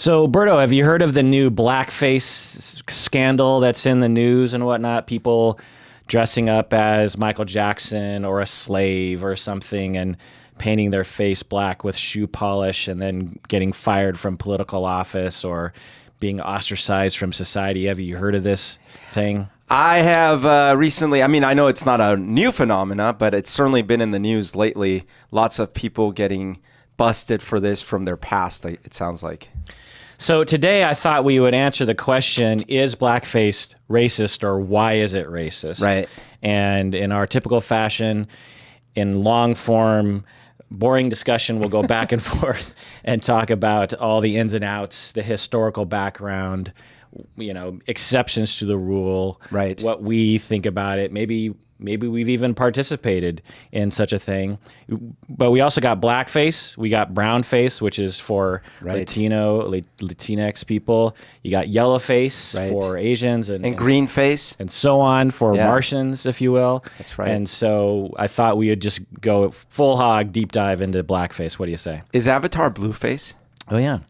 So, Berto, have you heard of the new blackface scandal that's in the news and whatnot? People dressing up as Michael Jackson or a slave or something and painting their face black with shoe polish and then getting fired from political office or being ostracized from society. Have you heard of this thing? I have recently. I mean, I know it's not a new phenomena, but it's certainly been in the news lately. Lots of people getting busted for this from their past, it sounds like. So today I thought we would answer the question, is blackface racist or why is it racist? Right. And in our typical fashion, in long form, boring discussion, we'll go back and forth and talk about all the ins and outs, the historical background, exceptions to the rule, right? What we think about it. Maybe we've even participated in such a thing. But we also got blackface. We got brownface, which is for Latinx people. You got yellowface for Asians. And green face. And so on for Martians, if you will. That's right. And so I thought we would just go full hog, deep dive into blackface. What do you say? Is Avatar blueface? Oh, yeah.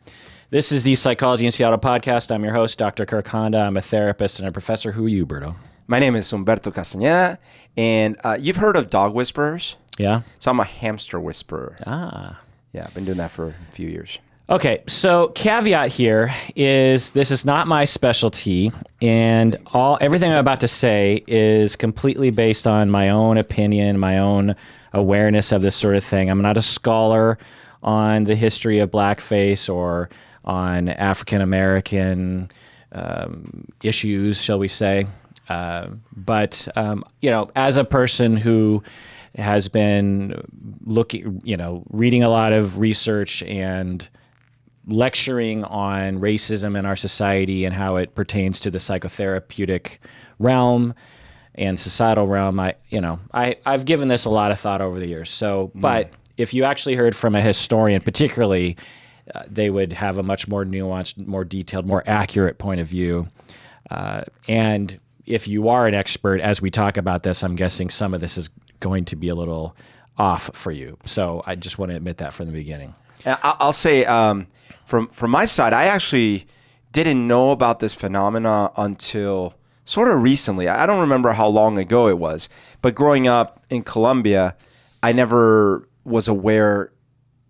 This is the Psychology in Seattle podcast. I'm your host, Dr. Kirk Honda. I'm a therapist and a professor. Who are you, Berto? My name is Humberto Castañeda, and you've heard of dog whisperers? Yeah. So I'm a hamster whisperer. Ah. Yeah, I've been doing that for a few years. Okay, so caveat here is this is not my specialty, and everything I'm about to say is completely based on my own opinion, my own awareness of this sort of thing. I'm not a scholar on the history of blackface or on African American issues, shall we say. But as a person who has been reading a lot of research and lecturing on racism in our society and how it pertains to the psychotherapeutic realm and societal realm, I've given this a lot of thought over the years. So, but if you actually heard from a historian, particularly, they would have a much more nuanced, more detailed, more accurate point of view, and if you are an expert, as we talk about this, I'm guessing some of this is going to be a little off for you. So I just want to admit that from the beginning. I'll say from my side, I actually didn't know about this phenomena until sort of recently. I don't remember how long ago it was, but growing up in Colombia, I never was aware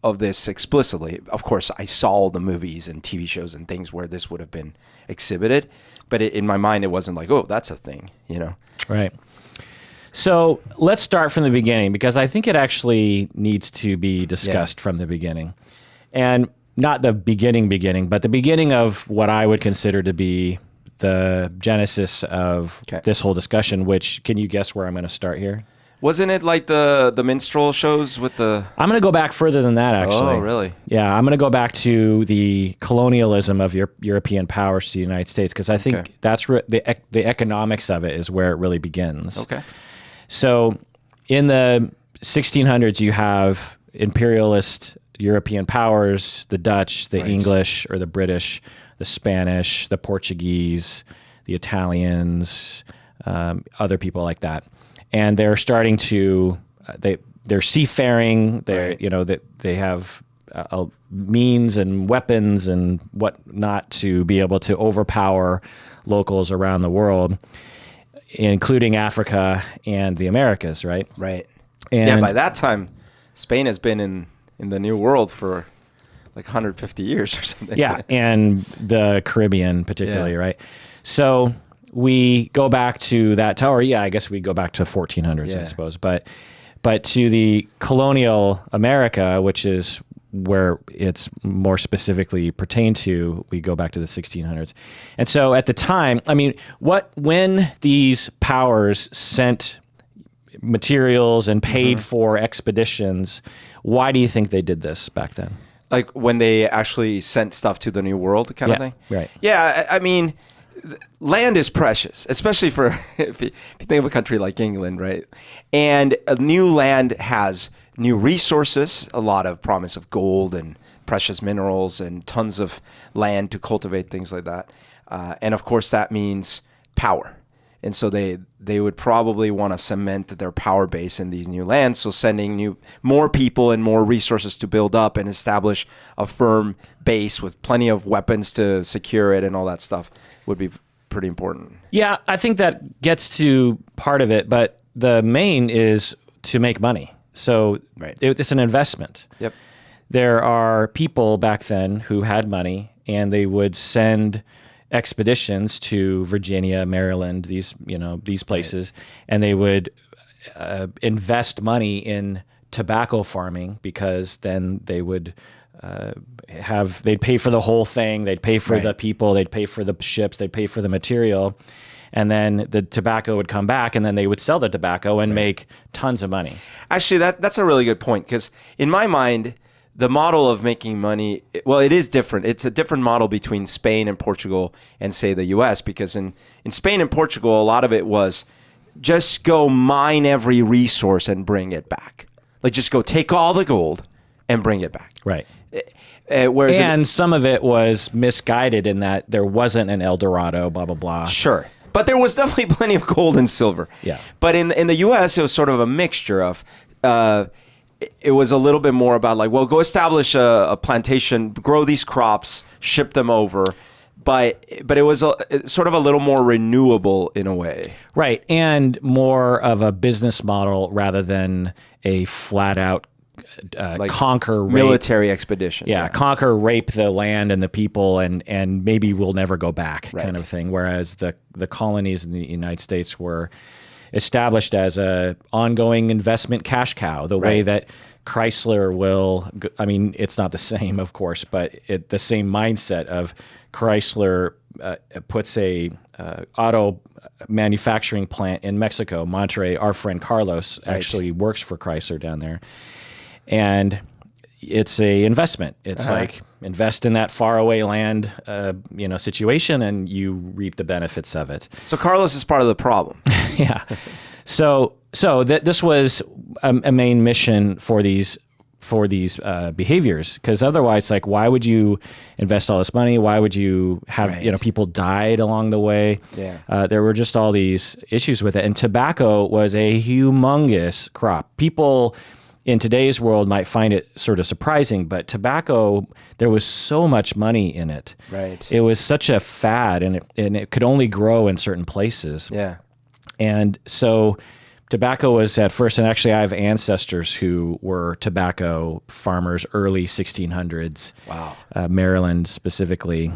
of this explicitly. Of course, I saw all the movies and TV shows and things where this would have been exhibited, but in my mind, it wasn't like, oh, that's a thing, Right. So let's start from the beginning, because I think it actually needs to be discussed from the beginning. And not the beginning, but the beginning of what I would consider to be the genesis of this whole discussion, which, can you guess where I'm going to start here? Wasn't it like the minstrel shows with the... I'm going to go back further than that, actually. Oh, really? Yeah, I'm going to go back to the colonialism of European powers to the United States, because I think that's the economics of it is where it really begins. Okay. So in the 1600s, you have imperialist European powers, the Dutch, the English or the British, the Spanish, the Portuguese, the Italians, other people like that. And they're starting to, they're seafaring, they have means and weapons and whatnot to be able to overpower locals around the world, including Africa and the Americas, right? Right. And by that time, Spain has been in the New World for like 150 years or something. Yeah, and the Caribbean particularly, right? So we go back to that tower. Yeah, I guess we go back to 1400s, I suppose. But to the colonial America, which is where it's more specifically pertained to, we go back to the 1600s. And so at the time, I mean, when these powers sent materials and paid for expeditions, why do you think they did this back then? Like when they actually sent stuff to the New World kind of thing? Right. Yeah, I mean, land is precious, especially for if you think of a country like England, right? And a new land has new resources, a lot of promise of gold and precious minerals and tons of land to cultivate, things like that. And of course, that means power. And so they would probably want to cement their power base in these new lands. So sending more people and more resources to build up and establish a firm base with plenty of weapons to secure it and all that stuff would be pretty important. Yeah, I think that gets to part of it, but the main is to make money. So it's an investment. Yep. There are people back then who had money, and they would send expeditions to Virginia, Maryland, these places, and they would invest money in tobacco farming, because then they would they'd pay for the whole thing, they'd pay for the people, they'd pay for the ships, they'd pay for the material, and then the tobacco would come back, and then they would sell the tobacco and make tons of money. Actually, that's a really good point, because in my mind, the model of making money, well, it is different. It's a different model between Spain and Portugal and, say, the U.S., because in Spain and Portugal, a lot of it was just go mine every resource and bring it back. Like, just go take all the gold and bring it back. Right. Whereas some of it was misguided in that there wasn't an El Dorado, blah, blah, blah. Sure. But there was definitely plenty of gold and silver. Yeah. But in the U.S., it was sort of a mixture of... it was a little bit more about like, well, go establish a plantation, grow these crops, ship them over. But it was sort of a little more renewable in a way. Right. And more of a business model rather than a flat out like conquer, rape. Military expedition. Yeah, conquer, rape the land and the people, and maybe we'll never go back kind of thing. Whereas the colonies in the United States were established as a ongoing investment cash cow, the way that Chrysler will, I mean, it's not the same, of course, but the same mindset of Chrysler puts a auto manufacturing plant in Mexico, Monterrey. Our friend Carlos actually works for Chrysler down there. And it's a investment. It's like invest in that faraway land, situation, and you reap the benefits of it. So Carlos is part of the problem. Yeah. So this was a main mission for these behaviors, because otherwise, like, why would you invest all this money? Why would you have people died along the way? Yeah. There were just all these issues with it, and tobacco was a humongous crop. People in today's world might find it sort of surprising, but tobacco, there was so much money in it. Right. It was such a fad, and it could only grow in certain places. Yeah. And so tobacco was at first, and actually I have ancestors who were tobacco farmers, early 1600s. Wow. Maryland specifically.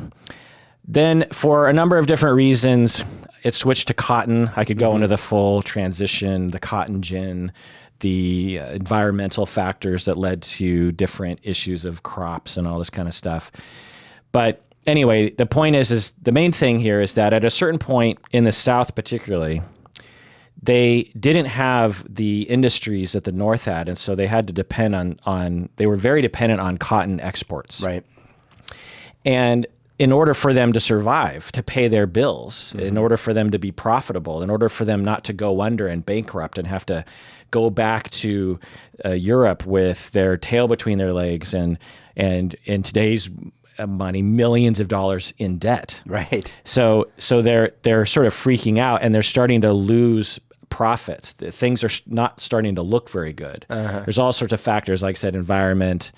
Then for a number of different reasons, it switched to cotton. I could go into the full transition, the cotton gin, the environmental factors that led to different issues of crops and all this kind of stuff. But anyway, the point is the main thing here is that at a certain point in the South particularly, they didn't have the industries that the North had, and so they had to depend on they were very dependent on cotton exports. Right. And in order for them to survive, to pay their bills, in order for them to be profitable, in order for them not to go under and bankrupt and have to go back to Europe with their tail between their legs and in today's money, millions of dollars in debt. Right. So they're sort of freaking out, and they're starting to lose profits. Things are not starting to look very good. There's all sorts of factors, like I said, environment,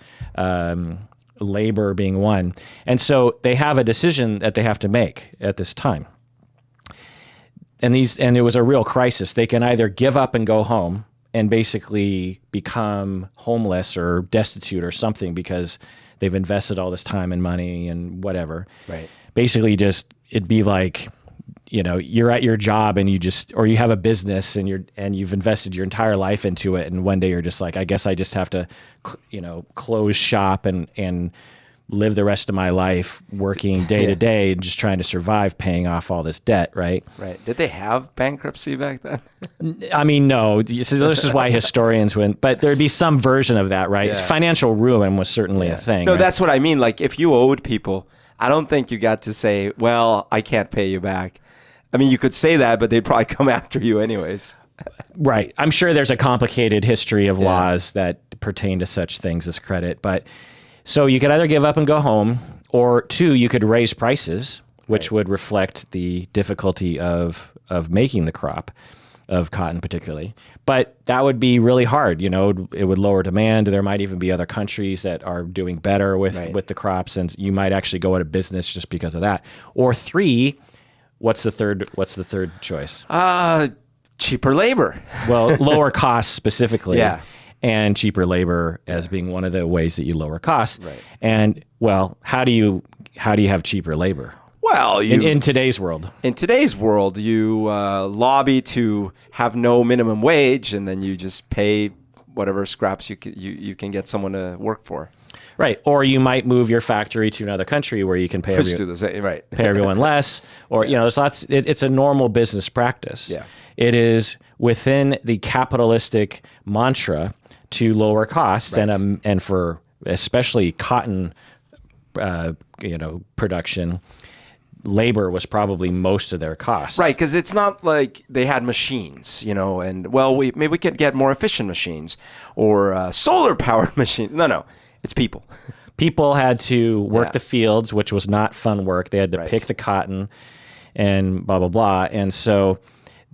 labor being one. And so they have a decision that they have to make at this time. And it was a real crisis. They can either give up and go home and basically become homeless or destitute or something because they've invested all this time and money and whatever. Right. Basically it'd be like, you're at your job and or you have a business and you've invested your entire life into it, and one day you're just like, I guess I just have to, close shop and live the rest of my life working day to day and just trying to survive, paying off all this debt, right? Right. Did they have bankruptcy back then? I mean, no. This is why historians went, but there'd be some version of that, right? Yeah. Financial ruin was certainly a thing. No, right? That's what I mean. Like, if you owed people, I don't think you got to say, well, I can't pay you back. I mean, you could say that, but they'd probably come after you anyways. Right. I'm sure there's a complicated history of laws that pertain to such things as credit. But so you could either give up and go home, or two, you could raise prices, which would reflect the difficulty of making the crop of cotton particularly. But that would be really hard. You know, it would lower demand. There might even be other countries that are doing better with the crops, and you might actually go out of business just because of that. Or three, what's the third choice? Cheaper labor. Well, lower costs specifically. Yeah. And cheaper labor as being one of the ways that you lower costs. Right. And well, how do you have cheaper labor? Well, in today's world. In today's world, you lobby to have no minimum wage, and then you just pay whatever scraps you can get someone to work for. Right. Or you might move your factory to another country where you can pay pay everyone less. Or there's lots. It's a normal business practice. Yeah. It is within the capitalistic mantra to lower costs, and for especially cotton, production, labor was probably most of their costs. Right, because it's not like they had machines, and maybe we could get more efficient machines or solar-powered machines. No, it's people. People had to work the fields, which was not fun work. They had to pick the cotton and blah, blah, blah. And so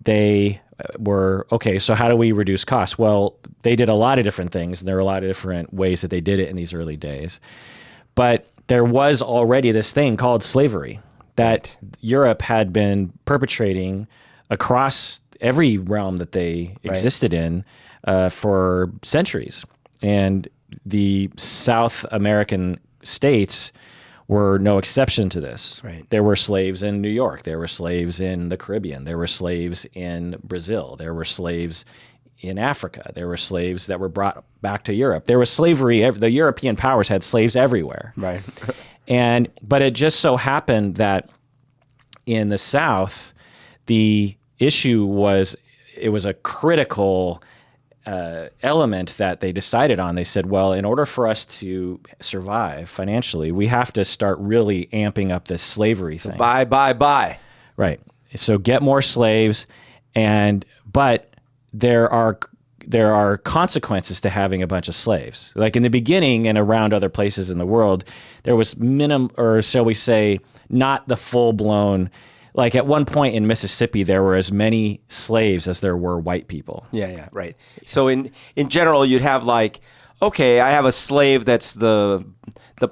they were, okay, so how do we reduce costs? Well, they did a lot of different things, and there were a lot of different ways that they did it in these early days. But there was already this thing called slavery that Europe had been perpetrating across every realm that they existed in for centuries. And the South American states were no exception to this. Right. There were slaves in New York. There were slaves in the Caribbean. There were slaves in Brazil. There were slaves in Africa. There were slaves that were brought back to Europe. There was slavery. The European powers had slaves everywhere. Right. But it just so happened that in the South, the issue was, it was a critical element that they decided on. They said, well, in order for us to survive financially, we have to start really amping up this slavery thing. Buy. Right. So get more slaves, but there are consequences to having a bunch of slaves. Like in the beginning and around other places in the world, there was or shall we say, not the full-blown. Like at one point in Mississippi, there were as many slaves as there were white people. Yeah, right. So in general, you'd have like, okay, I have a slave that's the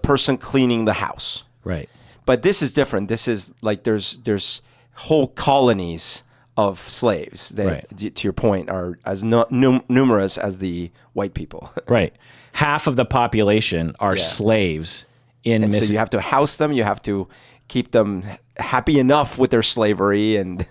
person cleaning the house. Right. But this is different. This is like there's whole colonies of slaves that, to your point, are as numerous as the white people. Right. Half of the population are slaves in Mississippi. So you have to house them. You have to keep them happy enough with their slavery, and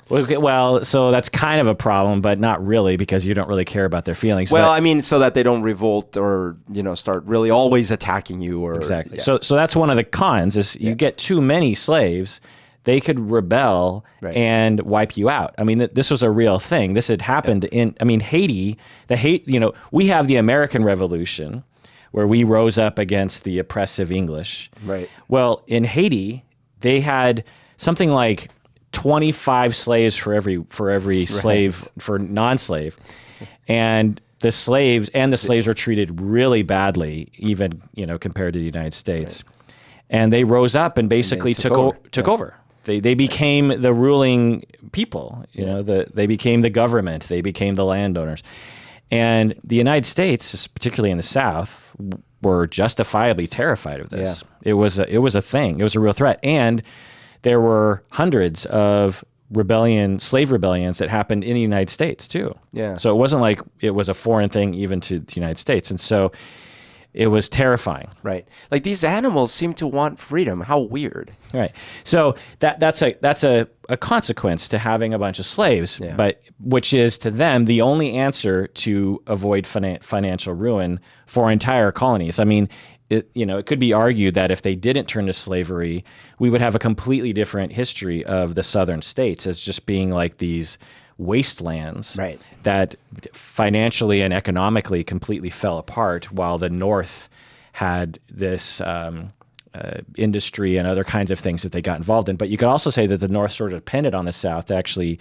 well, so that's kind of a problem, but not really, because you don't really care about their feelings. Well, I mean, so that they don't revolt or start really always attacking you. Or exactly. So that's one of the cons is you get too many slaves, they could rebel and wipe you out. I mean, this was a real thing. This had happened in Haiti. We have the American Revolution, where we rose up against the oppressive English. Right. Well, in Haiti, they had something like 25 slaves for every slave, for non-slave. And the slaves were treated really badly, even, compared to the United States. Right. And they rose up and basically took over. They became the ruling people, they became the government, they became the landowners. And the United States, particularly in the South, were justifiably terrified of this. Yeah. It was a thing. It was a real threat. And there were hundreds of slave rebellions that happened in the United States too. Yeah. So it wasn't like it was a foreign thing even to the United States. And so it was terrifying. Right. Like these animals seem to want freedom. How weird. Right. So that's a consequence to having a bunch of slaves, but which is to them the only answer to avoid financial ruin for entire colonies. I mean, it could be argued that if they didn't turn to slavery, we would have a completely different history of the southern states as just being like these wastelands that financially and economically completely fell apart, while the North had this industry and other kinds of things that they got involved in. But you could also say that the North sort of depended on the South to actually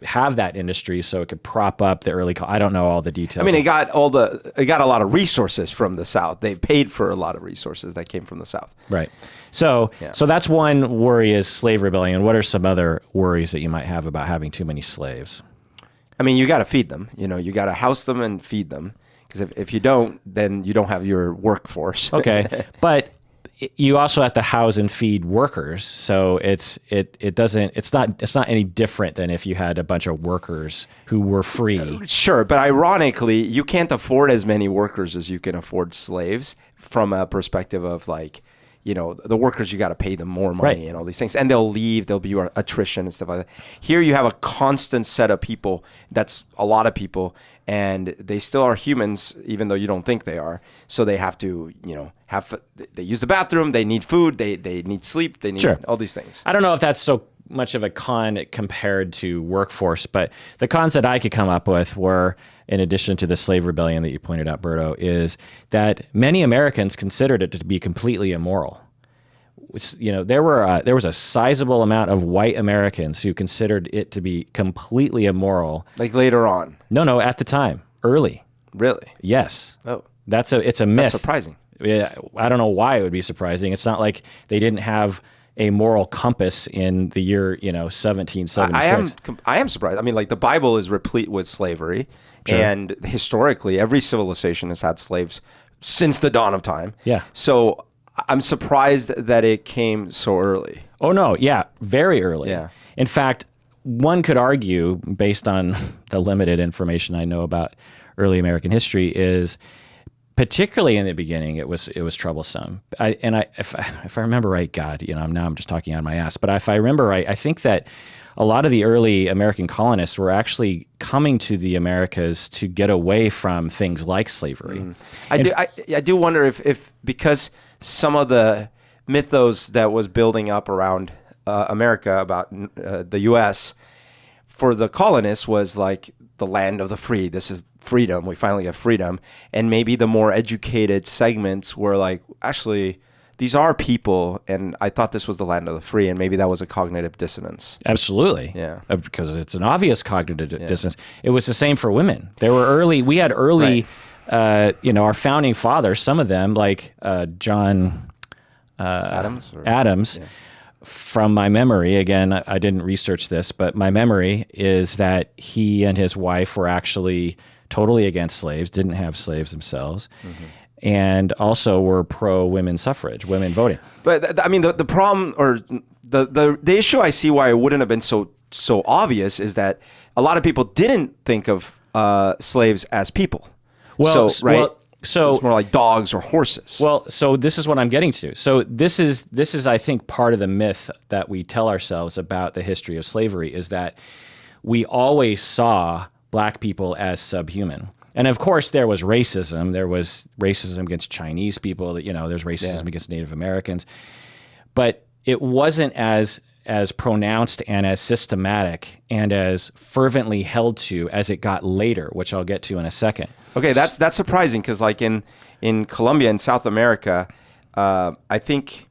have that industry so it could prop up the early. I don't know all the details. I mean, it got a lot of resources from the South. They paid for a lot of resources that came from the South. Right. So that's one worry is slave rebellion. What are some other worries that you might have about having too many slaves? I mean, you got to feed them. You got to house them and feed them. Because if you don't, then you don't have your workforce. Okay, but you also have to house and feed workers. So it's not any different than if you had a bunch of workers who were free. Sure, but ironically, you can't afford as many workers as you can afford slaves from a perspective of like, the workers, you got to pay them more money and all these things. And they'll leave, there'll be attrition and stuff like that. Here you have a constant set of people, that's a lot of people, and they still are humans, even though you don't think they are. So they have to, they use the bathroom, they need food, they need sleep, they need all these things. I don't know if that's so much of a con compared to workforce, but the cons that I could come up with were, in addition to the slave rebellion that you pointed out, Berto, is that many Americans considered it to be completely immoral. There was a sizable amount of white Americans who considered it to be completely immoral. Like later on? No, at the time, early. Really? Yes. Oh, it's a myth. That's surprising. Yeah, I don't know why it would be surprising. It's not like they didn't have a moral compass in the year 1776. I am surprised. I mean, like the Bible is replete with slavery, and historically, every civilization has had slaves since the dawn of time. Yeah. So I'm surprised that it came so early. Oh no, yeah, very early. Yeah. In fact, one could argue, based on the limited information I know about early American history, is particularly in the beginning, it was troublesome. If I remember right, God, now I'm just talking out of my ass. But if I remember right, I think that a lot of the early American colonists were actually coming to the Americas to get away from things like slavery. I do wonder if because some of the mythos that was building up around America about the U.S. for the colonists was like the land of the free. This is freedom. We finally have freedom. And maybe the more educated segments were like, actually, these are people, and I thought this was the land of the free, and maybe that was a cognitive dissonance. Absolutely. Yeah. Because it's an obvious cognitive dissonance. It was the same for women. We had early, our founding fathers, some of them, like John Adams. From my memory, again, I didn't research this, but my memory is that he and his wife were actually totally against slaves, didn't have slaves themselves, and also were pro-women suffrage, women voting. But I mean, the problem or the issue I see why it wouldn't have been so obvious is that a lot of people didn't think of slaves as people. So it's more like dogs or horses. Well, so this is what I'm getting to. So this is I think part of the myth that we tell ourselves about the history of slavery is that we always saw black people as subhuman. And of course there was racism. There was racism against Chinese people, there's racism against Native Americans. But it wasn't as pronounced and as systematic and as fervently held to as it got later, which I'll get to in a second. Okay, that's surprising because like in Colombia and South America, I think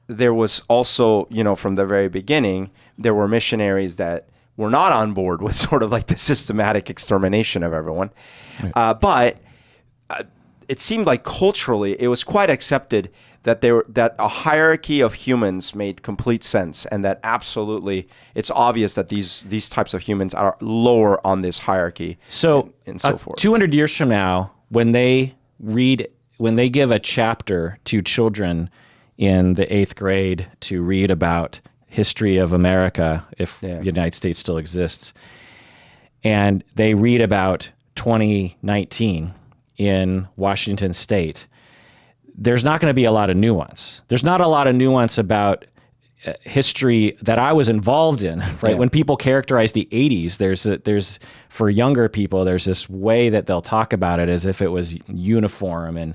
there was also, from the very beginning, there were missionaries that were not on board with sort of like the systematic extermination of everyone. Right. But it seemed like culturally it was quite accepted that that a hierarchy of humans made complete sense, and that absolutely it's obvious that these types of humans are lower on this hierarchy. So and so forth. 200 years from now, when they give a chapter to children in the 8th grade to read about history of America, if the United States still exists, and they read about 2019 in Washington State, there's not going to be a lot of nuance. There's not a lot of nuance about history that I was involved in, right? Yeah. When people characterize the 80s, there's for younger people, there's this way that they'll talk about it as if it was uniform and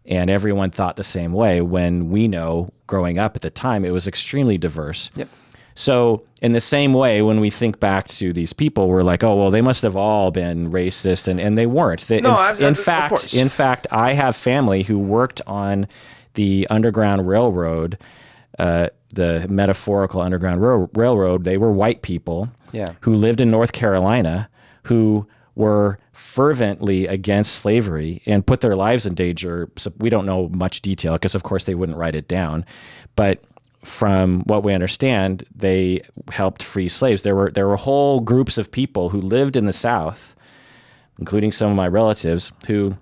everyone thought the same way, when we know growing up at the time, it was extremely diverse. Yep. So in the same way, when we think back to these people, we're like, oh, well, they must have all been racist, and they weren't. In fact, I have family who worked on the Underground Railroad the metaphorical Underground Railroad, they were white people who lived in North Carolina who were fervently against slavery and put their lives in danger. So we don't know much detail because, of course, they wouldn't write it down. But from what we understand, they helped free slaves. There were whole groups of people who lived in the South, including some of my relatives, who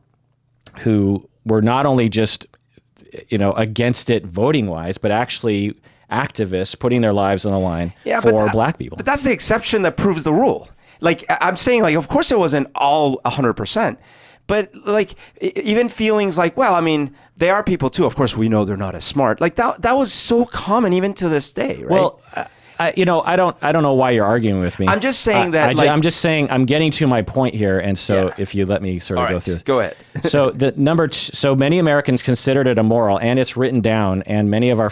were not only just against it voting wise, but actually activists putting their lives on the line for black people. But that's the exception that proves the rule. Like I'm saying, like of course it wasn't all 100%, but like even feelings like, well, I mean, they are people too. Of course, we know they're not as smart. Like that was so common even to this day, right? Well, I don't know why you're arguing with me. I'm just saying I'm just saying I'm getting to my point here, and so if you let me sort of go through this. Go ahead. So so many Americans considered it immoral, and it's written down, and many of our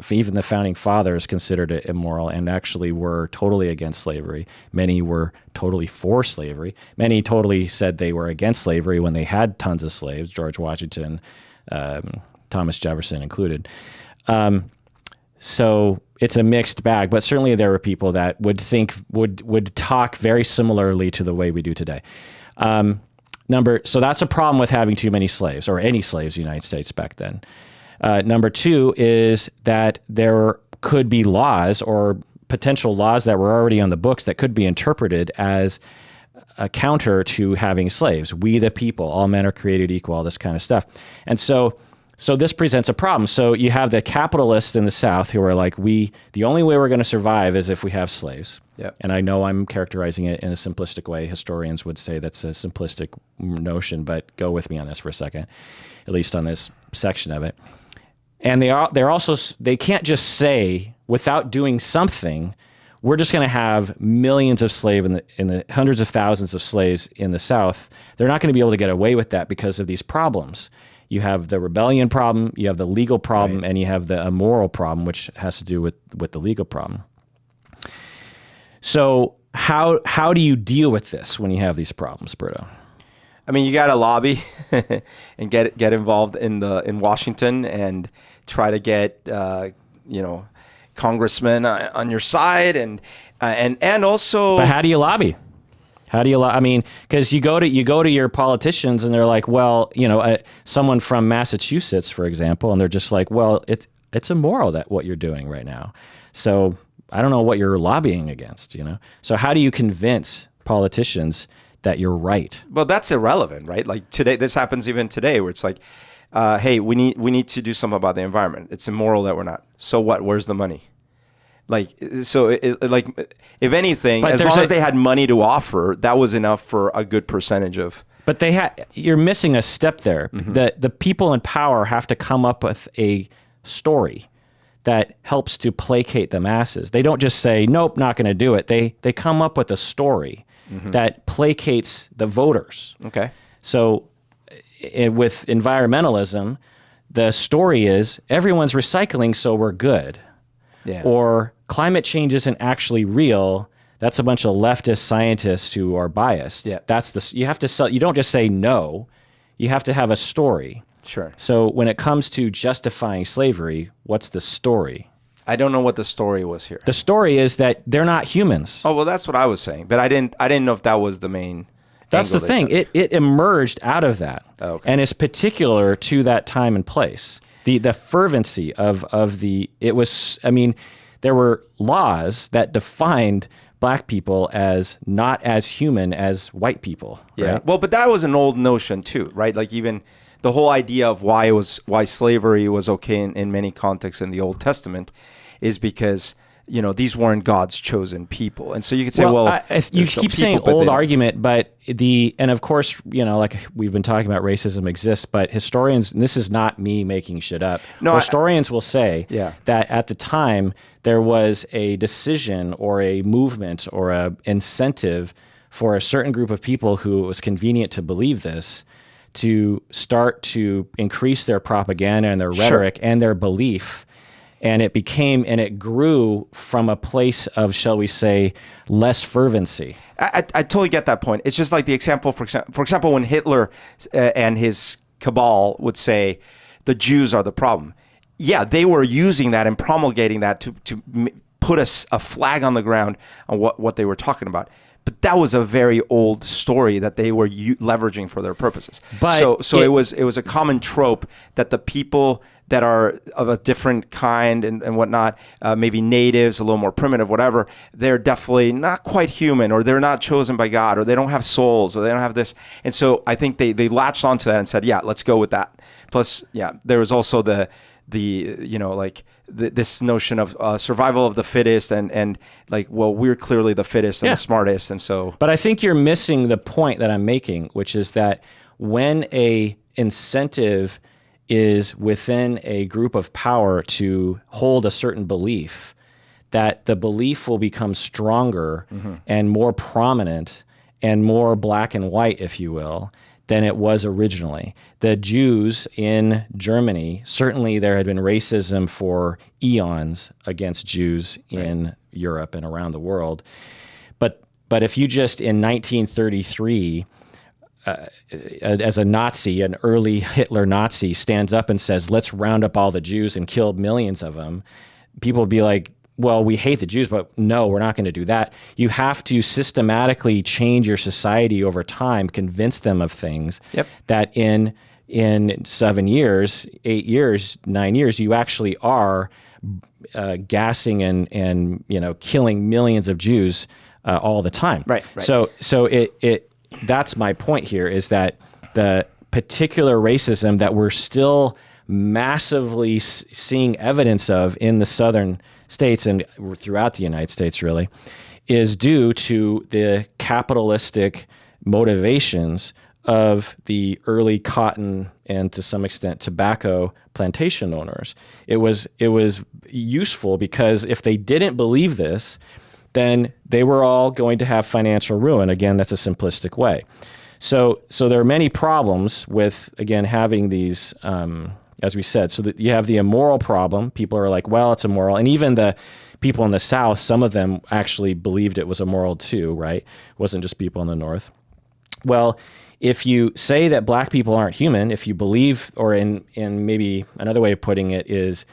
even the founding fathers considered it immoral and actually were totally against slavery. Many were totally for slavery. Many totally said they were against slavery when they had tons of slaves, George Washington, Thomas Jefferson included. So it's a mixed bag, but certainly there were people that would talk very similarly to the way we do today. So that's a problem with having too many slaves or any slaves in the United States back then. Number two is that there could be laws or potential laws that were already on the books that could be interpreted as a counter to having slaves. We the people, all men are created equal, all this kind of stuff. And so this presents a problem. So you have the capitalists in the South who are like, the only way we're going to survive is if we have slaves. Yep. And I know I'm characterizing it in a simplistic way. Historians would say that's a simplistic notion, but go with me on this for a second, at least on this section of it. And they can't just say, without doing something, we're just going to have millions of slaves in the hundreds of thousands of slaves in the South. They're not going to be able to get away with that because of these problems. You have the rebellion problem, you have the legal problem, and you have the immoral problem, which has to do with the legal problem. So how do you deal with this when you have these problems, Berto? I mean, you got to lobby and get involved in Washington and try to get congressmen on your side and also. But how do you lobby? I mean, because you go to your politicians and they're like, well, someone from Massachusetts, for example, and they're just like, well, it's immoral that what you're doing right now. So I don't know what you're lobbying against, So how do you convince politicians that you're right? Well, that's irrelevant, right? Like today, this happens even today, where it's like, hey, we need to do something about the environment. It's immoral that we're not. So what? Where's the money? Like, so if anything, as long as they had money to offer, that was enough for a good percentage of. But you're missing a step there. Mm-hmm. The people in power have to come up with a story that helps to placate the masses. They don't just say, nope, not going to do it. They come up with a story that placates the voters. Okay. So with environmentalism, the story is everyone's recycling, so we're good. Yeah. Or climate change isn't actually real. That's a bunch of leftist scientists who are biased. Yeah. You have to sell. You don't just say no. You have to have a story. Sure. So when it comes to justifying slavery, what's the story? I don't know what the story was here. The story is that they're not humans. Oh, well, that's what I was saying, but I didn't know if that was the main. That's the thing. It emerged out of that, and it's particular to that time and place. The fervency of the it was. I mean, there were laws that defined black people as not as human as white people. Yeah. Right? Well, but that was an old notion too, right? Like even the whole idea of why slavery was okay in many contexts in the Old Testament is because these weren't God's chosen people, and so you could say, you keep saying old argument, but and of course, like we've been talking about, racism exists, but historians, and this is not me making shit up. No, historians will say that at the time there was a decision or a movement or a incentive for a certain group of people who it was convenient to believe this to start to increase their propaganda and their rhetoric and their belief. And it grew from a place of, shall we say, less fervency. I totally get that point. It's just like the example, for example, when Hitler and his cabal would say, the Jews are the problem. yeah, they were using that and promulgating that to put a flag on the ground on what they were talking about. But that was a very old story that they were leveraging for their purposes. But so it was a common trope that the people that are of a different kind and whatnot, maybe natives, a little more primitive, whatever, they're definitely not quite human, or they're not chosen by God, or they don't have souls, or they don't have this. And so I think they latched onto that and said, yeah, let's go with that. Plus, yeah, there was also this notion of survival of the fittest, and like, well, we're clearly the fittest and the smartest, and so. But I think you're missing the point that I'm making, which is that when a incentive is within a group of power to hold a certain belief, that the belief will become stronger and more prominent and more black and white, if you will, than it was originally. The Jews in Germany, certainly there had been racism for eons against Jews in Europe and around the world. But if you just in 1933, as a Nazi, an early Hitler Nazi, stands up and says, let's round up all the Jews and kill millions of them, people would be like, well, we hate the Jews, but no, we're not going to do that. You have to systematically change your society over time, convince them of things that in 7 years, 8 years, 9 years, you actually are gassing and killing millions of Jews all the time. Right. So that's my point here, is that the particular racism that we're still massively seeing evidence of in the southern states and throughout the United States, really, is due to the capitalistic motivations of the early cotton and, to some extent, tobacco plantation owners. It was useful because if they didn't believe this, then they were all going to have financial ruin. Again, that's a simplistic way. So there are many problems with, again, having these, as we said, so that you have the immoral problem. People are like, well, it's immoral. And even the people in the South, some of them actually believed it was immoral too, right? It wasn't just people in the North. Well, if you say that black people aren't human, if you believe, or in maybe another way of putting it is,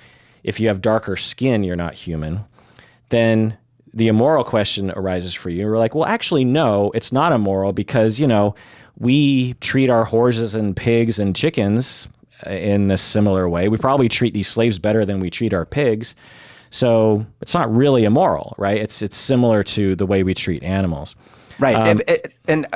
if you have darker skin, you're not human, then the immoral question arises for you. We're like, well, actually, no, it's not immoral because, we treat our horses and pigs and chickens in a similar way. We probably treat these slaves better than we treat our pigs. So it's not really immoral, right? It's similar to the way we treat animals. Right. And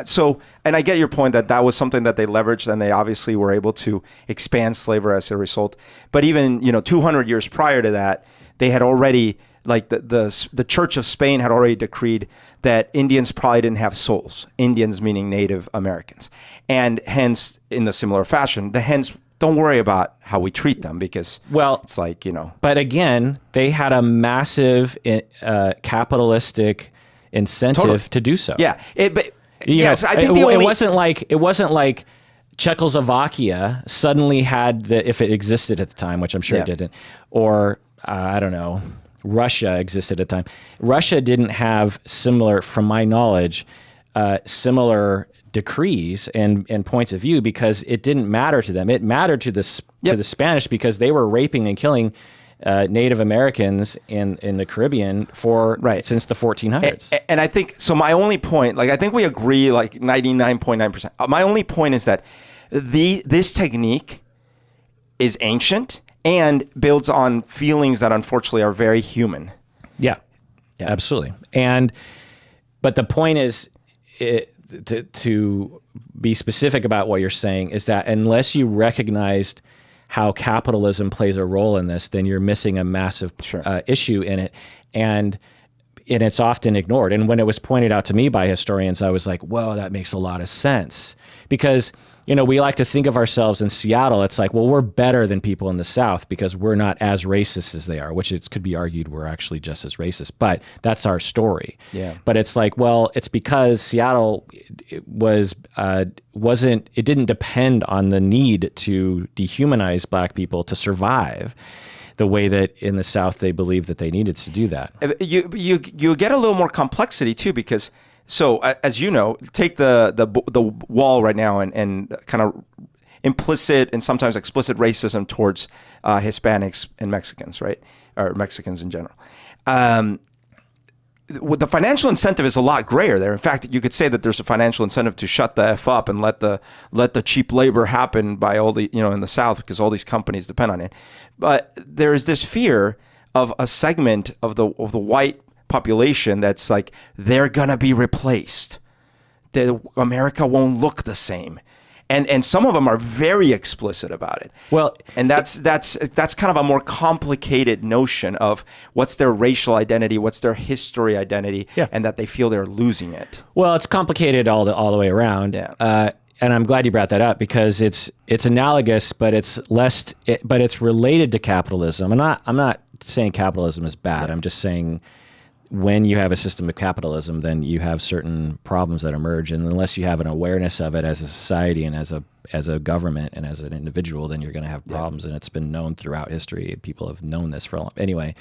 I get your point that was something that they leveraged, and they obviously were able to expand slavery as a result. But even, 200 years prior to that, they had already, like the Church of Spain had already decreed that Indians probably didn't have souls. Indians meaning Native Americans. And hence, in the similar fashion, don't worry about how we treat them because, well, it's like, But again, they had a massive capitalistic incentive to do so. Yeah. I think it wasn't like Czechoslovakia suddenly had if it existed at the time, which I'm sure it didn't, or I don't know, Russia existed at the time. Russia didn't have similar, from my knowledge, similar decrees and points of view because it didn't matter to them. It mattered to the Spanish because they were raping and killing Native Americans in the Caribbean since the 1400s. And I think, so my only point, I think we agree 99.9%. My only point is that this technique is ancient and builds on feelings that unfortunately are very human. Yeah. Absolutely. But the point is, to be specific about what you're saying, is that unless you recognized how capitalism plays a role in this, then you're missing a massive issue in it. And it's often ignored. And when it was pointed out to me by historians, I was like, whoa, that makes a lot of sense. Because, we like to think of ourselves in Seattle. It's like, well, we're better than people in the South because we're not as racist as they are, which it could be argued we're actually just as racist. But that's our story. Yeah. But it's like, well, it's because Seattle it didn't depend on the need to dehumanize black people to survive the way that in the South they believed that they needed to do that. You get a little more complexity too, because as you know, take the wall right now and kind of implicit and sometimes explicit racism towards Hispanics and Mexicans, right? Or Mexicans in general. The financial incentive is a lot grayer there. In fact, you could say that there's a financial incentive to shut the F up and let the cheap labor happen by all the, in the South, because all these companies depend on it. But there is this fear of a segment of the white population that's like, they're gonna be replaced. America won't look the same. And some of them are very explicit about it. Well, and that's kind of a more complicated notion of what's their racial identity, what's their history identity, and that they feel they're losing it. Well, it's complicated all the way around. Yeah. And I'm glad you brought that up, because it's analogous, but it's related to capitalism. I'm not saying capitalism is bad. I'm just saying, when you have a system of capitalism, then you have certain problems that emerge, and unless you have an awareness of it as a society and as a government and as an individual, then you're going to have problems. And it's been known throughout history. People have known this for a long anyway.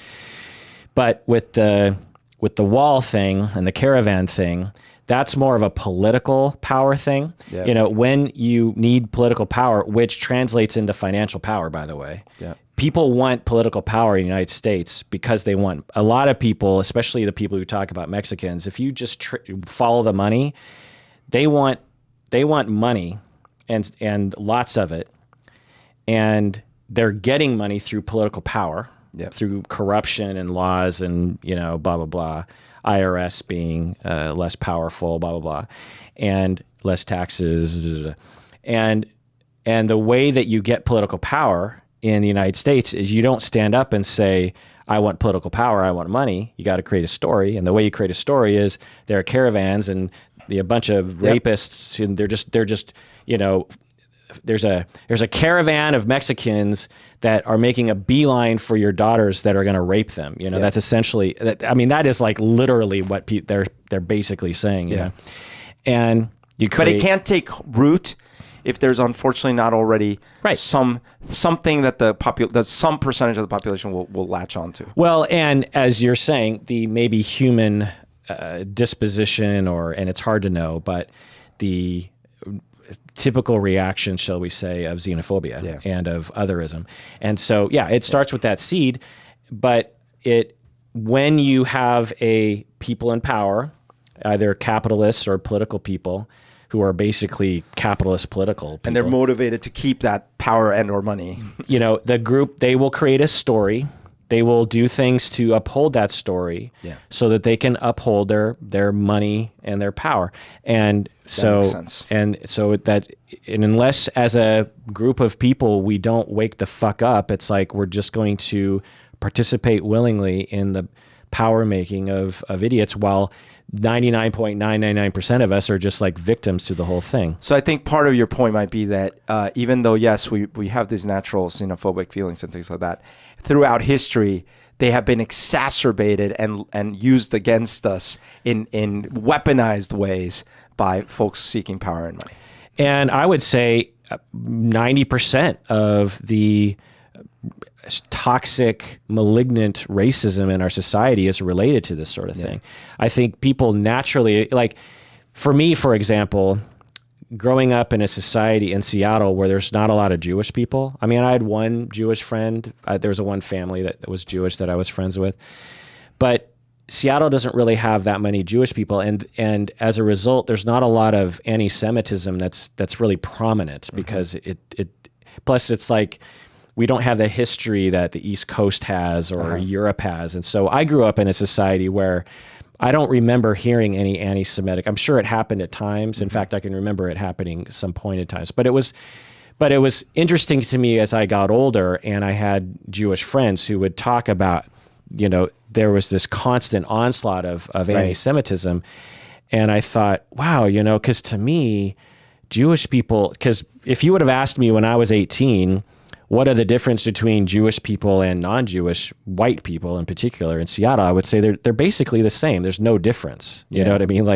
But with the wall thing and the caravan thing, that's more of a political power thing. Yeah. When you need political power, which translates into financial power, by the way. Yeah. People want political power in the United States because they want, a lot of people, especially the people who talk about Mexicans, if you just follow the money, they want money and lots of it. And they're getting money through political power, through corruption and laws and, blah, blah, blah. IRS being less powerful, blah, blah, blah, and less taxes. And the way that you get political power in the United States is you don't stand up and say, I want political power, I want money. You got to create a story. And the way you create a story is there are caravans and a bunch of rapists, and they're just there's a caravan of Mexicans that are making a beeline for your daughters that are going to rape them. That's essentially that is like literally what they're basically saying. You know? And you create, but it can't take root if there's unfortunately not already something that some percentage of the population will latch onto. Well, and as you're saying, the maybe human disposition, and it's hard to know, but the typical reaction, shall we say, of xenophobia and of otherism. And so, it starts with that seed, but when you have a people in power, either capitalists or political people, who are basically capitalist political people. And they're motivated to keep that power and or money. The group, they will create a story. They will do things to uphold that story so that they can uphold their money and their power. And so, that makes sense. And unless as a group of people, we don't wake the fuck up, it's like we're just going to participate willingly in the power making of idiots, while 99.999% of us are just like victims to the whole thing. So I think part of your point might be that even though, yes, we have these natural xenophobic feelings and things like that, throughout history, they have been exacerbated and used against us in weaponized ways by folks seeking power and money. And I would say 90% of the toxic, malignant racism in our society is related to this sort of thing. I think people naturally, like for me, for example, growing up in a society in Seattle where there's not a lot of Jewish people. I mean, I had one Jewish friend. There was one family that was Jewish that I was friends with. But Seattle doesn't really have that many Jewish people. And as a result, there's not a lot of anti-Semitism that's really prominent because plus it's like, we don't have the history that the East Coast has or Europe has. And so I grew up in a society where I don't remember hearing any anti-Semitic. I'm sure it happened at times. In fact, I can remember it happening some pointed times. But it was interesting to me as I got older and I had Jewish friends who would talk about, there was this constant onslaught of anti-Semitism. And I thought, wow, because to me, Jewish people, because if you would have asked me when I was 18, what are the difference between Jewish people and non-Jewish white people in particular in Seattle? I would say they're basically the same. There's no difference. You know what I mean?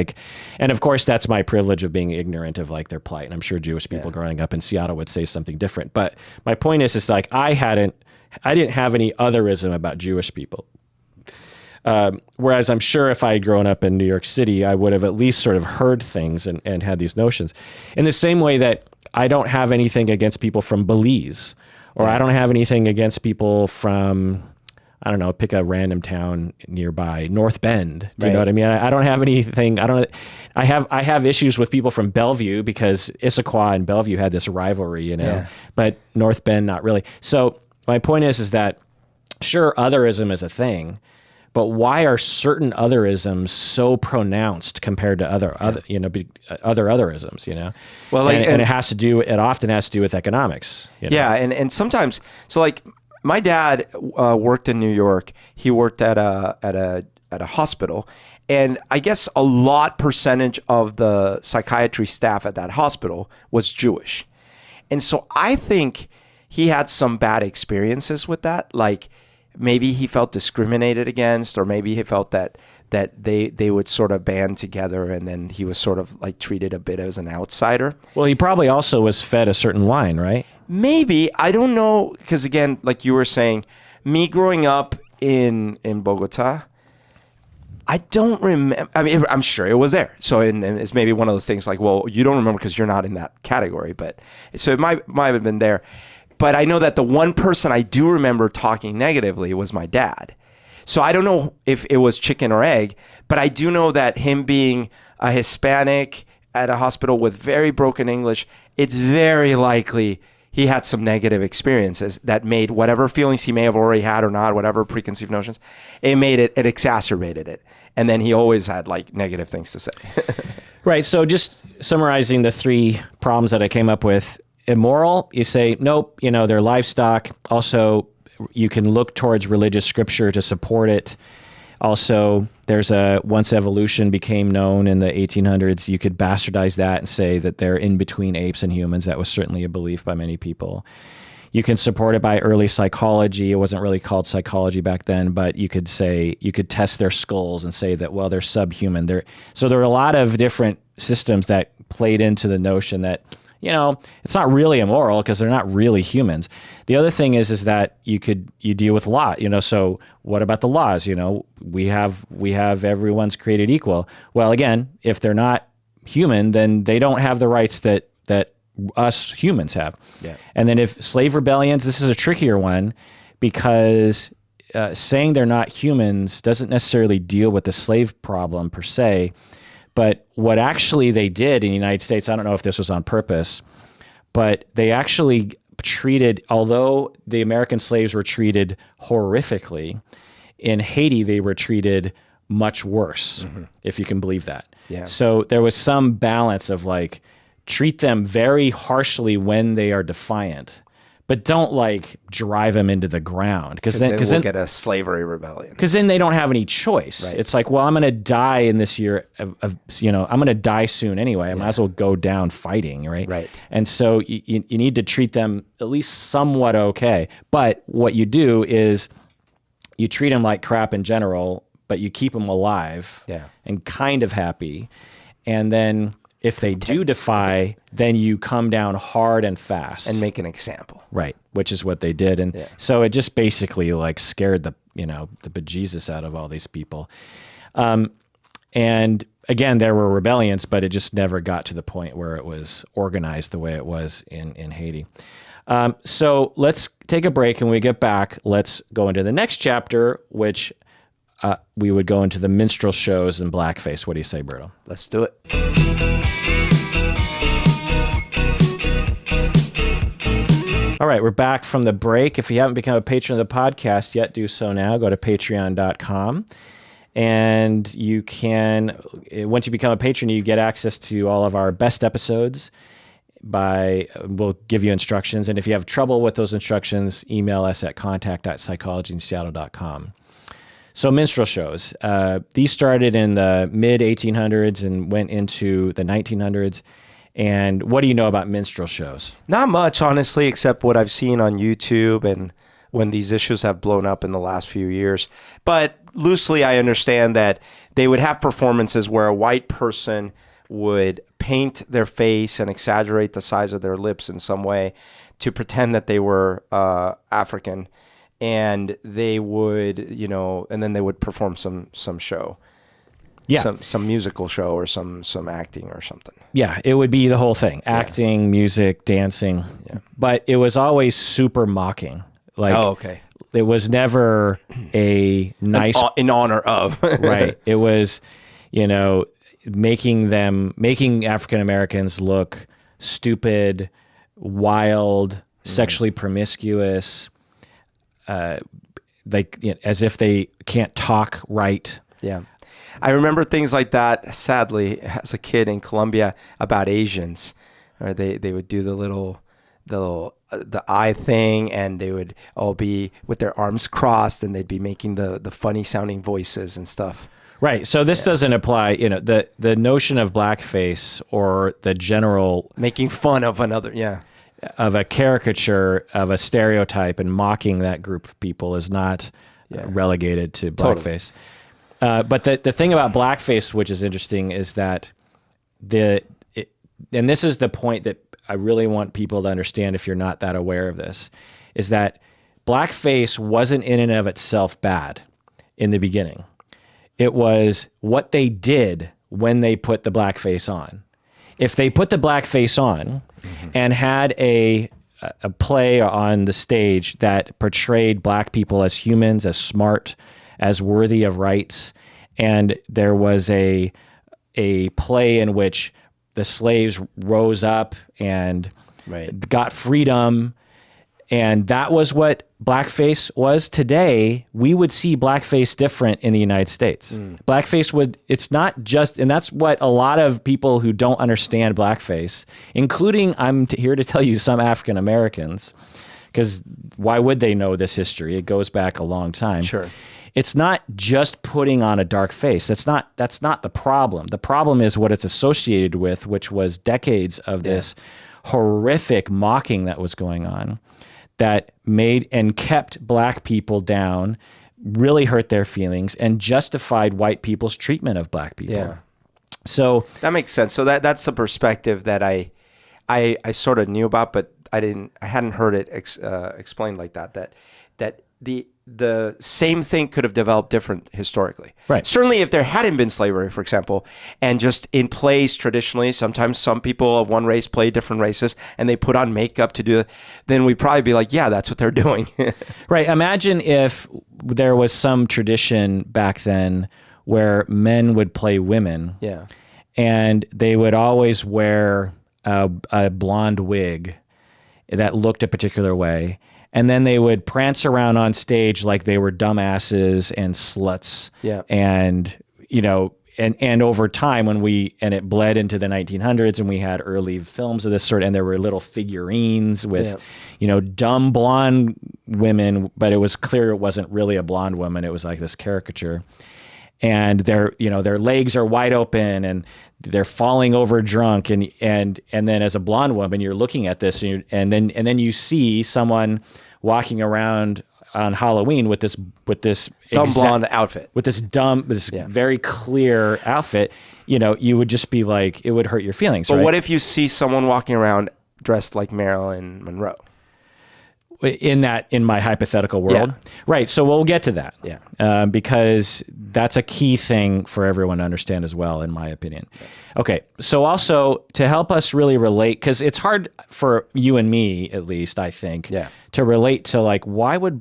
And of course, that's my privilege of being ignorant of their plight. And I'm sure Jewish people growing up in Seattle would say something different. But my point is like I didn't have any otherism about Jewish people. Whereas I'm sure if I had grown up in New York City, I would have at least sort of heard things and had these notions. In the same way that I don't have anything against people from Belize, or I don't have anything against people from, I don't know, pick a random town nearby, North Bend. Do you know what I mean? I don't have anything. I have issues with people from Bellevue because Issaquah and Bellevue had this rivalry, you know, but North Bend, not really. So my point is that sure, otherism is a thing, but why are certain otherisms so pronounced compared to other otherisms, you know? Well, like, and it often has to do with economics. You know? Yeah. And sometimes, so like, my dad worked in New York. He worked at a hospital, and I guess a percentage of the psychiatry staff at that hospital was Jewish, and so I think he had some bad experiences with that. Like maybe he felt discriminated against, or maybe he felt that they would sort of band together, and then he was sort of like treated a bit as an outsider. Well, he probably also was fed a certain line, right? Maybe. I don't know, because again, like you were saying, me growing up in Bogota, I don't remember. I mean, I'm sure it was there. So and it's maybe one of those things like, well, you don't remember because you're not in that category. But so it might have been there. But I know that the one person I do remember talking negatively was my dad. So I don't know if it was chicken or egg, but I do know that him being a Hispanic at a hospital with very broken English, it's very likely he had some negative experiences that made whatever feelings he may have already had or not, whatever preconceived notions, it exacerbated it. And then he always had like negative things to say. Right. So just summarizing the three problems that I came up with: immoral, you say, nope, you know, they're livestock. Also, you can look towards religious scripture to support it. Also, there's once evolution became known in the 1800s, you could bastardize that and say that they're in between apes and humans. That was certainly a belief by many people. You can support it by early psychology. It wasn't really called psychology back then, but you could test their skulls and say that, well, they're subhuman. So there are a lot of different systems that played into the notion that, you know, it's not really immoral because they're not really humans. The other thing is that you deal with law, you know, so what about the laws? You know, we have everyone's created equal. Well, again, if they're not human, then they don't have the rights that us humans have. Yeah. And then if slave rebellions, this is a trickier one because saying they're not humans doesn't necessarily deal with the slave problem per se. But what actually they did in the United States, I don't know if this was on purpose, but they actually treated, although the American slaves were treated horrifically, in Haiti they were treated much worse, if you can believe that. Yeah. So there was some balance of like, treat them very harshly when they are defiant, but don't like drive them into the ground because then we'll get a slavery rebellion. Because then they don't have any choice. Right. It's like, well, I'm going to die in this year I'm going to die soon anyway. I might as well go down fighting, right? Right. And so you need to treat them at least somewhat okay. But what you do is you treat them like crap in general, but you keep them alive and kind of happy, and then if they do defy, then you come down hard and fast. And make an example. Right, which is what they did. And so it just basically like scared the bejesus out of all these people. And again, there were rebellions, but it just never got to the point where it was organized the way it was in Haiti. So let's take a break, and when we get back, let's go into the next chapter, which we would go into the minstrel shows and blackface. What do you say, Berto? Let's do it. All right, we're back from the break. If you haven't become a patron of the podcast yet, do so now. Go to patreon.com. And you can, once you become a patron, you get access to all of our best episodes. We'll give you instructions. And if you have trouble with those instructions, email us at contact@psychologyinseattle.com. So minstrel shows. These started in the mid-1800s and went into the 1900s. And what do you know about minstrel shows? Not much, honestly, except what I've seen on YouTube and when these issues have blown up in the last few years. But loosely, I understand that they would have performances where a white person would paint their face and exaggerate the size of their lips in some way to pretend that they were African. And they would, and then they would perform some show. Yeah. some musical show or some acting or something. Yeah, it would be the whole thing. Acting, music, dancing. Yeah. But it was always super mocking. Like, Oh, okay. it was never a nice... In honor of. Right. It was, making African Americans look stupid, wild, sexually promiscuous, as if they can't talk right. Yeah. I remember things like that, sadly, as a kid in Colombia about Asians. Or they would do the eye thing, and they would all be with their arms crossed, and they'd be making the funny sounding voices and stuff. Right. So this doesn't apply, the notion of blackface or the general... Making fun of another, of a caricature of a stereotype and mocking that group of people is not relegated to blackface. Totally. But the thing about blackface, which is interesting, is that and this is the point that I really want people to understand if you're not that aware of this, is that blackface wasn't in and of itself bad in the beginning. It was what they did when they put the blackface on. If they put the blackface on and had a play on the stage that portrayed black people as humans, as smart, as worthy of rights, and there was a play in which the slaves rose up and got freedom, and that was what blackface was. Today, we would see blackface different in the United States. Blackface it's not just, and that's what a lot of people who don't understand blackface, including, I'm here to tell you, some African Americans, because why would they know this history? It goes back a long time. Sure. It's not just putting on a dark face. That's not the problem. The problem is what it's associated with, which was decades of this horrific mocking that was going on, that made and kept black people down, really hurt their feelings, and justified white people's treatment of black people. Yeah. So that makes sense. So that's the perspective that I sort of knew about, but I hadn't heard it explained like that. That the same thing could have developed different historically. Right. Certainly if there hadn't been slavery, for example, and just in plays traditionally, sometimes some people of one race play different races and they put on makeup to do it, then we'd probably be like, yeah, that's what they're doing. Right. Imagine if there was some tradition back then where men would play women. Yeah. And they would always wear a blonde wig that looked a particular way. And then they would prance around on stage like they were dumbasses and sluts. Yeah. And, and over time and it bled into the 1900s, and we had early films of this sort, and there were little figurines with, dumb blonde women, but it was clear it wasn't really a blonde woman. It was like this caricature. And their legs are wide open and they're falling over drunk. And then as a blonde woman, you're looking at this and then you see someone walking around on Halloween with this Dumb blonde outfit. With this very clear outfit, you would just be like, it would hurt your feelings. But right? what if you see someone walking around dressed like Marilyn Monroe? In my hypothetical world. Yeah. Right. So we'll get to that. Yeah. Because that's a key thing for everyone to understand as well, in my opinion. Okay. So also to help us really relate, because it's hard for you and me, at least, I think, to relate to like, why would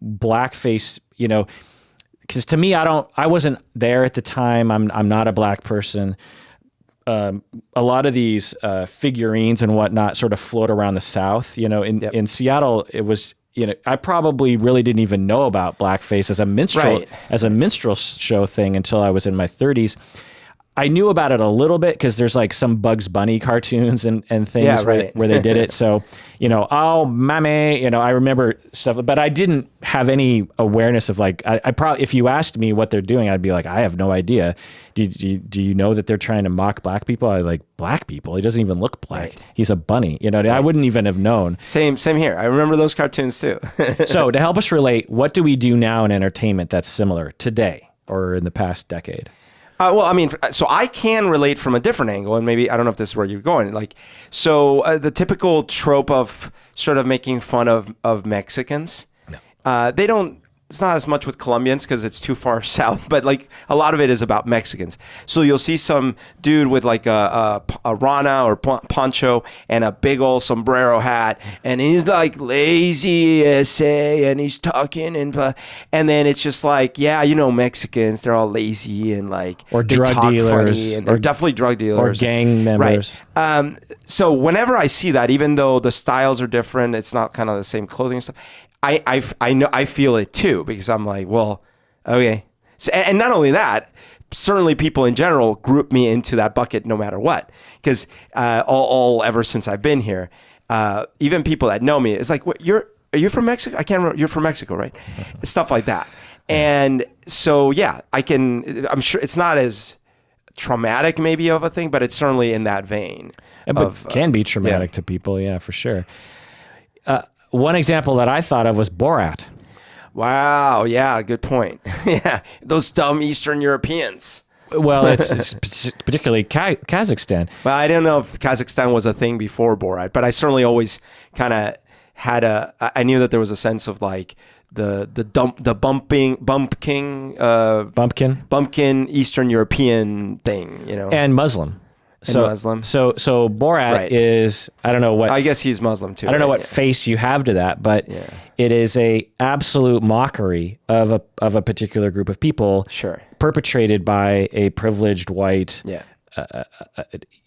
blackface, because to me, I wasn't there at the time. I'm not a black person. A lot of these figurines and whatnot sort of float around the South. In Seattle, it was, I probably really didn't even know about blackface as a minstrel show thing until I was in my 30s. I knew about it a little bit because there's like some Bugs Bunny cartoons and things where they did it. So, oh, mommy, I remember stuff, but I didn't have any awareness of like, I probably, if you asked me what they're doing, I'd be like, I have no idea. Do you know that they're trying to mock black people? I like, black people? He doesn't even look black. Right. He's a bunny. I wouldn't even have known. Same here. I remember those cartoons too. So to help us relate, what do we do now in entertainment that's similar today or in the past decade? Well, I mean, so I can relate from a different angle, and maybe, I don't know if this is where you're going. Like, so the typical trope of sort of making fun of Mexicans, they don't it's not as much with Colombians because it's too far south, but like a lot of it is about Mexicans. So you'll see some dude with like a rana or poncho and a big old sombrero hat, and he's like lazy essay, and he's talking and then it's just like, yeah, Mexicans, they're all lazy and like or they drug talk dealers, funny, and they're definitely drug dealers or gang members. Right. So whenever I see that, even though the styles are different, it's not kind of the same clothing and stuff. I know I feel it too, because I'm like, well, okay. So, and not only that, certainly people in general group me into that bucket no matter what, because all ever since I've been here, even people that know me, it's like, what, are you from Mexico? I can't remember. You're from Mexico, right? Stuff like that. And so yeah, I'm sure it's not as traumatic maybe of a thing, but it's certainly in that vein. But can be traumatic to people, yeah, for sure. One example that I thought of was Borat. Wow, yeah, good point. Yeah, those dumb Eastern Europeans. Well, it's particularly Kazakhstan. Well, I don't know if Kazakhstan was a thing before Borat, but I certainly always kind of had I knew that there was a sense of like the bumpkin Eastern European thing, and Muslim. Muslim. So Borat is, I don't know what. I guess he's Muslim too. I don't know what face you have to that, but it is a absolute mockery of a particular group of people. Sure. Perpetrated by a privileged white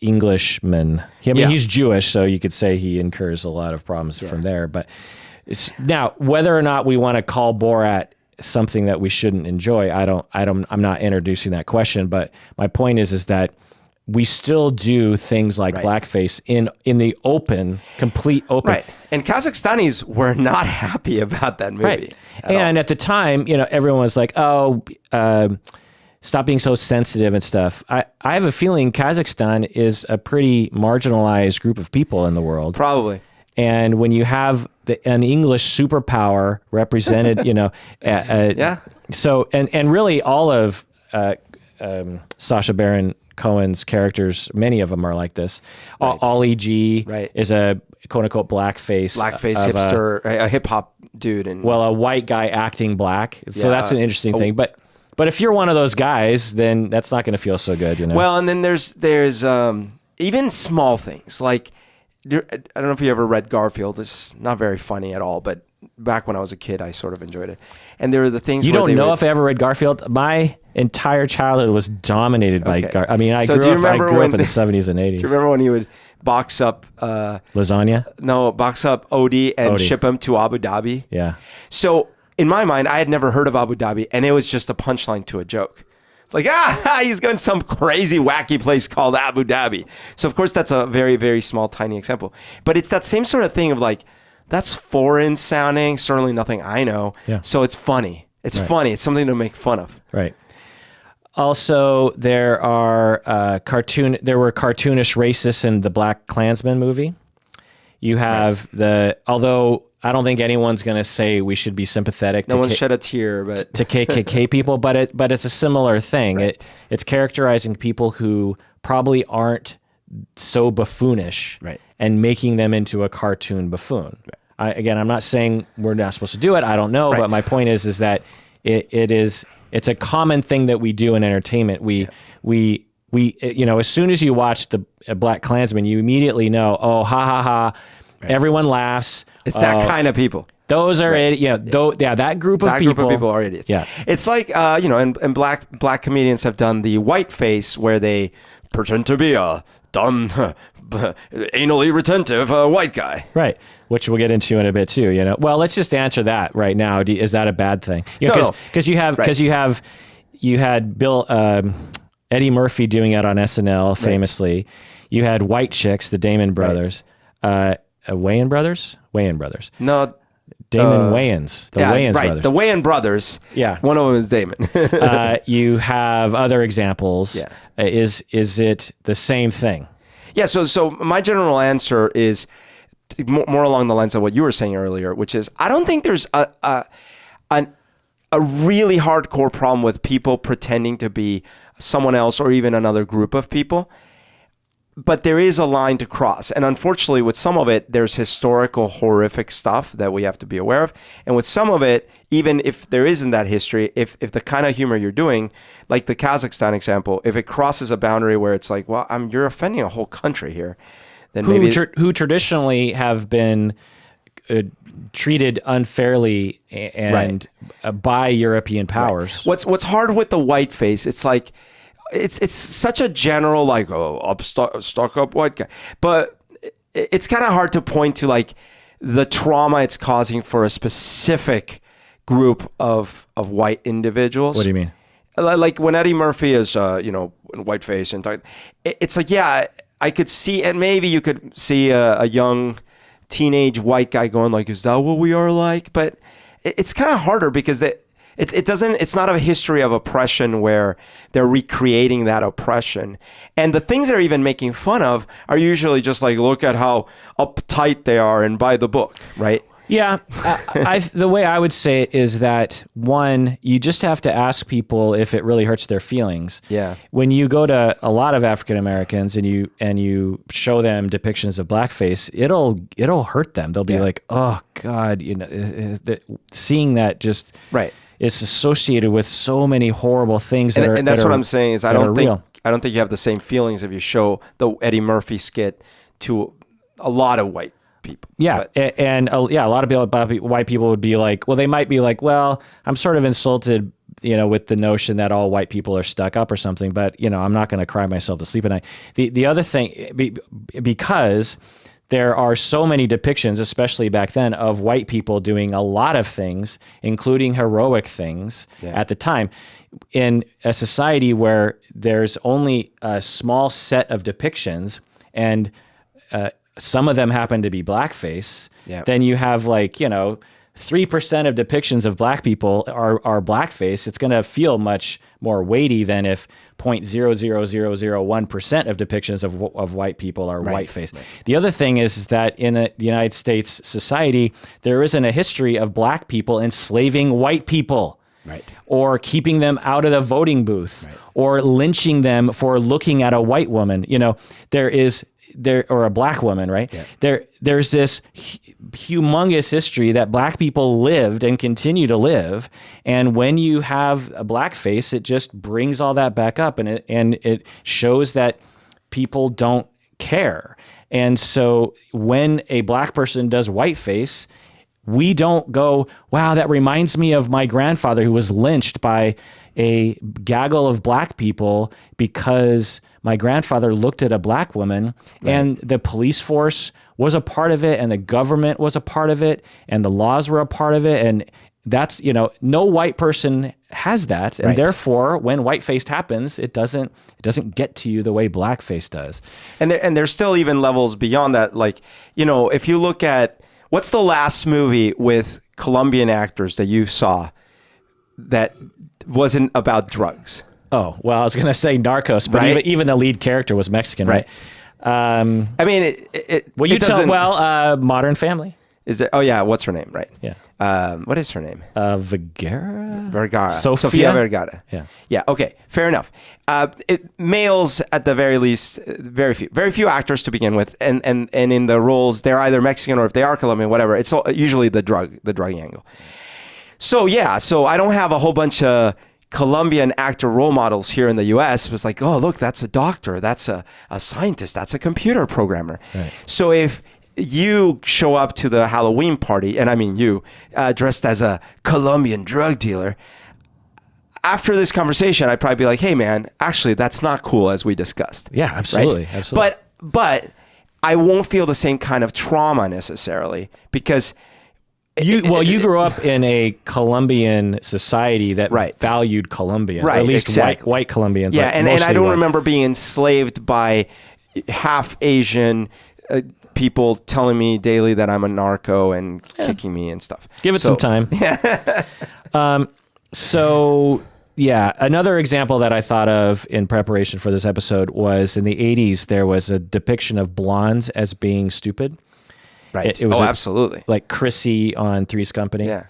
Englishman. I mean, he's Jewish, so you could say he incurs a lot of problems from there. But now, whether or not we want to call Borat something that we shouldn't enjoy, I'm not introducing that question. But my point is that we still do things like blackface in the open, complete open. Right. And Kazakhstanis were not happy about that movie. Right. And at the time, everyone was like, oh, stop being so sensitive and stuff. I have a feeling Kazakhstan is a pretty marginalized group of people in the world. Probably. And when you have an English superpower represented, So, and really all of Sacha Baron Cohen's characters, many of them are like this. Right. Ollie G is a quote unquote blackface hipster, a hip hop dude, and a white guy acting black. So that's an interesting thing. But if you're one of those guys, then that's not going to feel so good, Well, and then there's even small things like, I don't know if you ever read Garfield. It's not very funny at all, but back when I was a kid, I sort of enjoyed it. And there were the things you don't know if I ever read Garfield. My entire childhood was dominated by Garfield. I mean, I grew up in the 70s and 80s. Do you remember when he would box up lasagna? No, box up Odie and ship him to Abu Dhabi? Yeah. So in my mind, I had never heard of Abu Dhabi, and it was just a punchline to a joke. Like, he's going to some crazy, wacky place called Abu Dhabi. So, of course, that's a very, very small, tiny example. But it's that same sort of thing of like, that's foreign sounding, certainly nothing I know. Yeah. So it's funny. It's funny. It's something to make fun of. Right. Also, there were cartoonish racists in the Black Klansman movie. You have although I don't think anyone's going to say we should be sympathetic. No one shed a tear, but to KKK people, but it's a similar thing. Right. It's characterizing people who probably aren't so buffoonish, and making them into a cartoon buffoon. Right. I'm not saying we're not supposed to do it. I don't know, but my point is that it's a common thing that we do in entertainment. We as soon as you watch the Black Klansman, you immediately know, oh, ha ha ha. Right. Everyone laughs. It's that kind of people. Those are idiots. That group of people are idiots. Yeah. It's like and black comedians have done the white face where they pretend to be a dumb, anally retentive white guy. Right. Which we'll get into in a bit too. Well, let's just answer that right now. Is that a bad thing? Because you had Bill Eddie Murphy doing it on SNL famously. Right. You had white chicks, the Damon brothers. Wayans brothers? Wayans brothers. No. Damon Wayans. The Wayans brothers. The Wayans brothers. Yeah. One of them is Damon. You have other examples. Yeah. Is it the same thing? Yeah. So my general answer is more along the lines of what you were saying earlier, which is I don't think there's a really hardcore problem with people pretending to be someone else or even another group of people. but there is a line to cross. And unfortunately, with some of it, there's historical horrific stuff that we have to be aware of. And with some of it, even if there isn't that history, if the kind of humor you're doing, like the Kazakhstan example, if it crosses a boundary where it's like, well, you're offending a whole country here, then who traditionally have been treated unfairly and by European powers. Right. What's hard with the whiteface? It's like it's such a general like stuck up white guy, but it's kind of hard to point to like the trauma it's causing for a specific group of white individuals. What do you mean? Like when Eddie Murphy is whiteface and it's like, yeah, I could see, and maybe you could see a young teenage white guy going like, is that what we are like? But it's kind of harder because it's not a history of oppression where they're recreating that oppression. And the things they're even making fun of are usually just like, look at how uptight they are and by the book, right? Yeah. The way I would say it is that, one, you just have to ask people if it really hurts their feelings. Yeah. When you go to a lot of African Americans and you show them depictions of blackface, it'll hurt them. They'll be like, oh God, seeing that just is associated with so many horrible things and that's what I'm saying is I don't think you have the same feelings if you show the Eddie Murphy skit to a lot of white people. Yeah. And a lot of white people would be like, well, they might be like, well, I'm sort of insulted, with the notion that all white people are stuck up or something, but I'm not going to cry myself to sleep at night. The other thing, because there are so many depictions, especially back then, of white people doing a lot of things, including heroic things at the time, in a society where there's only a small set of depictions and some of them happen to be blackface, then you have 3% of depictions of black people are blackface. It's going to feel much more weighty than if 0.00001% of depictions of white people are whiteface. Right. The other thing is that in the United States society, there isn't a history of black people enslaving white people. Right. Or keeping them out of the voting booth, or lynching them for looking at a white woman. Or a black woman, right? Yeah. There's this humongous history that black people lived and continue to live, and when you have a blackface, it just brings all that back up, and it shows that people don't care. And so when a black person does whiteface, we don't go, wow, that reminds me of my grandfather who was lynched by a gaggle of black people because my grandfather looked at a black woman, and the police force was a part of it, and the government was a part of it, and the laws were a part of it. And that's, no white person has that. And therefore, when whiteface happens, it doesn't get to you the way blackface does. And there's still even levels beyond that. Like, if you look at, what's the last movie with Colombian actors that you saw that wasn't about drugs? Oh, well, I was going to say Narcos, but even the lead character was Mexican, right? I mean, Modern Family. Is it? Oh, yeah. What's her name? Right. Yeah. What is her name? Vergara. Sofia Vergara. Yeah. Yeah. Okay. Fair enough. Males, at the very least, very few actors to begin with, and in the roles, they're either Mexican or if they are Colombian, whatever. It's usually the drug angle. So I don't have a whole bunch of Colombian actor role models here in the US. It was like, oh, look, that's a doctor, that's a scientist, that's a computer programmer. Right. So if you show up to the Halloween party, and I mean you, dressed as a Colombian drug dealer, after this conversation, I'd probably be like, hey man, actually that's not cool as we discussed. Yeah, absolutely. Right? Absolutely. But I won't feel the same kind of trauma necessarily because you grew up in a Colombian society that valued Colombian, or at least white Colombians. Yeah, and I don't remember being enslaved by half Asian people telling me daily that I'm a narco and kicking me and stuff. Give it some time. Yeah. Another example that I thought of in preparation for this episode was in the 80s, there was a depiction of blondes as being stupid. Right. It was absolutely. Like Chrissy on Three's Company. Yeah.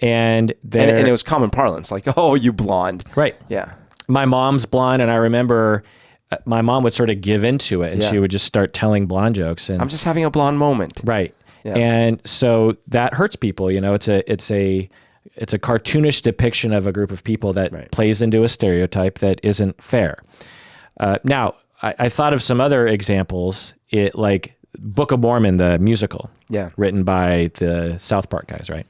And it was common parlance, like, oh, you blonde. Right. Yeah. My mom's blonde, and I remember my mom would sort of give into it, and she would just start telling blonde jokes. And I'm just having a blonde moment. right. Yeah. And so that hurts people. It's a cartoonish depiction of a group of people that plays into a stereotype that isn't fair. Now, I thought of some other examples, like Book of Mormon, the musical, written by the South Park guys, right?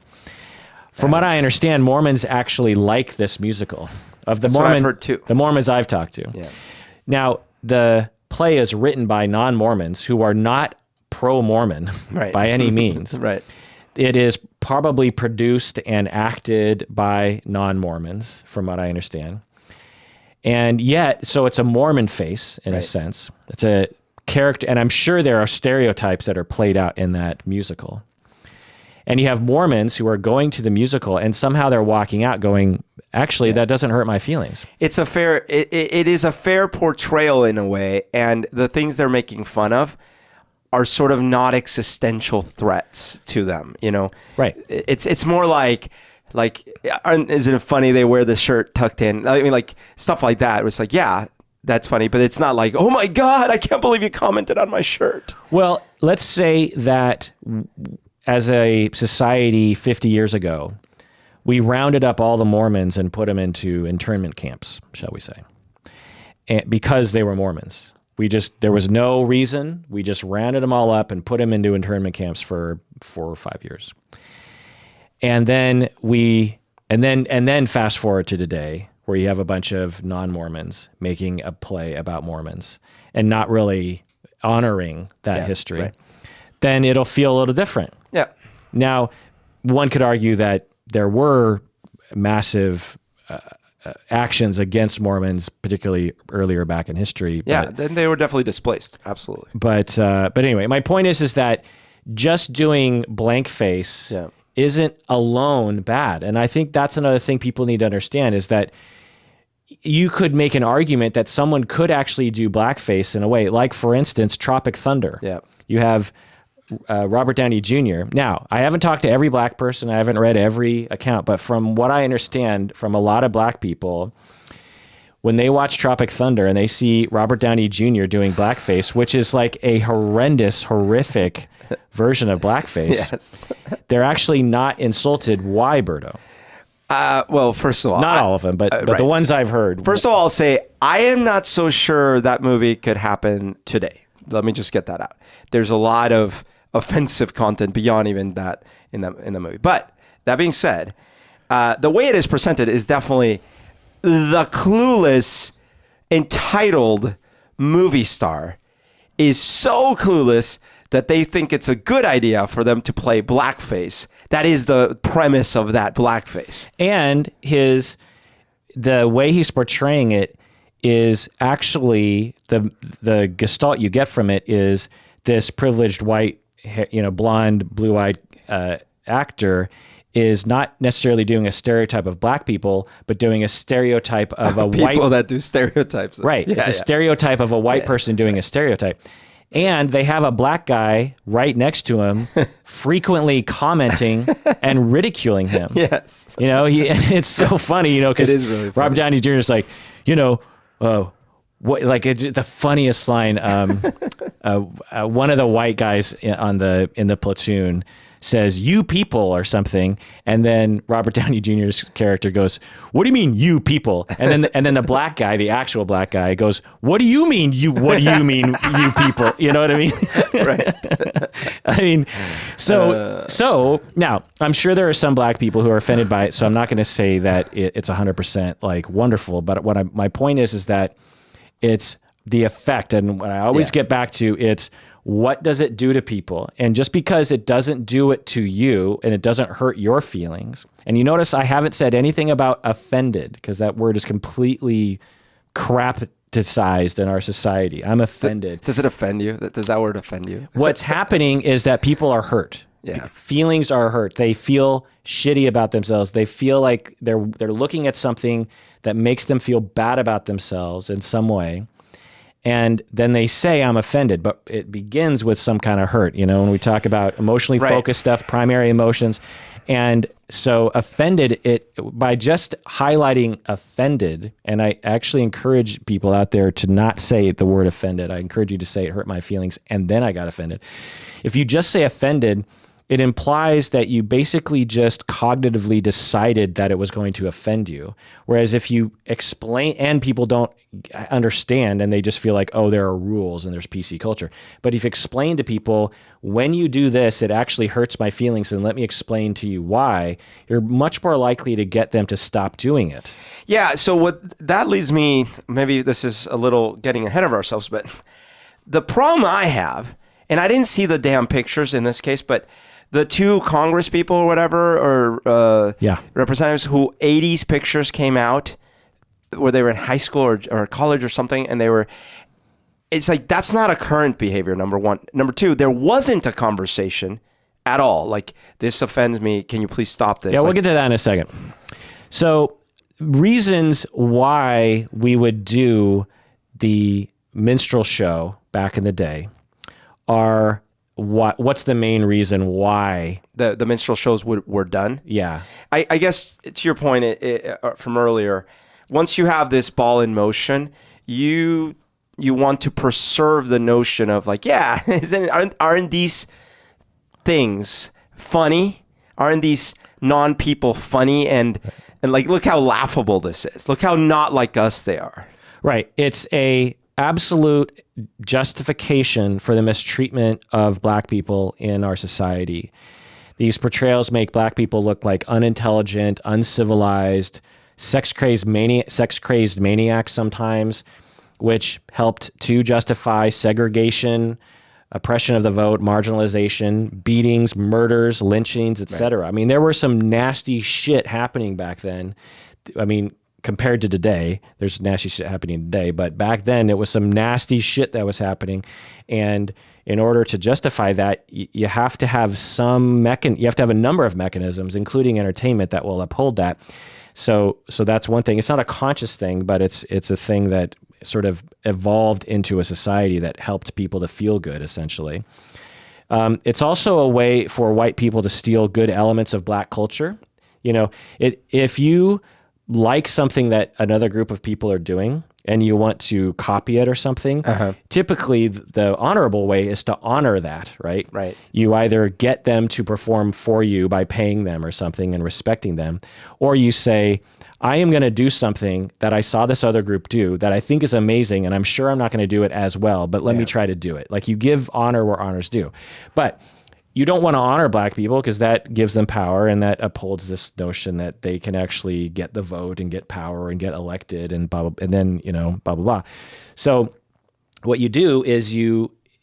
From what I understand, Mormons actually like this musical. That's what I've heard too. The Mormons I've talked to. Yeah. Now, the play is written by non-Mormons who are not pro-Mormon by any means. Right. It is probably produced and acted by non-Mormons, from what I understand. And yet, so it's a Mormon face, in a sense. It's a character, and I'm sure there are stereotypes that are played out in that musical. And you have Mormons who are going to the musical, and somehow they're walking out going, actually, that doesn't hurt my feelings. It's a fair, it is a fair portrayal in a way, and the things they're making fun of are sort of not existential threats to them, Right. It's more like, isn't it funny they wear the shirt tucked in? I mean, like, stuff like that. It's like, yeah, that's funny, but it's not like, oh my God, I can't believe you commented on my shirt. Well, let's say that as a society 50 years ago, we rounded up all the Mormons and put them into internment camps, shall we say, and because they were Mormons. There was no reason. We just rounded them all up and put them into internment camps for 4 or 5 years. And then fast forward to today, where you have a bunch of non-Mormons making a play about Mormons and not really honoring that history. Right. Then it'll feel a little different. Yeah. Now, one could argue that there were massive actions against Mormons, particularly earlier back in history. Yeah, then they were definitely displaced. Absolutely. But anyway, my point is that just doing blankface isn't alone bad. And I think that's another thing people need to understand is that you could make an argument that someone could actually do blackface in a way, like, for instance, Tropic Thunder. Yeah. You have Robert Downey Jr. Now, I haven't talked to every black person. I haven't read every account, but from what I understand from a lot of black people, when they watch Tropic Thunder and they see Robert Downey Jr. doing blackface, which is like a horrific version of blackface, they're actually not insulted. Why, Berto? Well, first of all, not all of them, but the ones I've heard. First of all, I'll say I am not so sure that movie could happen today. Let me just get that out. There's a lot of offensive content beyond even that in the movie. But that being said, the way it is presented is definitely the clueless, entitled movie star is so clueless that they think it's a good idea for them to play blackface. That is the premise of that blackface. And the way he's portraying it is actually the gestalt you get from it is this privileged white, blonde, blue-eyed actor is not necessarily doing a stereotype of black people, but doing a stereotype of a white people that do stereotypes. Right. It's a stereotype of a white person doing a stereotype. And they have a black guy right next to him frequently commenting and ridiculing him. Yes. It's so funny, because really Robert Downey Jr. is like, it's the funniest line. One of the white guys in the platoon says, "You people," or something, and then Robert Downey Jr.'s character goes, "What do you mean, you people?" And then the black guy, the actual black guy, goes, "What do you mean, you? What do you mean, you people?" You know what I mean? Right. I mean, so now I'm sure there are some black people who are offended by it. So I'm not going to say that it's 100% like wonderful. But my point is that it's the effect, and what I always get back to, it's what does it do to people? And just because it doesn't do it to you and it doesn't hurt your feelings, and you notice I haven't said anything about offended because that word is completely crapticized in our society. I'm offended. Does it offend you? Does that word offend you? What's happening is that people are hurt. Yeah. Feelings are hurt. They feel shitty about themselves. They feel like they're looking at something that makes them feel bad about themselves in some way. And then they say, I'm offended, but it begins with some kind of hurt. When we talk about emotionally focused stuff, primary emotions. And so offended, by just highlighting offended, and I actually encourage people out there to not say the word offended. I encourage you to say it hurt my feelings, and then I got offended. If you just say offended, it implies that you basically just cognitively decided that it was going to offend you. Whereas if you explain, and people don't understand, and they just feel like, oh, there are rules and there's PC culture. But if you explain to people, when you do this, it actually hurts my feelings, and let me explain to you why, you're much more likely to get them to stop doing it. Yeah, so what that leads me, maybe this is a little getting ahead of ourselves, but the problem I have, and I didn't see the damn pictures in this case, but the two Congress people or whatever, or representatives who 80s pictures came out where they were in high school or college or something, and it's like, that's not a current behavior, number one. Number two, there wasn't a conversation at all. Like, this offends me. Can you please stop this? Yeah, we'll get to that in a second. So reasons why we would do the minstrel show back in the day are... What's the main reason why the minstrel shows were done? Yeah. I guess to your point from earlier, once you have this ball in motion, you want to preserve the notion of like, yeah, aren't these things funny? Aren't these non-people funny? And like, look how laughable this is. Look how not like us they are. Right. It's a absolute justification for the mistreatment of black people in our society. These portrayals make black people look like unintelligent, uncivilized, sex-crazed maniacs sometimes, which helped to justify segregation, oppression of the vote, marginalization, beatings, murders, lynchings, etc. Right. I mean, there were some nasty shit happening back then. I mean, compared to today, there's nasty shit happening today, but back then it was some nasty shit that was happening. And in order to justify that, you have to have you have to have a number of mechanisms, including entertainment, that will uphold that. So that's one thing. It's not a conscious thing, but it's a thing that sort of evolved into a society that helped people to feel good, essentially. It's also a way for white people to steal good elements of black culture. If you like something that another group of people are doing and you want to copy it or something, typically the honorable way is to honor that, right? Right. You either get them to perform for you by paying them or something and respecting them, or you say, I am going to do something that I saw this other group do that I think is amazing, and I'm sure I'm not going to do it as well, but let me try to do it. Like, you give honor where honor's due. But you don't want to honor black people because that gives them power, and that upholds this notion that they can actually get the vote and get power and get elected and blah, blah, and then, blah, blah, blah. So what you do is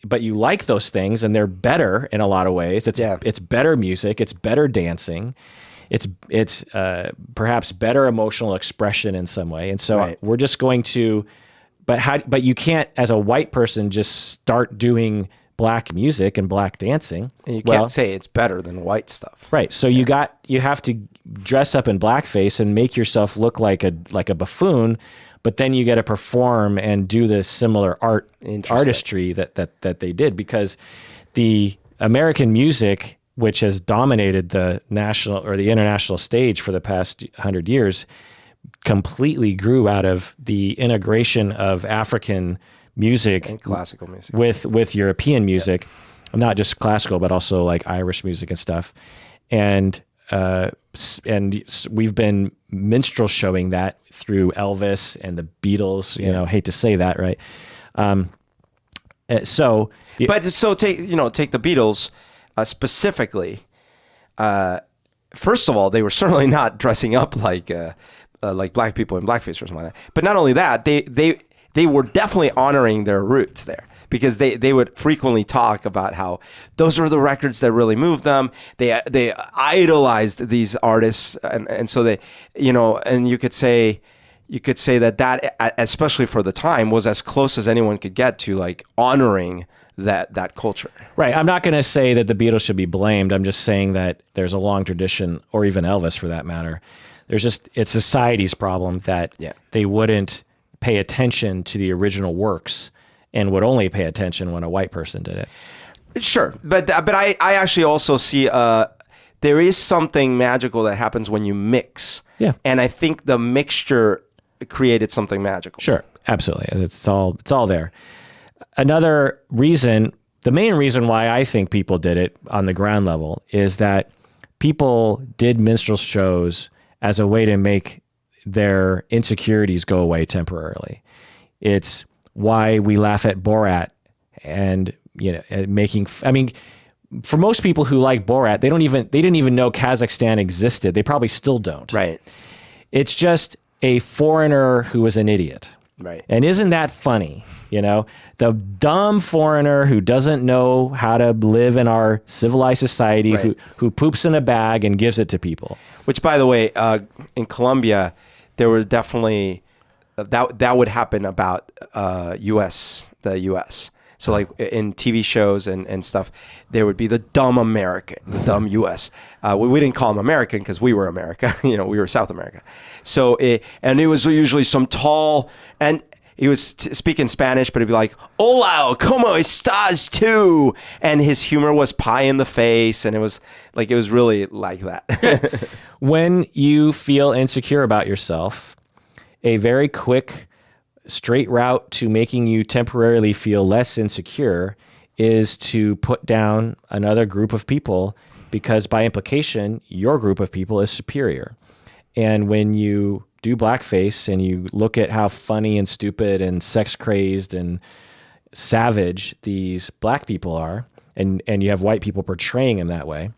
but you like those things, and they're better in a lot of ways. It's better music. It's better dancing. It's perhaps better emotional expression in some way. And so we're just going to, but you can't, as a white person, just start doing black music and black dancing. And you can't say it's better than white stuff. Right. So you have to dress up in blackface and make yourself look like a buffoon, but then you got to perform and do this similar artistry that they did, because the American music, which has dominated the national or the international stage for the past 100 years, completely grew out of the integration of African music and classical music with European music, not just classical, but also like Irish music and stuff. And we've been minstrel showing that through Elvis and the Beatles. Hate to say that, right? Take the Beatles specifically. First of all, they were certainly not dressing up like black people in blackface or something like that. But not only that, they were definitely honoring their roots there, because they would frequently talk about how those were the records that really moved them. They idolized these artists, and so they, and you could say that especially for the time was as close as anyone could get to like honoring that culture. Right. I'm not going to say that the Beatles should be blamed. I'm just saying that there's a long tradition, or even Elvis for that matter. It's society's problem that they wouldn't pay attention to the original works and would only pay attention when a white person did it. Sure, but I actually also see there is something magical that happens when you mix. Yeah. And I think the mixture created something magical. Sure, absolutely. It's all there. Another reason, the main reason why I think people did it on the ground level is that people did minstrel shows as a way to make their insecurities go away temporarily. It's why we laugh at Borat and, for most people who like Borat, they didn't even know Kazakhstan existed. They probably still don't. Right. It's just a foreigner who was an idiot. Right. And isn't that funny? The dumb foreigner who doesn't know how to live in our civilized society, right. who poops in a bag and gives it to people. Which, by the way, in Colombia, there were definitely that would happen about the U.S. So like in TV shows and stuff, there would be the dumb American, the dumb U.S. We didn't call him American because we were America. We were South America. So it was usually some tall, and he was speaking Spanish, but he'd be like, "Hola, ¿cómo estás tú?" And his humor was pie in the face, and it was really like that. When you feel insecure about yourself, a very quick, straight route to making you temporarily feel less insecure is to put down another group of people, because by implication, your group of people is superior. And when you do blackface and you look at how funny and stupid and sex crazed and savage these black people are, and you have white people portraying them that way,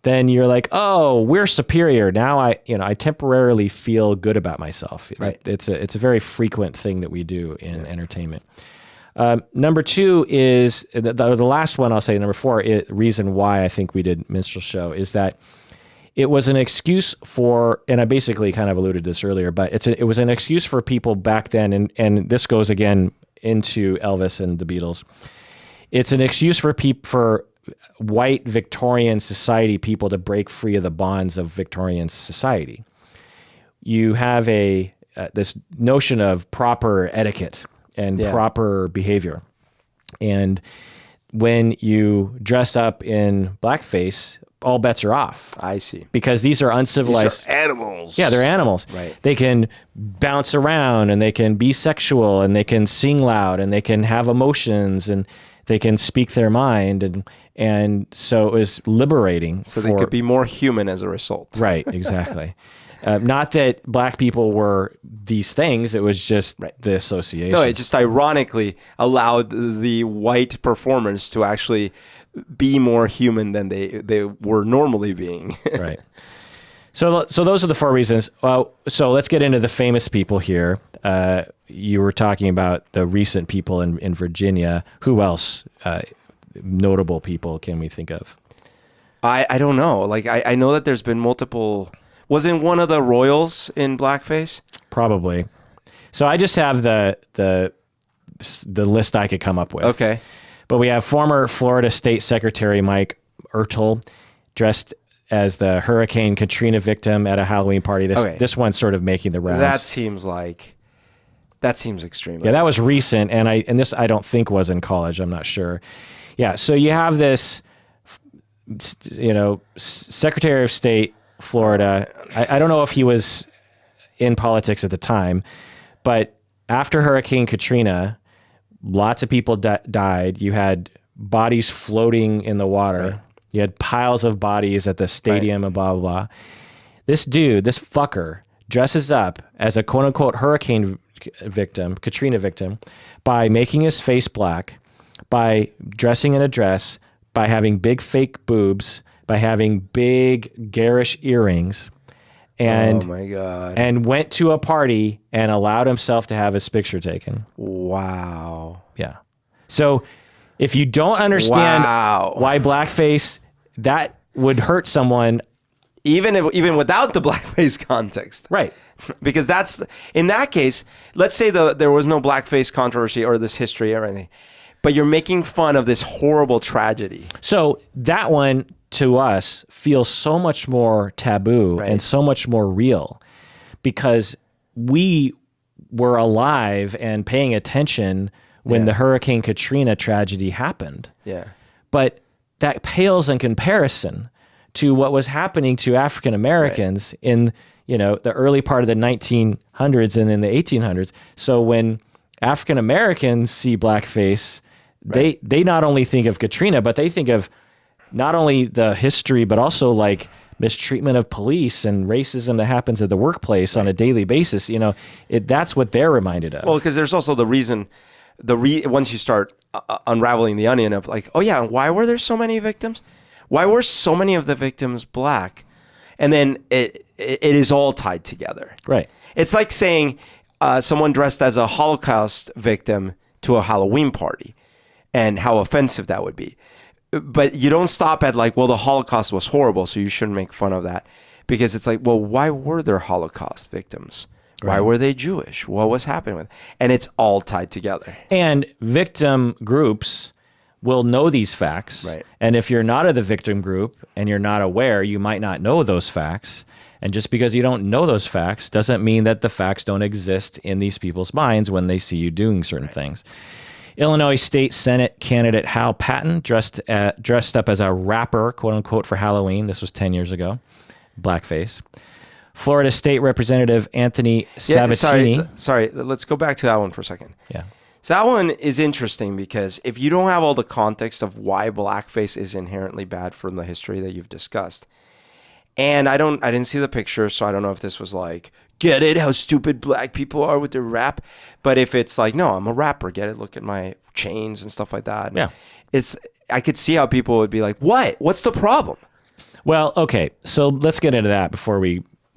then you're like, oh, we're superior. Now I temporarily feel good about myself. Right. It's a very frequent thing that we do in entertainment. Number two is, the last one I'll say, number four, reason why I think we did minstrel show is that it was an excuse for, and I basically kind of alluded to this earlier, but it was an excuse for people back then, and this goes again into Elvis and the Beatles. It's an excuse for white Victorian society people to break free of the bonds of Victorian society. You have this notion of proper etiquette and proper behavior. And when you dress up in blackface, all bets are off. I see. Because these are uncivilized... These are animals. Yeah, they're animals. Right. They can bounce around, and they can be sexual, and they can sing loud, and they can have emotions, and they can speak their mind, and so it was liberating. So they could be more human as a result. Right, exactly. Not that black people were these things, it was just the association. No, it just ironically allowed the white performers to actually be more human than they were normally being. Right. So those are the four reasons. So let's get into the famous people here. You were talking about the recent people in Virginia. Who else? Notable people can we think of? I don't know. Like I know that there's been multiple. Wasn't one of the royals in blackface? Probably. So I just have the list I could come up with. Okay. But we have former Florida State Secretary Mike Ertel dressed as the Hurricane Katrina victim at a Halloween party. This one's sort of making the rounds. That seems extreme. Yeah, that was recent, and this I don't think was in college. I'm not sure. Yeah, so you have this, Secretary of State, Florida. I don't know if he was in politics at the time, but after Hurricane Katrina, lots of people died. You had bodies floating in the water. Right. You had piles of bodies at the stadium and blah, blah, blah. This dude, this fucker, dresses up as a quote-unquote hurricane victim, Katrina victim, by making his face black, by dressing in a dress, by having big fake boobs, by having big garish earrings, and oh my God. And went to a party and allowed himself to have his picture taken. Wow. Yeah. So if you don't understand why blackface, that would hurt someone. Even without the blackface context. Right. Because that's, in that case, let's say there was no blackface controversy or this history or anything, but you're making fun of this horrible tragedy. So that one, to us, feels so much more taboo and so much more real because we were alive and paying attention when the Hurricane Katrina tragedy happened. Yeah. But that pales in comparison to what was happening to African Americans in, the early part of the 1900s and in the 1800s. So when African Americans see blackface, they not only think of Katrina, but they think of not only the history, but also like mistreatment of police and racism that happens at the workplace on a daily basis. That's what they're reminded of. Well, because there's also the reason, once you start unraveling the onion of like, oh yeah, why were there so many victims? Why were so many of the victims black? And then it is all tied together. Right. It's like saying someone dressed as a Holocaust victim to a Halloween party and how offensive that would be. But you don't stop at like, well, the Holocaust was horrible, so you shouldn't make fun of that. Because it's like, well, why were there Holocaust victims? Why were they Jewish? What was happening with? And it's all tied together. And victim groups will know these facts. Right. And if you're not of the victim group and you're not aware, you might not know those facts. And just because you don't know those facts doesn't mean that the facts don't exist in these people's minds when they see you doing certain things. Illinois State Senate candidate Hal Patton dressed up as a rapper, quote unquote, for Halloween. This was 10 years ago. Blackface. Florida State Representative Anthony Sabatini. Sorry, let's go back to that one for a second. Yeah. So that one is interesting because if you don't have all the context of why blackface is inherently bad from the history that you've discussed, and I didn't see the picture, so I don't know if this was like, get it, how stupid black people are with their rap. But if it's like, no, I'm a rapper, get it, look at my chains and stuff like that. Yeah. I could see how people would be like, what? What's the problem? Well, okay, so let's get into that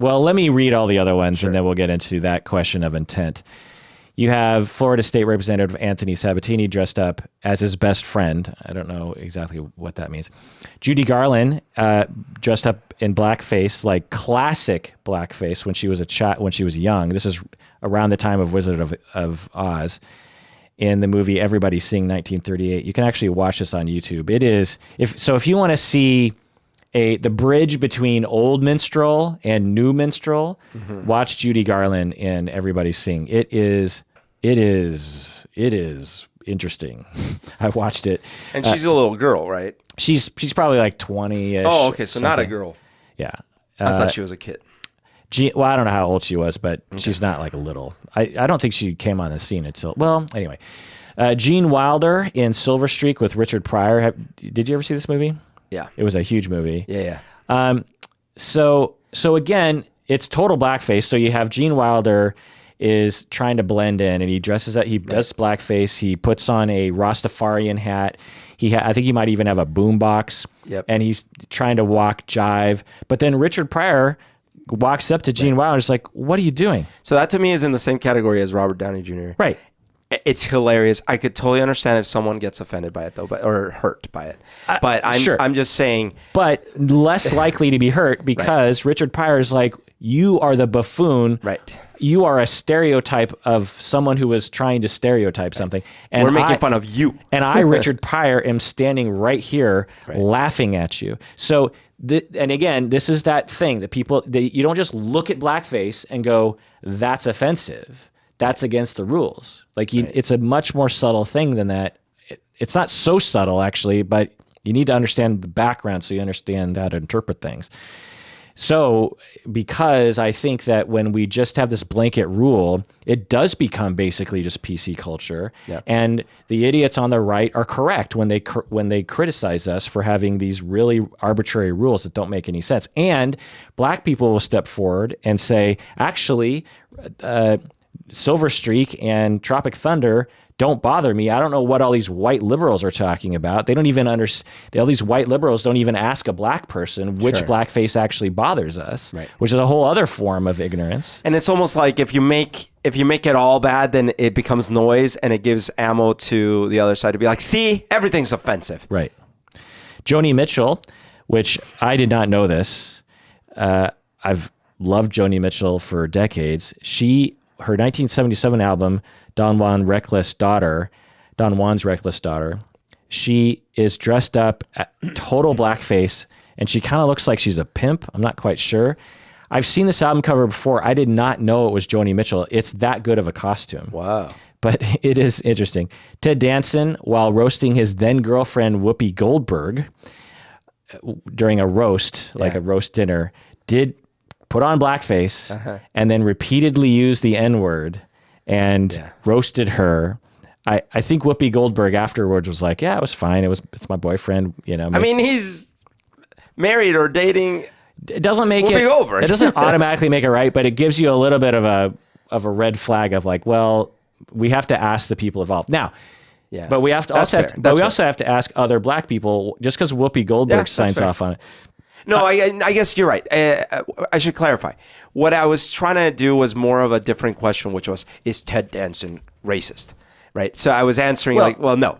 let me read all the other ones, and then we'll get into that question of intent. You have Florida State Representative Anthony Sabatini dressed up as his best friend. I don't know exactly what that means. Judy Garland dressed up in blackface, like classic blackface when she was when she was young. This is around the time of Wizard of Oz. In the movie Everybody Sing 1938. You can actually watch this on YouTube. It is if you want to see the bridge between old minstrel and new minstrel, watch Judy Garland in Everybody Sing. It is interesting. I watched it. And she's a little girl, right? She's probably like 20-ish. Oh, okay, so something. not a girl. Yeah. I thought she was a kid. Well, I don't know how old she was, but she's not like a little. I don't think she came on the scene until, well, anyway. Gene Wilder in Silver Streak with Richard Pryor. Did you ever see this movie? Yeah. It was a huge movie. Yeah. So again, it's total blackface. So you have Gene Wilder is trying to blend in, and he does blackface. He puts on a Rastafarian hat. I think he might even have a boombox. Yep. And he's trying to walk jive. But then Richard Pryor walks up to Gene Wilder and is like, what are you doing? So that to me is in the same category as Robert Downey Jr. Right. It's hilarious. I could totally understand if someone gets offended by it though, or hurt by it. But I'm just saying. But less likely to be hurt because Richard Pryor is like, you are the buffoon. Right. You are a stereotype of someone who was trying to stereotype something. And we're making fun of you. And I, Richard Pryor, am standing right here laughing at you. So, and again, this is that thing that you don't just look at blackface and go, that's offensive. That's against the rules. Like it's a much more subtle thing than that. It's not so subtle actually, but you need to understand the background so you understand how to interpret things. So, because I think that when we just have this blanket rule, it does become basically just PC culture. Yep. And the idiots on the right are correct when they criticize us for having these really arbitrary rules that don't make any sense. And black people will step forward and say, actually, Silver Streak and Tropic Thunder don't bother me. I don't know what all these white liberals are talking about. They don't even understand. All these white liberals don't even ask a black person which blackface actually bothers us, which is a whole other form of ignorance. And it's almost like if you make it all bad, then it becomes noise and it gives ammo to the other side to be like, see, everything's offensive. Right. Joni Mitchell, which I did not know this. I've loved Joni Mitchell for decades. Her 1977 album, Don Juan's Reckless Daughter, she is dressed up at total blackface, and she kind of looks like she's a pimp. I'm not quite sure. I've seen this album cover before. I did not know it was Joni Mitchell. It's that good of a costume. Wow. but it is interesting. Ted Danson, while roasting his then girlfriend Whoopi Goldberg during a roast, like a roast dinner, did put on blackface and then repeatedly used the N-word and roasted her. I think Whoopi Goldberg afterwards was like, yeah, it was fine. It's my boyfriend, you know. I mean, he's married or dating. It doesn't make Whoopi Goldberg. It doesn't automatically make it right, but it gives you a little bit of a red flag of like, well, we have to ask the people involved. Now, but we have to also have to ask other black people, just because Whoopi Goldberg signs off on it. No, I guess you're right. I should clarify. What I was trying to do was more of a different question, which was, is Ted Danson racist? Right. So I was answering no.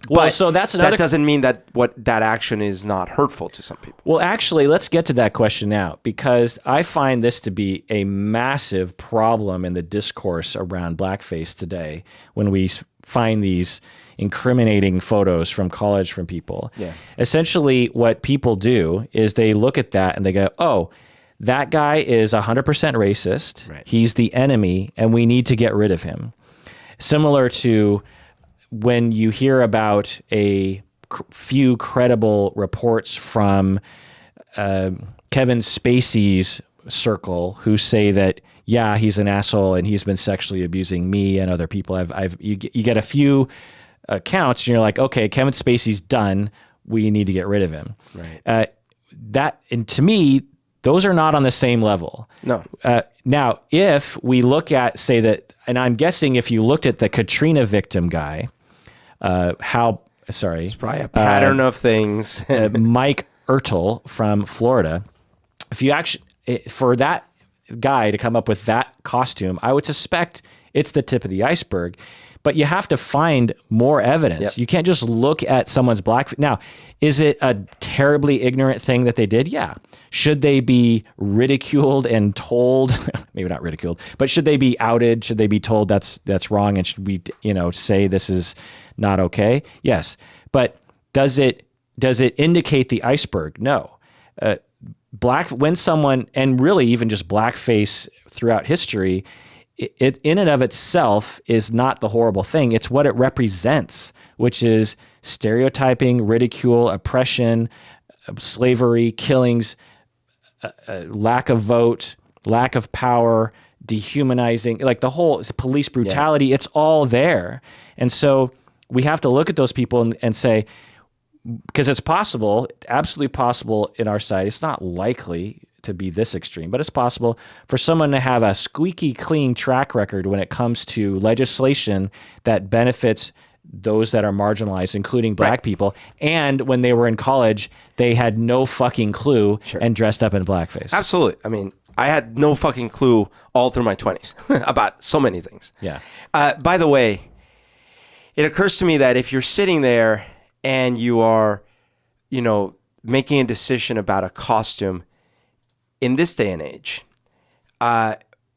Well, but so that's another. That doesn't mean that that action is not hurtful to some people. Well, actually, let's get to that question now, because I find this to be a massive problem in the discourse around blackface today when we find these incriminating photos from college from people. Yeah. Essentially, what people do is they look at that and they go, oh, that guy is 100% racist. Right. He's the enemy, and we need to get rid of him. Similar to when you hear about a few credible reports from Kevin Spacey's circle who say that, yeah, he's an asshole and he's been sexually abusing me and other people. You get a few accounts and you're like, okay, Kevin Spacey's done. We need to get rid of him. Right. And to me, those are not on the same level. No. Now, if we look at, say that, and I'm guessing if you looked at the Katrina victim guy, It's probably a pattern of things. Mike Ertel from Florida, if you actually, for that guy to come up with that costume, I would suspect it's the tip of the iceberg. But you have to find more evidence. Yep. You can't just look at someone's black. Now, is it a terribly ignorant thing that they did? Yeah. Should they be ridiculed and told? Maybe not ridiculed, but should they be outed? Should they be told that's wrong? And should we, say this is not okay? Yes. But does it indicate the iceberg? No. When someone, and really even just blackface throughout history, it in and of itself is not the horrible thing. It's what it represents, which is stereotyping, ridicule, oppression, slavery, killings, lack of vote, lack of power, dehumanizing, like the whole police brutality. It's all there. And so we have to look at those people and say, because it's possible, absolutely possible in our society, it's not likely to be this extreme, but it's possible for someone to have a squeaky clean track record when it comes to legislation that benefits those that are marginalized, including black people. And when they were in college, they had no fucking clue and dressed up in blackface. Absolutely. I mean, I had no fucking clue all through my 20s about so many things. Yeah. By the way, it occurs to me that if you're sitting there and you are, making a decision about a costume in this day and age,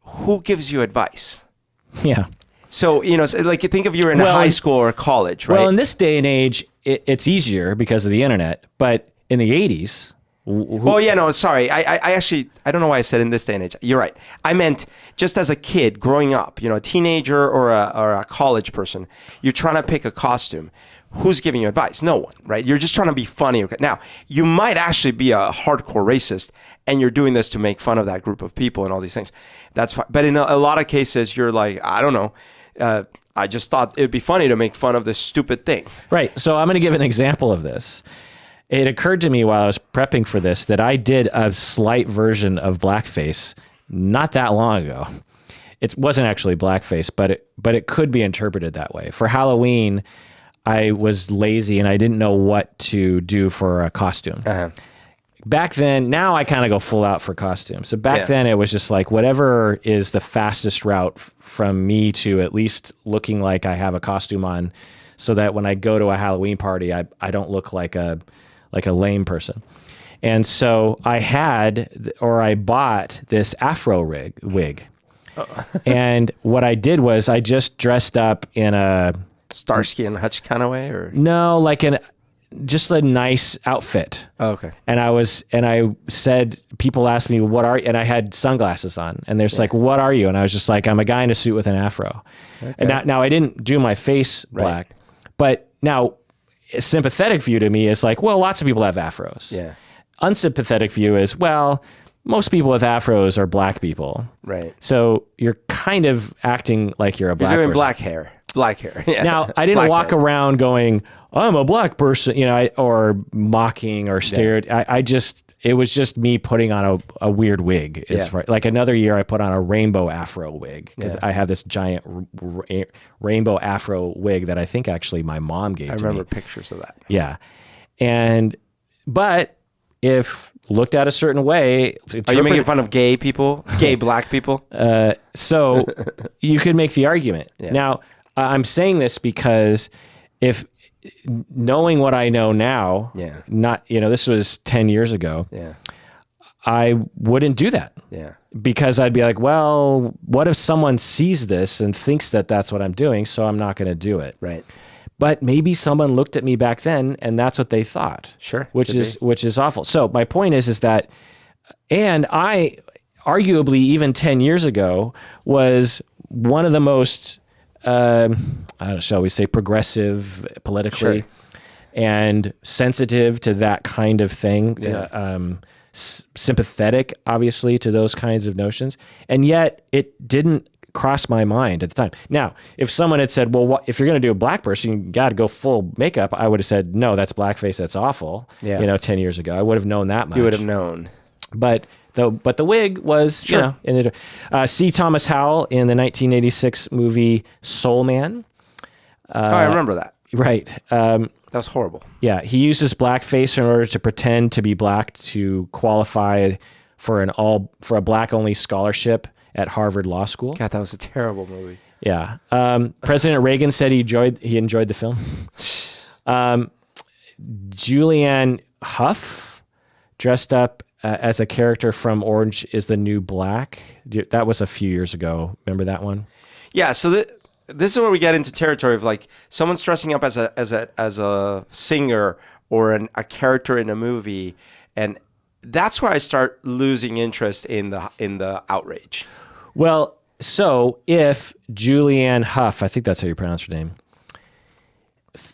who gives you advice? Yeah. So, like you think of you're in high school or college, right? Well, in this day and age, it's easier because of the internet. But in the 80s... sorry. I don't know why I said in this day and age. You're right. I meant just as a kid growing up, a teenager or a college person, you're trying to pick a costume. Who's giving you advice? No one, right? You're just trying to be funny. Now, you might actually be a hardcore racist and you're doing this to make fun of that group of people and all these things. That's fine. But in a lot of cases, you're like, I don't know. I just thought it'd be funny to make fun of this stupid thing. Right. So I'm going to give an example of this. It occurred to me while I was prepping for this that I did a slight version of blackface not that long ago. It wasn't actually blackface, but it could be interpreted that way. For Halloween, I was lazy and I didn't know what to do for a costume. Back then, now I kind of go full out for costumes. So back then it was just like whatever is the fastest route from me to at least looking like I have a costume on, so that when I go to a Halloween party, I don't look like a lame person. And so I bought this Afro wig. And what I did was I just dressed up in a Starsky and Hutch kind of way, or no, like just a nice outfit. Oh, okay. And I said, people asked me, what are you? And I had sunglasses on, and they're just like, what are you? And I was just like, I'm a guy in a suit with an afro. Okay. And now I didn't do my face black, but now a sympathetic view to me is like, well, lots of people have afros. Yeah. Unsympathetic view is, well, most people with afros are black people. Right. So you're kind of acting like you're a black person. Black hair. Black hair. Yeah. Now, I didn't walk around going, I'm a black person, or mocking or it was just me putting on a weird wig. Like another year I put on a rainbow afro wig because I have this giant rainbow afro wig that I think actually my mom gave to me. I remember pictures of that. Yeah. But if looked at a certain way. Are you making fun of gay people? Gay black people? So you could make the argument. Yeah. Now, I'm saying this because if knowing what I know now, this was 10 years ago, I wouldn't do that. Yeah. Because I'd be like, well, what if someone sees this and thinks that that's what I'm doing, so I'm not going to do it. Right. But maybe someone looked at me back then and that's what they thought. Sure. Which is awful. So my point is that, and I arguably even 10 years ago was one of the most, shall we say, progressive politically and sensitive to that kind of thing. Yeah. Sympathetic, obviously, to those kinds of notions. And yet it didn't cross my mind at the time. Now, if someone had said, well, if you're going to do a black person, you got to go full makeup, I would have said, no, that's blackface. That's awful. Yeah. 10 years ago, I would have known that much. You would have known. But the wig was, C. Thomas Howell in the 1986 movie Soul Man. I remember that. Right. That was horrible. Yeah. He uses blackface in order to pretend to be black to qualify for a black only scholarship at Harvard Law School. God, that was a terrible movie. Yeah. President Reagan said he enjoyed the film. Julianne Hough dressed up as a character from Orange is the New Black. That was a few years ago. Remember that one? Yeah. So this is where we get into territory of like someone's dressing up as a singer or a character in a movie, and that's where I start losing interest in the outrage. Well, so if Julianne Hough, I think that's how you pronounce her name,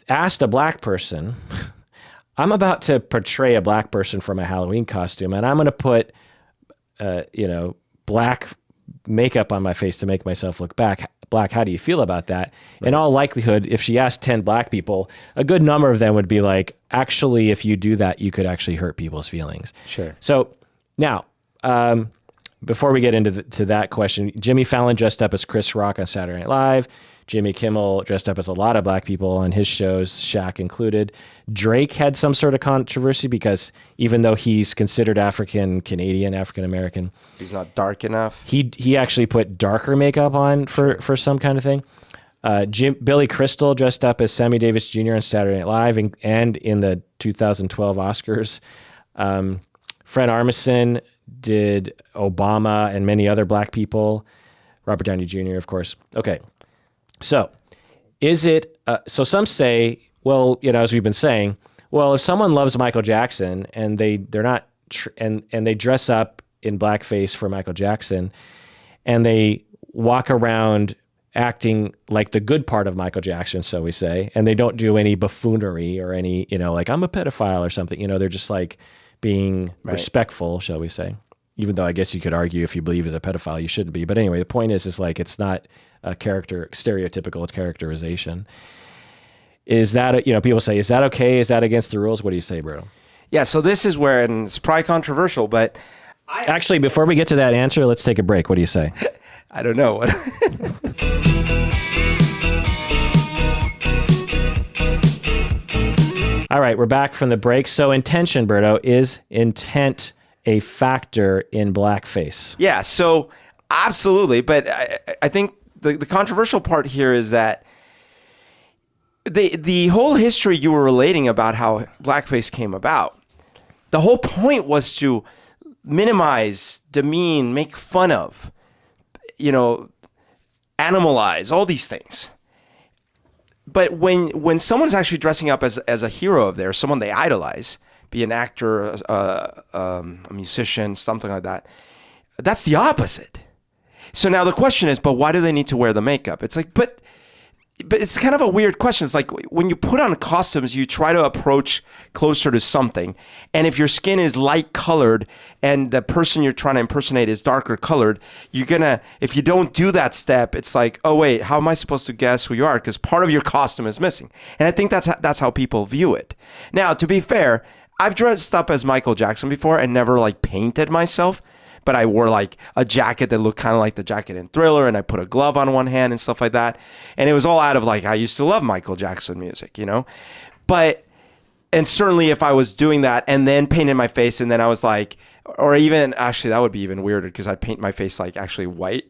asked a black person, I'm about to portray a black person for my Halloween costume, and I'm going to put, black makeup on my face to make myself look black. How do you feel about that? Right. In all likelihood, if she asked 10 black people, a good number of them would be like, actually, if you do that, you could actually hurt people's feelings. Sure. So now, before we get into that question, Jimmy Fallon dressed up as Chris Rock on Saturday Night Live. Jimmy Kimmel dressed up as a lot of black people on his shows, Shaq included. Drake had some sort of controversy because even though he's considered African-Canadian, African-American, he's not dark enough. He actually put darker makeup on for some kind of thing. Billy Crystal dressed up as Sammy Davis Jr. on Saturday Night Live and in the 2012 Oscars. Fred Armisen did Obama and many other black people. Robert Downey Jr., of course. Okay. So is it, so some say, well, as we've been saying, well, if someone loves Michael Jackson and they're not, and they dress up in blackface for Michael Jackson and they walk around acting like the good part of Michael Jackson, so we say, and they don't do any buffoonery or any, like I'm a pedophile or something, they're just like being respectful, shall we say, even though I guess you could argue if you believe he's a pedophile, you shouldn't be. But anyway, the point is like, it's not a stereotypical characterization. Is that, people say, is that okay? Is that against the rules? What do you say, Bruno? Yeah, so this is where, and it's probably controversial, but actually, before we get to that answer, let's take a break. What do you say? I don't know. All right, we're back from the break. So intention, Berto, is intent a factor in blackface? Yeah, so absolutely. But I think the controversial part here is that the whole history you were relating about how blackface came about, the whole point was to minimize, demean, make fun of, animalize, all these things. but when someone's actually dressing up as a hero of theirs, someone they idolize, be an actor, a musician, something like that, that's the opposite. So now the question is, but why do they need to wear the makeup? It's like, but it's kind of a weird question. It's like when you put on costumes, you try to approach closer to something. And if your skin is light colored and the person you're trying to impersonate is darker colored, if you don't do that step, it's like, oh wait, how am I supposed to guess who you are? Because part of your costume is missing. And I think that's how people view it. Now, to be fair, I've dressed up as Michael Jackson before and never like painted myself. But I wore like a jacket that looked kind of like the jacket in Thriller, and I put a glove on one hand and stuff like that. And it was all out of like, I used to love Michael Jackson music, you know? And certainly if I was doing that and then painted my face and then I was like, or even, actually that would be even weirder because I'd paint my face like actually white.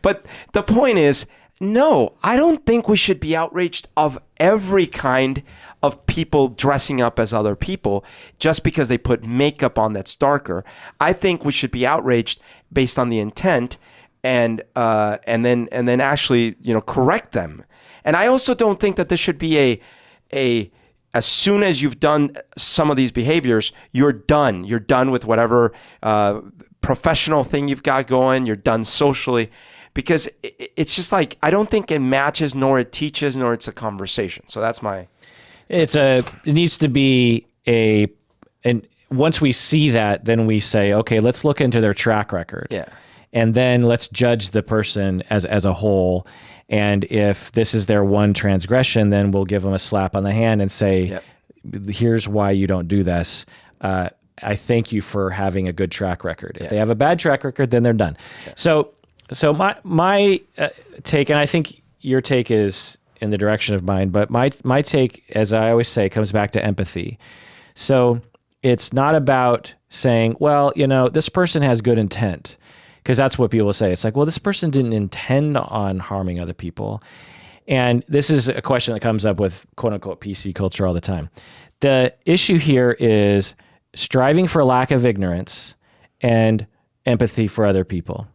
But the point is, no, I don't think we should be outraged of every kind of people dressing up as other people just because they put makeup on that's darker. I think we should be outraged based on the intent and then actually, you know, correct them. And I also don't think that this should be a as soon as you've done some of these behaviors, you're done. You're done with whatever professional thing you've got going. You're done socially. Because it's just like, I don't think it matches, nor it teaches, nor it's a conversation. So that's my... It needs to be and once we see that, then we say, okay, let's look into their track record. Yeah. And then let's judge the person as a whole. And if this is their one transgression, then we'll give them a slap on the hand and say, yep, here's why you don't do this. I thank you for having a good track record. If they have a bad track record, then they're done. Yeah. So my take, and I think your take is in the direction of mine, but my take, as I always say, comes back to empathy. So it's not about saying, well, you know, this person has good intent, because that's what people say. It's like, well, this person didn't intend on harming other people. And this is a question that comes up with quote unquote PC culture all the time. The issue here is striving for lack of ignorance and empathy for other people.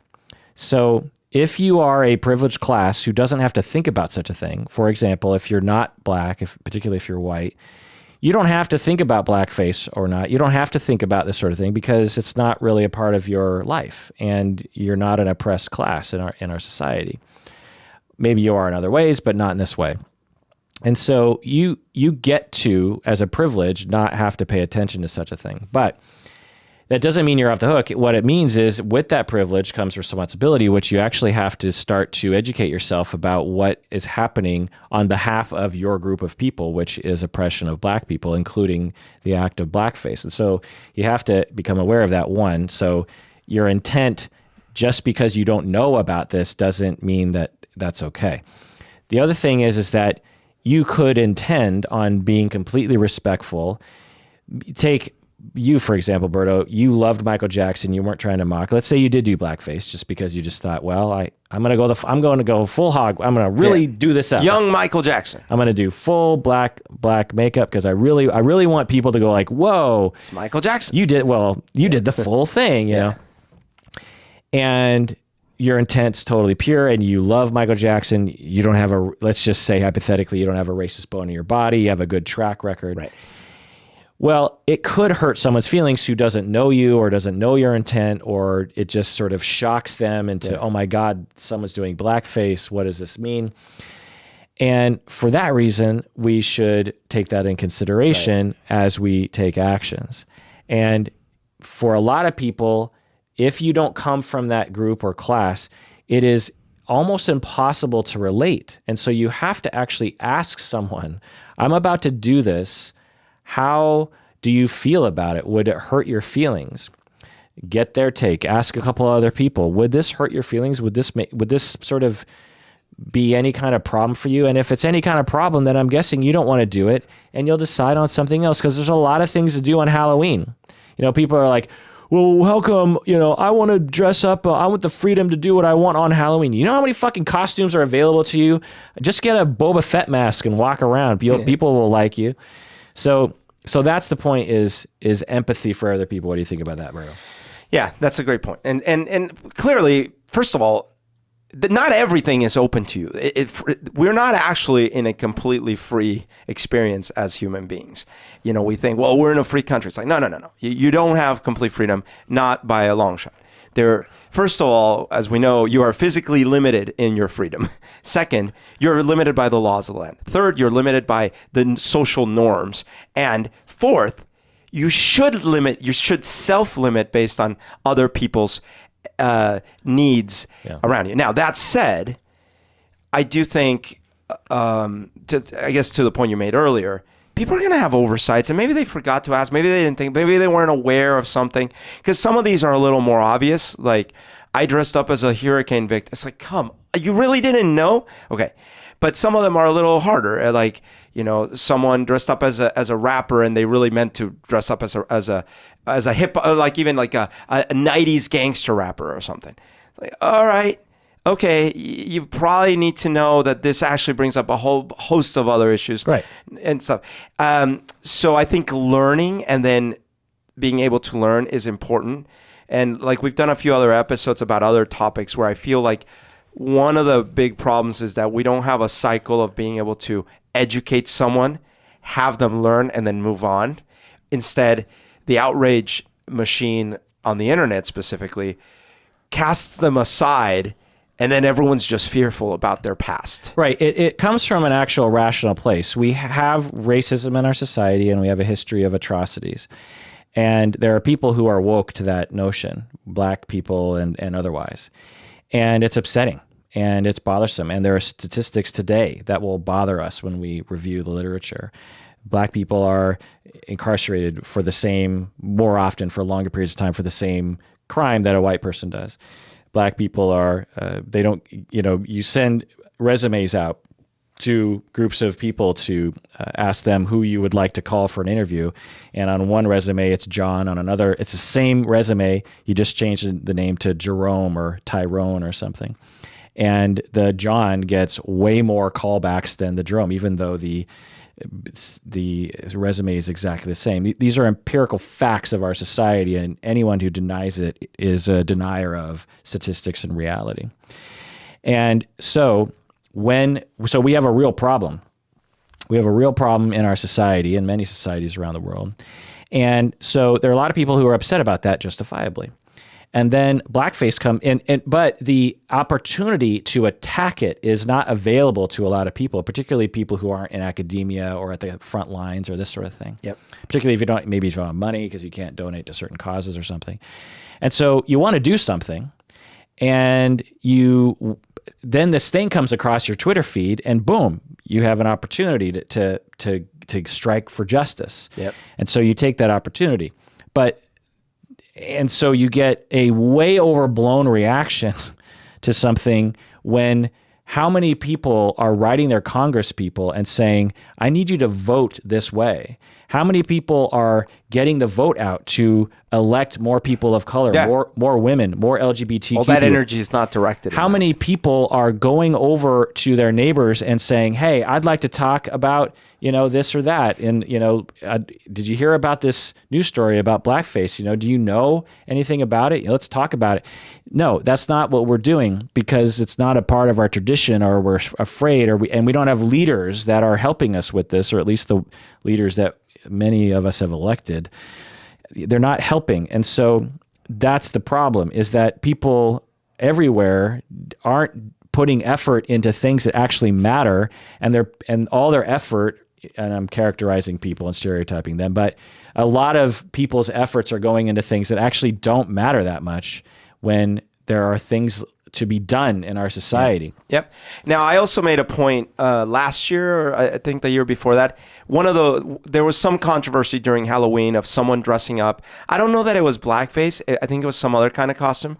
So if you are a privileged class who doesn't have to think about such a thing, for example, if you're not black, particularly if you're white, you don't have to think about blackface or not. You don't have to think about this sort of thing because it's not really a part of your life, and you're not an oppressed class in our society. Maybe you are in other ways, but not in this way. And so you get to, as a privilege, not have to pay attention to such a thing. But that doesn't mean you're off the hook. What it means is with that privilege comes responsibility, which you actually have to start to educate yourself about what is happening on behalf of your group of people, which is oppression of black people, including the act of blackface. And so you have to become aware of that, one. So your intent, just because you don't know about this, doesn't mean that that's okay. The other thing is that you could intend on being completely respectful. Take you, for example, Berto, you loved Michael Jackson. You weren't trying to mock. Let's say you did do blackface just because you just thought, well, I'm going to go full hog. I'm going to really do this up. Young Michael Jackson. I'm going to do full black makeup because I really want people to go like, whoa, it's Michael Jackson. You did the full thing, you know? And your intent's totally pure and you love Michael Jackson. You don't have let's just say hypothetically, you don't have a racist bone in your body. You have a good track record. Right. Well, it could hurt someone's feelings who doesn't know you or doesn't know your intent, or it just sort of shocks them into, oh my God, someone's doing blackface. What does this mean? And for that reason, we should take that in consideration as we take actions. And for a lot of people, if you don't come from that group or class, it is almost impossible to relate. And so you have to actually ask someone, I'm about to do this. How do you feel about it? Would it hurt your feelings? Get their take. Ask a couple other people. Would this hurt your feelings? Would this sort of be any kind of problem for you? And if it's any kind of problem, then I'm guessing you don't want to do it, and you'll decide on something else, because there's a lot of things to do on Halloween. You know, people are like, well, how come, you know, I want to dress up. I want the freedom to do what I want on Halloween. You know how many fucking costumes are available to you? Just get a Boba Fett mask and walk around. People will like you. So that's the point, is empathy for other people. What do you think about that, Berto? Yeah, that's a great point. And clearly, first of all, not everything is open to you. We're not actually in a completely free experience as human beings. We think, well, we're in a free country. It's like, no. You don't have complete freedom, not by a long shot. First of all, as we know, you are physically limited in your freedom. Second, you're limited by the laws of the land. Third, you're limited by the social norms. And fourth, you should self-limit based on other people's needs around you. Now, that said, I do think, I guess to the point you made earlier, people are going to have oversights, and maybe they forgot to ask, maybe they didn't think, maybe they weren't aware of something, because some of these are a little more obvious. Like, I dressed up as a hurricane victim. It's like, come, you really didn't know? Okay. But some of them are a little harder. Like, someone dressed up as a rapper, and they really meant to dress up as a hip, like even like a 90s gangster rapper or something. Like, all right. Okay, you probably need to know that this actually brings up a whole host of other issues, right, and stuff. So I think learning and then being able to learn is important. And like we've done a few other episodes about other topics where I feel like one of the big problems is that we don't have a cycle of being able to educate someone, have them learn, and then move on. Instead, the outrage machine on the internet specifically casts them aside, and then everyone's just fearful about their past. Right. It comes from an actual rational place. We have racism in our society, and we have a history of atrocities. And there are people who are woke to that notion, black people and otherwise. And it's upsetting, and it's bothersome. And there are statistics today that will bother us when we review the literature. Black people are incarcerated for more often for longer periods of time for the same crime that a white person does. Black people are, they don't, you send resumes out to groups of people to ask them who you would like to call for an interview. And on one resume, it's John. On another, it's the same resume. You just change the name to Jerome or Tyrone or something. And the John gets way more callbacks than the Jerome, even though the resume is exactly the same. These are empirical facts of our society, and anyone who denies it is a denier of statistics and reality. And so we have a real problem. We have a real problem in our society and many societies around the world. And so there are a lot of people who are upset about that justifiably. And then blackface come in, but the opportunity to attack it is not available to a lot of people, particularly people who aren't in academia or at the front lines or this sort of thing. Yep. Particularly if you don't have money because you can't donate to certain causes or something. And so you want to do something, and then this thing comes across your Twitter feed, and boom, you have an opportunity to strike for justice. Yep. And so you take that opportunity. And so you get a way overblown reaction to something when how many people are writing their Congress people and saying, I need you to vote this way? How many people are getting the vote out to elect more people of color, more women, more LGBTQ? All that energy is not directed. How many people are going over to their neighbors and saying, hey, I'd like to talk about, this or that. And, did you hear about this news story about blackface? Do you know anything about it? Let's talk about it. No, that's not what we're doing, because it's not a part of our tradition, or we're afraid, and we don't have leaders that are helping us with this, or at least the leaders that many of us have elected. They're not helping. And so that's the problem, is that people everywhere aren't putting effort into things that actually matter, and all their effort, and I'm characterizing people and stereotyping them, but a lot of people's efforts are going into things that actually don't matter that much when there are things to be done in our society. Yep. Now, I also made a point last year, or I think the year before that. There was some controversy during Halloween of someone dressing up. I don't know that it was blackface. I think it was some other kind of costume.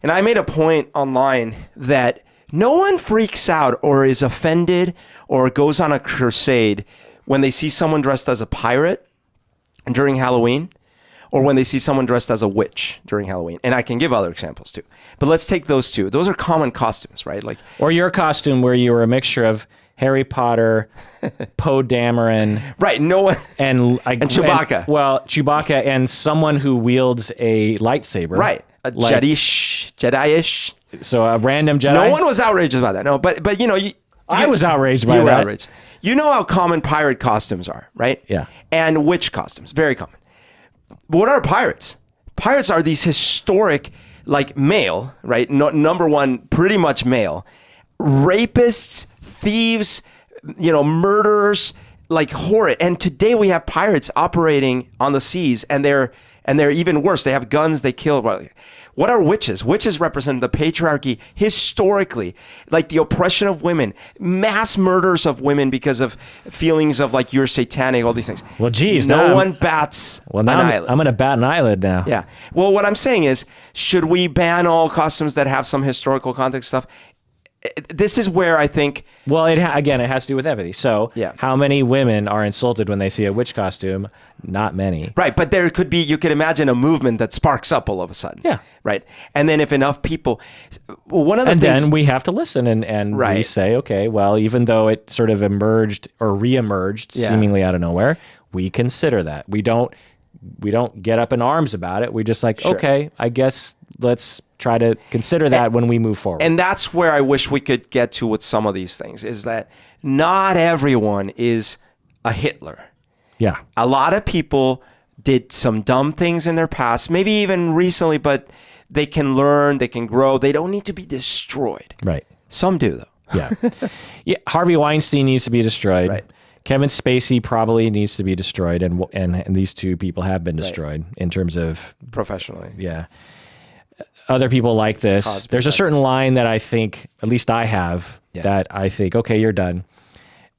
And I made a point online that no one freaks out or is offended or goes on a crusade when they see someone dressed as a pirate during Halloween, or when they see someone dressed as a witch during Halloween. And I can give other examples too. But let's take those two. Those are common costumes, right? Or your costume where you were a mixture of Harry Potter, Poe Dameron. Right, no one. And Chewbacca. Chewbacca and someone who wields a lightsaber. Right, Jedi-ish. So a random Jedi. No one was outraged about that. No, but you know, I was outraged by you were that. outraged. You know how common pirate costumes are, right? Yeah. And witch costumes, very common. But what are pirates? Pirates are these historic, like male, right? No, number one, pretty much male, rapists, thieves, you know, murderers, like horrid. And today we have pirates operating on the seas, and they're even worse. They have guns. They kill. What are witches? Witches represent the patriarchy historically, like the oppression of women, mass murders of women because of feelings of like you're satanic, all these things. Well, geez, no one bats an eyelid. I'm going to bat an eyelid now. Yeah. Well, what I'm saying is, should we ban all costumes that have some historical context stuff? This is where I think. Well, it has to do with empathy. So, Yeah. how many women are insulted when they see a witch costume? Not many. Right, but there could be, you could imagine a movement that sparks up all of a sudden. Yeah. Right. And then if enough people, one of the And things. then we have to listen and we Right. say, okay, well, even though it sort of emerged or reemerged Yeah. seemingly out of nowhere, we consider that. We don't get up in arms about it. We just like, Sure. okay, I guess let's try to consider that when we move forward. And that's where I wish we could get to with some of these things, is that not everyone is a Hitler. yeah. A lot of people did some dumb things in their past, maybe even recently, but they can learn, they can grow. They don't need to be destroyed. Right. Some do, though. Yeah. Yeah. Harvey Weinstein needs to be destroyed. Right. Kevin Spacey probably needs to be destroyed, and these two people have been destroyed in terms of Professionally. yeah. Other people like this. Cosby, There's a certain line that I think, at least I have, that I think, okay, you're done.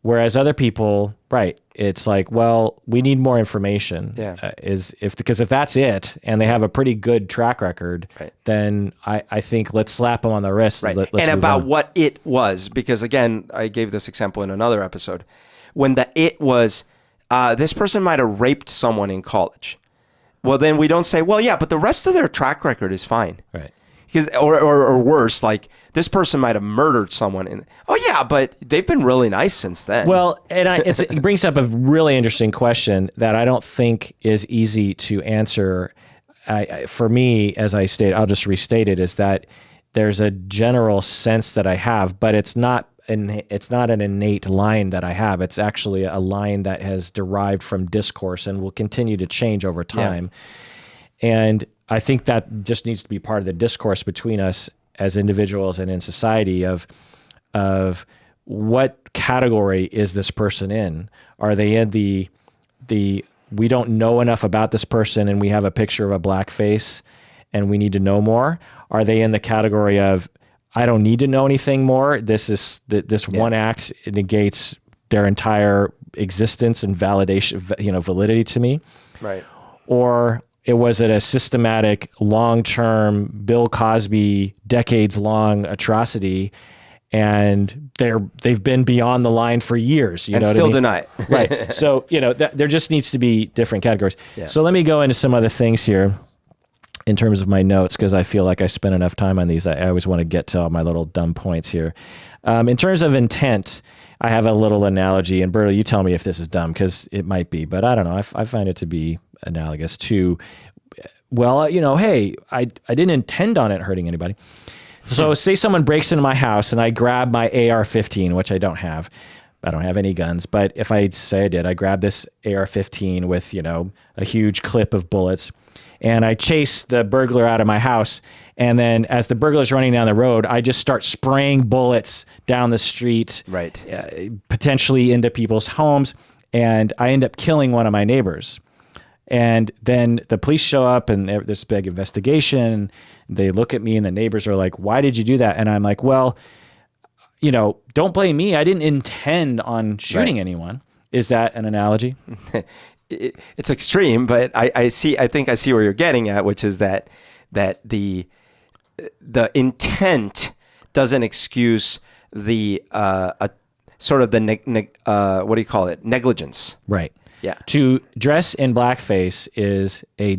Whereas other people, right, it's like, well, we need more information. Yeah. Because if that's it, and they have a pretty good track record, Right. then I think let's slap them on the wrist. Right. Let's And move about on. what it was, because again, I gave this example in another episode. When the it was, this person might have raped someone in college. Well, then we don't say, well, yeah, but the rest of their track record is fine. Right. Because, or worse, like this person might have murdered someone. Oh, yeah, but they've been really nice since then. Well, and it brings up a really interesting question that I don't think is easy to answer. For me, as I state, I'll just restate it, is that there's a general sense that I have, but it's not an innate line that I have. It's actually a line that has derived from discourse and will continue to change over time. Yeah. And I think that just needs to be part of the discourse between us as individuals and in society of what category is this person in? Are they in the we don't know enough about this person and we have a picture of a blackface and we need to know more? Are they in the category of I don't need to know anything more? This one act negates their entire existence and validation, validity to me. Right. Or was it a systematic, long-term, Bill Cosby, decades-long atrocity, and they've been beyond the line for years, and still deny it. Right. So there just needs to be different categories. Yeah. So let me go into some other things here in terms of my notes, because I feel like I spent enough time on these. I always want to get to all my little dumb points here. In terms of intent, I have a little analogy, and Berto, you tell me if this is dumb, because it might be, but I don't know. I find it to be analogous to, well, hey, I didn't intend on it hurting anybody. So say someone breaks into my house and I grab my AR-15, which I don't have. I don't have any guns, but if I say I did, I grab this AR-15 with, a huge clip of bullets, and I chase the burglar out of my house. And then as the burglar's running down the road, I just start spraying bullets down the street, right, potentially into people's homes. And I end up killing one of my neighbors. And then the police show up and there's a big investigation. They look at me and the neighbors are like, why did you do that? And I'm like, well, don't blame me. I didn't intend on shooting anyone. Is that an analogy? It's extreme, but I think I see where you're getting at, which is that the intent doesn't excuse the sort of the what do you call it? Negligence. Right. Yeah. To dress in blackface is a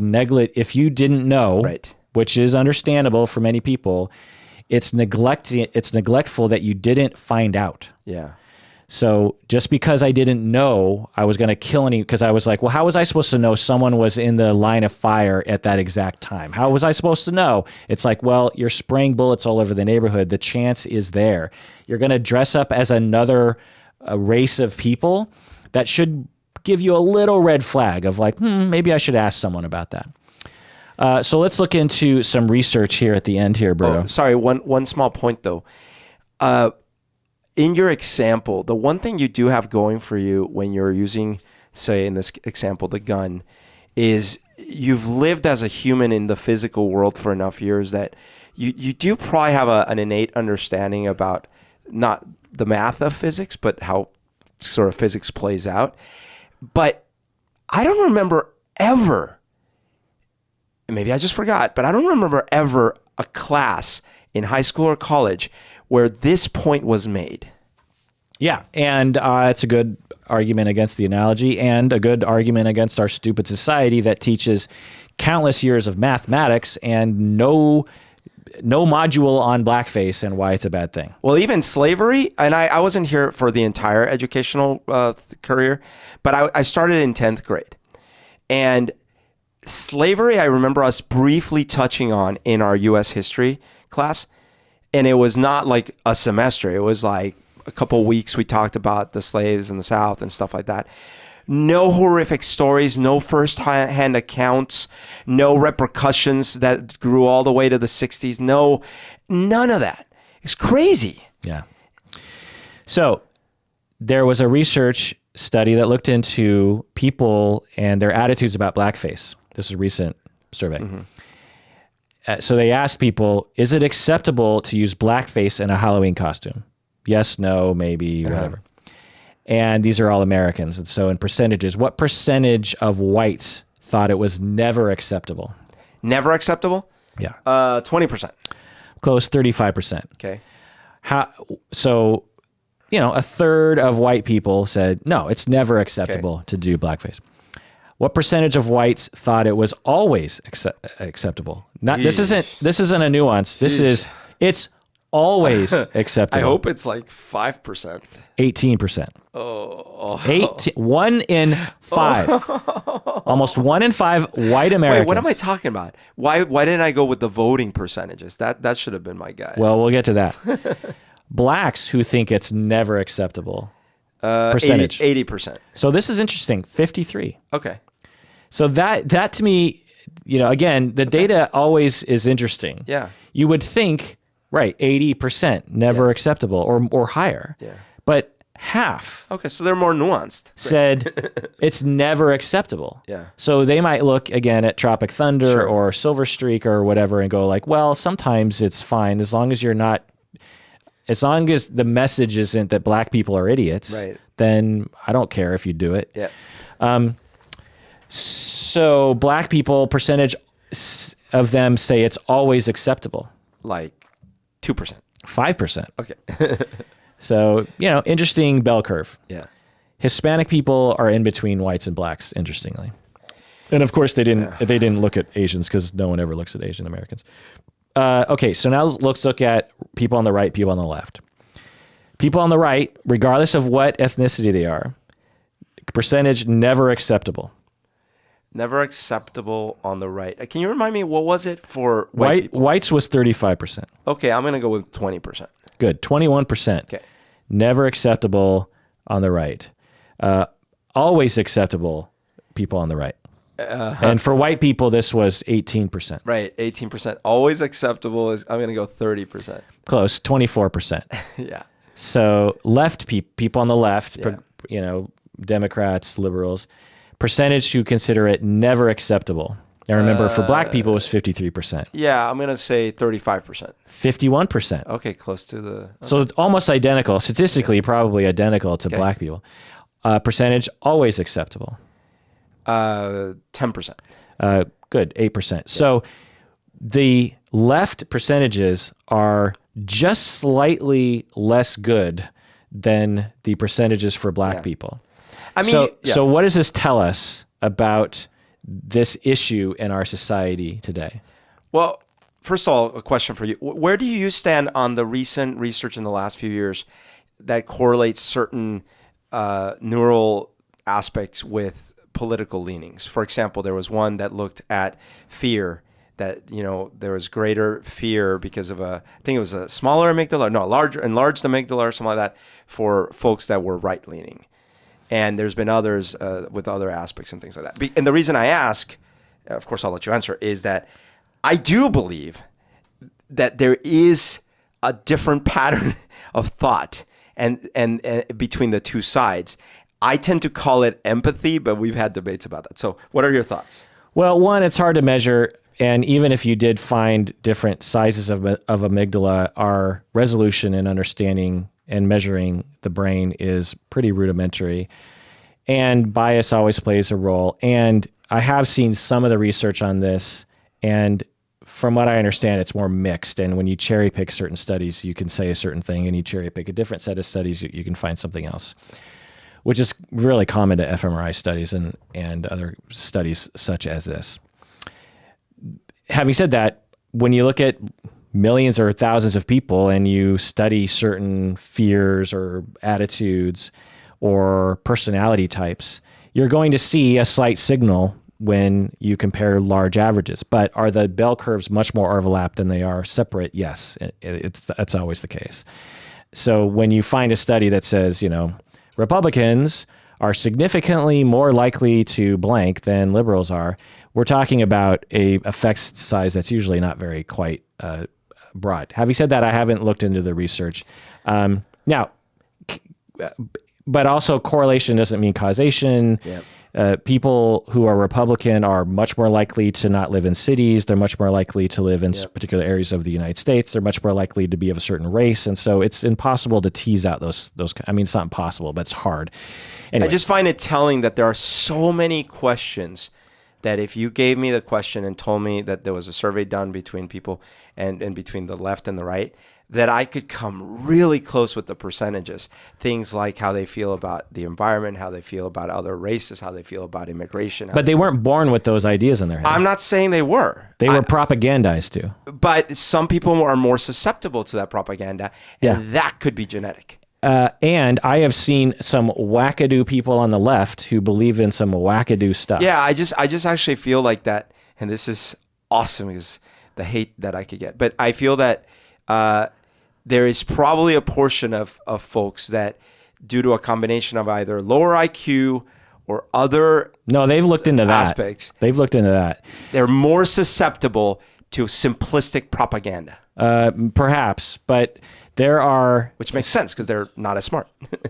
if you didn't know, right, which is understandable for many people, it's neglectful that you didn't find out. Yeah. So just because I didn't know I was going to kill any, because I was like, well, how was I supposed to know someone was in the line of fire at that exact time? How was I supposed to know? It's like, well, you're spraying bullets all over the neighborhood. The chance is there. You're going to dress up as another race of people. That should give you a little red flag of like, maybe I should ask someone about that. So let's look into some research here at the end here, Berto. Oh, sorry, one small point though. In your example, the one thing you do have going for you when you're using, say in this example, the gun, is you've lived as a human in the physical world for enough years that you do probably have an innate understanding about not the math of physics, but how sort of physics plays out. But I don't remember ever, maybe I just forgot, but I don't remember ever a class in high school or college where this point was made. Yeah, and it's a good argument against the analogy and a good argument against our stupid society that teaches countless years of mathematics and no module on blackface and why it's a bad thing. Well, even slavery, and I wasn't here for the entire educational career, but I started in 10th grade. And slavery, I remember us briefly touching on in our U.S. history class. And it was not like a semester. It was like a couple weeks we talked about the slaves in the South and stuff like that. No horrific stories, no first-hand accounts, no repercussions that grew all the way to the 60s. No, none of that. It's crazy. Yeah. So there was a research study that looked into people and their attitudes about blackface. This is a recent survey. Mm-hmm. So they asked people, is it acceptable to use blackface in a Halloween costume? Yes, no, maybe, whatever. And these are all Americans. And so in percentages, what percentage of whites thought it was never acceptable? Never acceptable? Yeah. 20%. Close, 35%. Okay. So, a third of white people said, no, it's never acceptable to do blackface. What percentage of whites thought it was always acceptable? This isn't a nuance. It's always acceptable. I hope it's like 5%. 18%. Oh. 1 in 5. Almost 1 in 5 white Americans. Wait, what am I talking about? Why didn't I go with the voting percentages? That should have been my guy. Well, we'll get to that. Blacks who think it's never acceptable. Percentage. 80%. So this is interesting. 53. Okay. So that to me, again, the data always is interesting. Yeah. You would think, right, 80% never acceptable or higher. Yeah. But half. Okay, so they're more nuanced. Said it's never acceptable. Yeah. So they might look again at Tropic Thunder or Silver Streak or whatever and go like, well, sometimes it's fine as long as the message isn't that black people are idiots, right, then I don't care if you do it. Yeah. So black people, percentage of them say it's always acceptable. Like 2%. 5%. Okay. So, interesting bell curve. Yeah. Hispanic people are in between whites and blacks, interestingly. And of course they didn't look at Asians because no one ever looks at Asian Americans. Okay, so now let's look at people on the right, people on the left. People on the right, regardless of what ethnicity they are, percentage never acceptable. Never acceptable on the right. Can you remind me, what was it for white people? Whites was 35%. Okay, I'm going to go with 20%. Good, 21%. Okay. Never acceptable on the right. Always acceptable people on the right. And for white people, this was 18%. Right, 18%. Always acceptable is, I'm going to go 30%. Close, 24%. Yeah. So left people on the left, Democrats, liberals, percentage who consider it never acceptable. Now remember, for black people, it was 53%. Yeah, I'm going to say 35%. 51%. Okay, close to the... Okay. So almost identical, statistically probably identical to black people. Percentage, always acceptable. 10%. Good, 8%. Yeah. So the left percentages are just slightly less good than the percentages for black people. I mean, so what does this tell us about this issue in our society today? Well, first of all, a question for you. Where do you stand on the recent research in the last few years that correlates certain neural aspects with political leanings. For example, there was one that looked at fear, that, there was greater fear because of I think it was a smaller amygdala, no, enlarged amygdala or something like that for folks that were right-leaning. And there's been others with other aspects and things like that. And the reason I ask, of course I'll let you answer, is that I do believe that there is a different pattern of thought and between the two sides. I tend to call it empathy, but we've had debates about that. So what are your thoughts? Well, one, it's hard to measure. And even if you did find different sizes of amygdala, our resolution in understanding and measuring the brain is pretty rudimentary. And bias always plays a role. And I have seen some of the research on this, and from what I understand, it's more mixed. And when you cherry pick certain studies, you can say a certain thing, and you cherry pick a different set of studies, you can find something else, which is really common to fMRI studies and other studies such as this. Having said that, when you look at millions or thousands of people and you study certain fears or attitudes or personality types, you're going to see a slight signal when you compare large averages. But are the bell curves much more overlapped than they are separate? Yes, that's always the case. So when you find a study that says, Republicans are significantly more likely to blank than liberals are, we're talking about a effect size that's usually not very quite broad. Having said that, I haven't looked into the research. Now, but also correlation doesn't mean causation. Yep. People who are Republican are much more likely to not live in cities. They're much more likely to live in particular areas of the United States. They're much more likely to be of a certain race. And so it's impossible to tease out those. I mean, it's not impossible, but it's hard. Anyway. I just find it telling that there are so many questions that if you gave me the question and told me that there was a survey done between people and between the left and the right, that I could come really close with the percentages. Things like how they feel about the environment, how they feel about other races, how they feel about immigration. But they weren't born with those ideas in their head. I'm not saying they were. They were propagandized to. But some people are more susceptible to that propaganda, and that could be genetic. And I have seen some wackadoo people on the left who believe in some wackadoo stuff. Yeah, I just actually feel like that, and this is awesome because the hate that I could get. But I feel that there is probably a portion of folks that, due to a combination of either lower IQ or other they've looked into that aspects. They've looked into that. They're more susceptible to simplistic propaganda. Perhaps, but there are... Which makes sense because they're not as smart.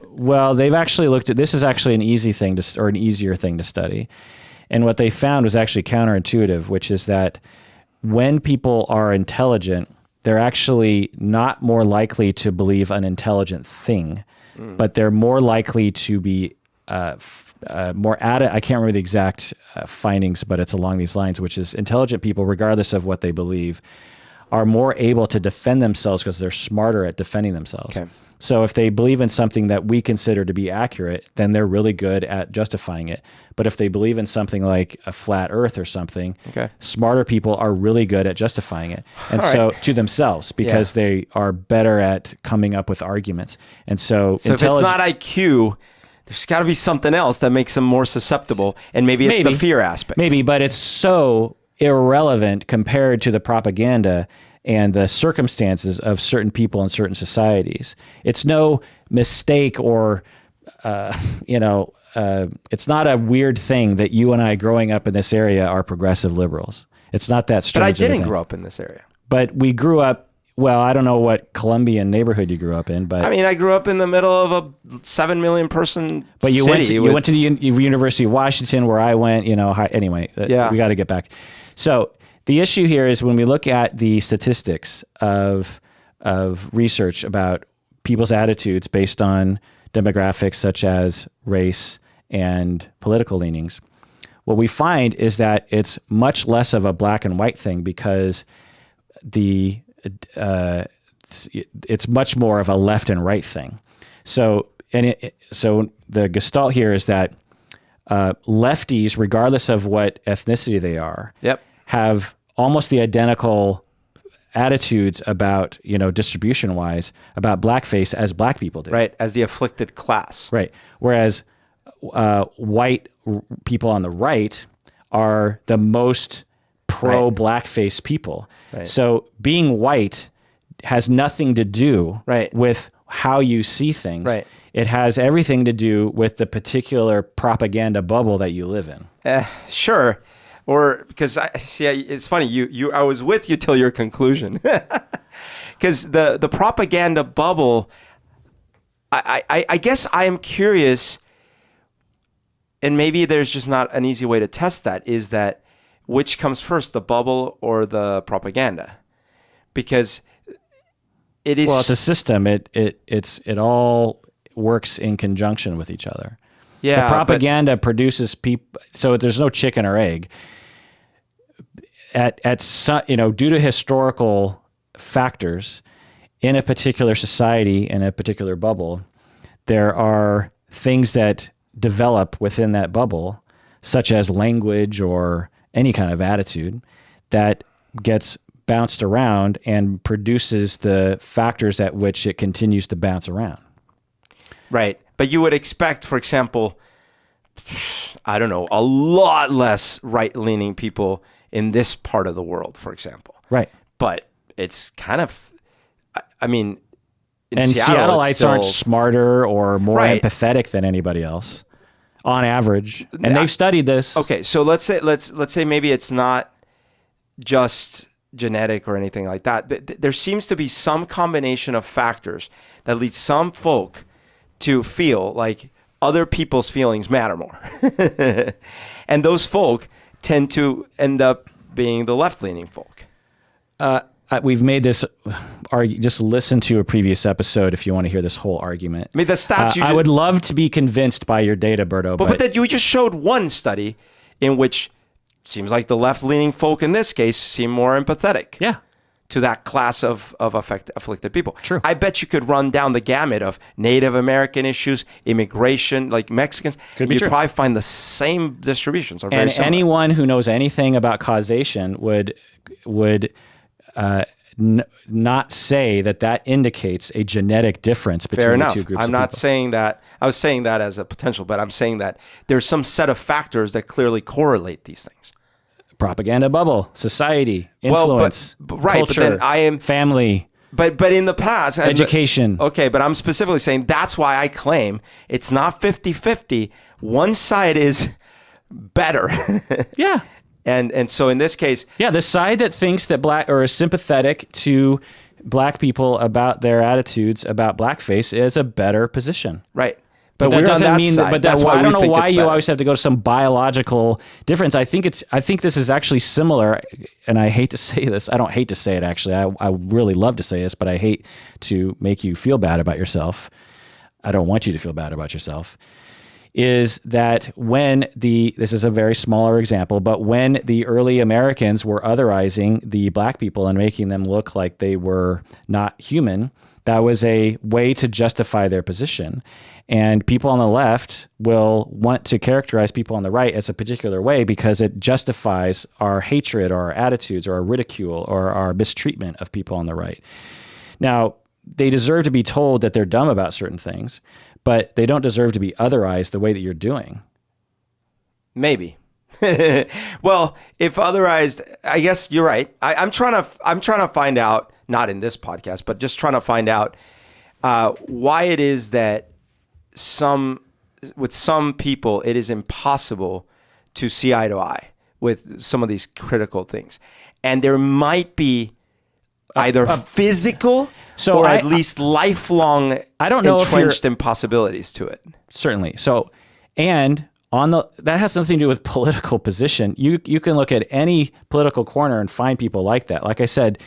Well, they've actually looked at... This is actually an easy thing or an easier thing to study. And what they found was actually counterintuitive, which is that when people are intelligent, they're actually not more likely to believe an intelligent thing, but they're more likely to be more I can't remember the exact findings, but it's along these lines, which is intelligent people, regardless of what they believe, are more able to defend themselves because they're smarter at defending themselves. Okay. So if they believe in something that we consider to be accurate, then they're really good at justifying it. But if they believe in something like a flat earth or something, smarter people are really good at justifying it. And to themselves, because they are better at coming up with arguments. And so if it's not IQ, there's got to be something else that makes them more susceptible. And maybe it's the fear aspect. Maybe, but it's so irrelevant compared to the propaganda and the circumstances of certain people in certain societies. It's no mistake or, it's not a weird thing that you and I growing up in this area are progressive liberals. It's not that strange. But I didn't grow up in this area. But we grew up, well, I don't know what Colombian neighborhood you grew up in, but... I mean, I grew up in the middle of a 7 million person but you city. You went to the University of Washington where I went, anyway, we got to get back. So the issue here is when we look at the statistics of research about people's attitudes based on demographics such as race and political leanings, what we find is that it's much less of a black and white thing because it's much more of a left and right thing. So the gestalt here is that lefties, regardless of what ethnicity they are, have almost the identical attitudes about, distribution wise about blackface as black people do. Right, as the afflicted class. Right. Whereas white people on the right are the most pro blackface people. Right. So being white has nothing to do with how you see things. Right. It has everything to do with the particular propaganda bubble that you live in. Sure. Or because it's funny. I was with you till your conclusion, because the propaganda bubble. I guess I am curious, and maybe there's just not an easy way to test that. Is that which comes first, the bubble or the propaganda? Because it is. Well, it's a system. It all works in conjunction with each other. Yeah, the propaganda produces people. So there's no chicken or egg. Due to historical factors in a particular society, in a particular bubble, there are things that develop within that bubble, such as language or any kind of attitude, that gets bounced around and produces the factors at which it continues to bounce around. Right. But you would expect, for example, I don't know, a lot less right-leaning people in this part of the world, for example. Right. But it's kind of, in and Seattleites aren't smarter or more Right. empathetic than anybody else, on average. And they've studied this. Okay, so let's say maybe it's not just genetic or anything like that. But there seems to be some combination of factors that lead some folk to feel like other people's feelings matter more. And those folk tend to end up being the left-leaning folk. We've made this argument. Just listen to a previous episode if you want to hear this whole argument. I mean, the stats I would love to be convinced by your data, Berto. But that you just showed one study in which it seems like the left-leaning folk in this case seem more empathetic. Yeah. To that class of afflicted people. True. I bet you could run down the gamut of Native American issues, immigration, like Mexicans. Could be You'd true. probably find the same distributions or very And similar. anyone who knows anything about causation would not say that indicates a genetic difference between Fair the enough. two groups I'm of not people. saying that. I was saying that as a potential, but I'm saying that there's some set of factors that clearly correlate these things. Propaganda bubble, society, influence, but right, but culture, then I am- family, But in the past... education. Okay, but I'm specifically saying that's why I claim it's not 50-50. One side is better. Yeah. And so in this case... Yeah, the side that thinks that black or is sympathetic to black people about their attitudes about blackface is a better position. Right. But that we're on doesn't that mean side. that. That's why I don't we know think why it's you better. always have to go to some biological difference. I think this is actually similar, and I hate to say this. I don't hate to say it actually. I really love to say this, but I hate to make you feel bad about yourself. I don't want you to feel bad about yourself. Is that this is a very smaller example, but when the early Americans were otherizing the black people and making them look like they were not human, that was a way to justify their position. And people on the left will want to characterize people on the right as a particular way because it justifies our hatred or our attitudes or our ridicule or our mistreatment of people on the right. Now, they deserve to be told that they're dumb about certain things, but they don't deserve to be otherized the way that you're doing. Maybe. Well, if otherized, I guess you're right. I'm trying to find out, not in this podcast, but just trying to find out why it is that with some people it is impossible to see eye to eye with some of these critical things, and there might be either physical or at least lifelong I don't know entrenched impossibilities to it. Certainly. So, and that has nothing to do with political position. You can look at any political corner and find people like that. Like I said,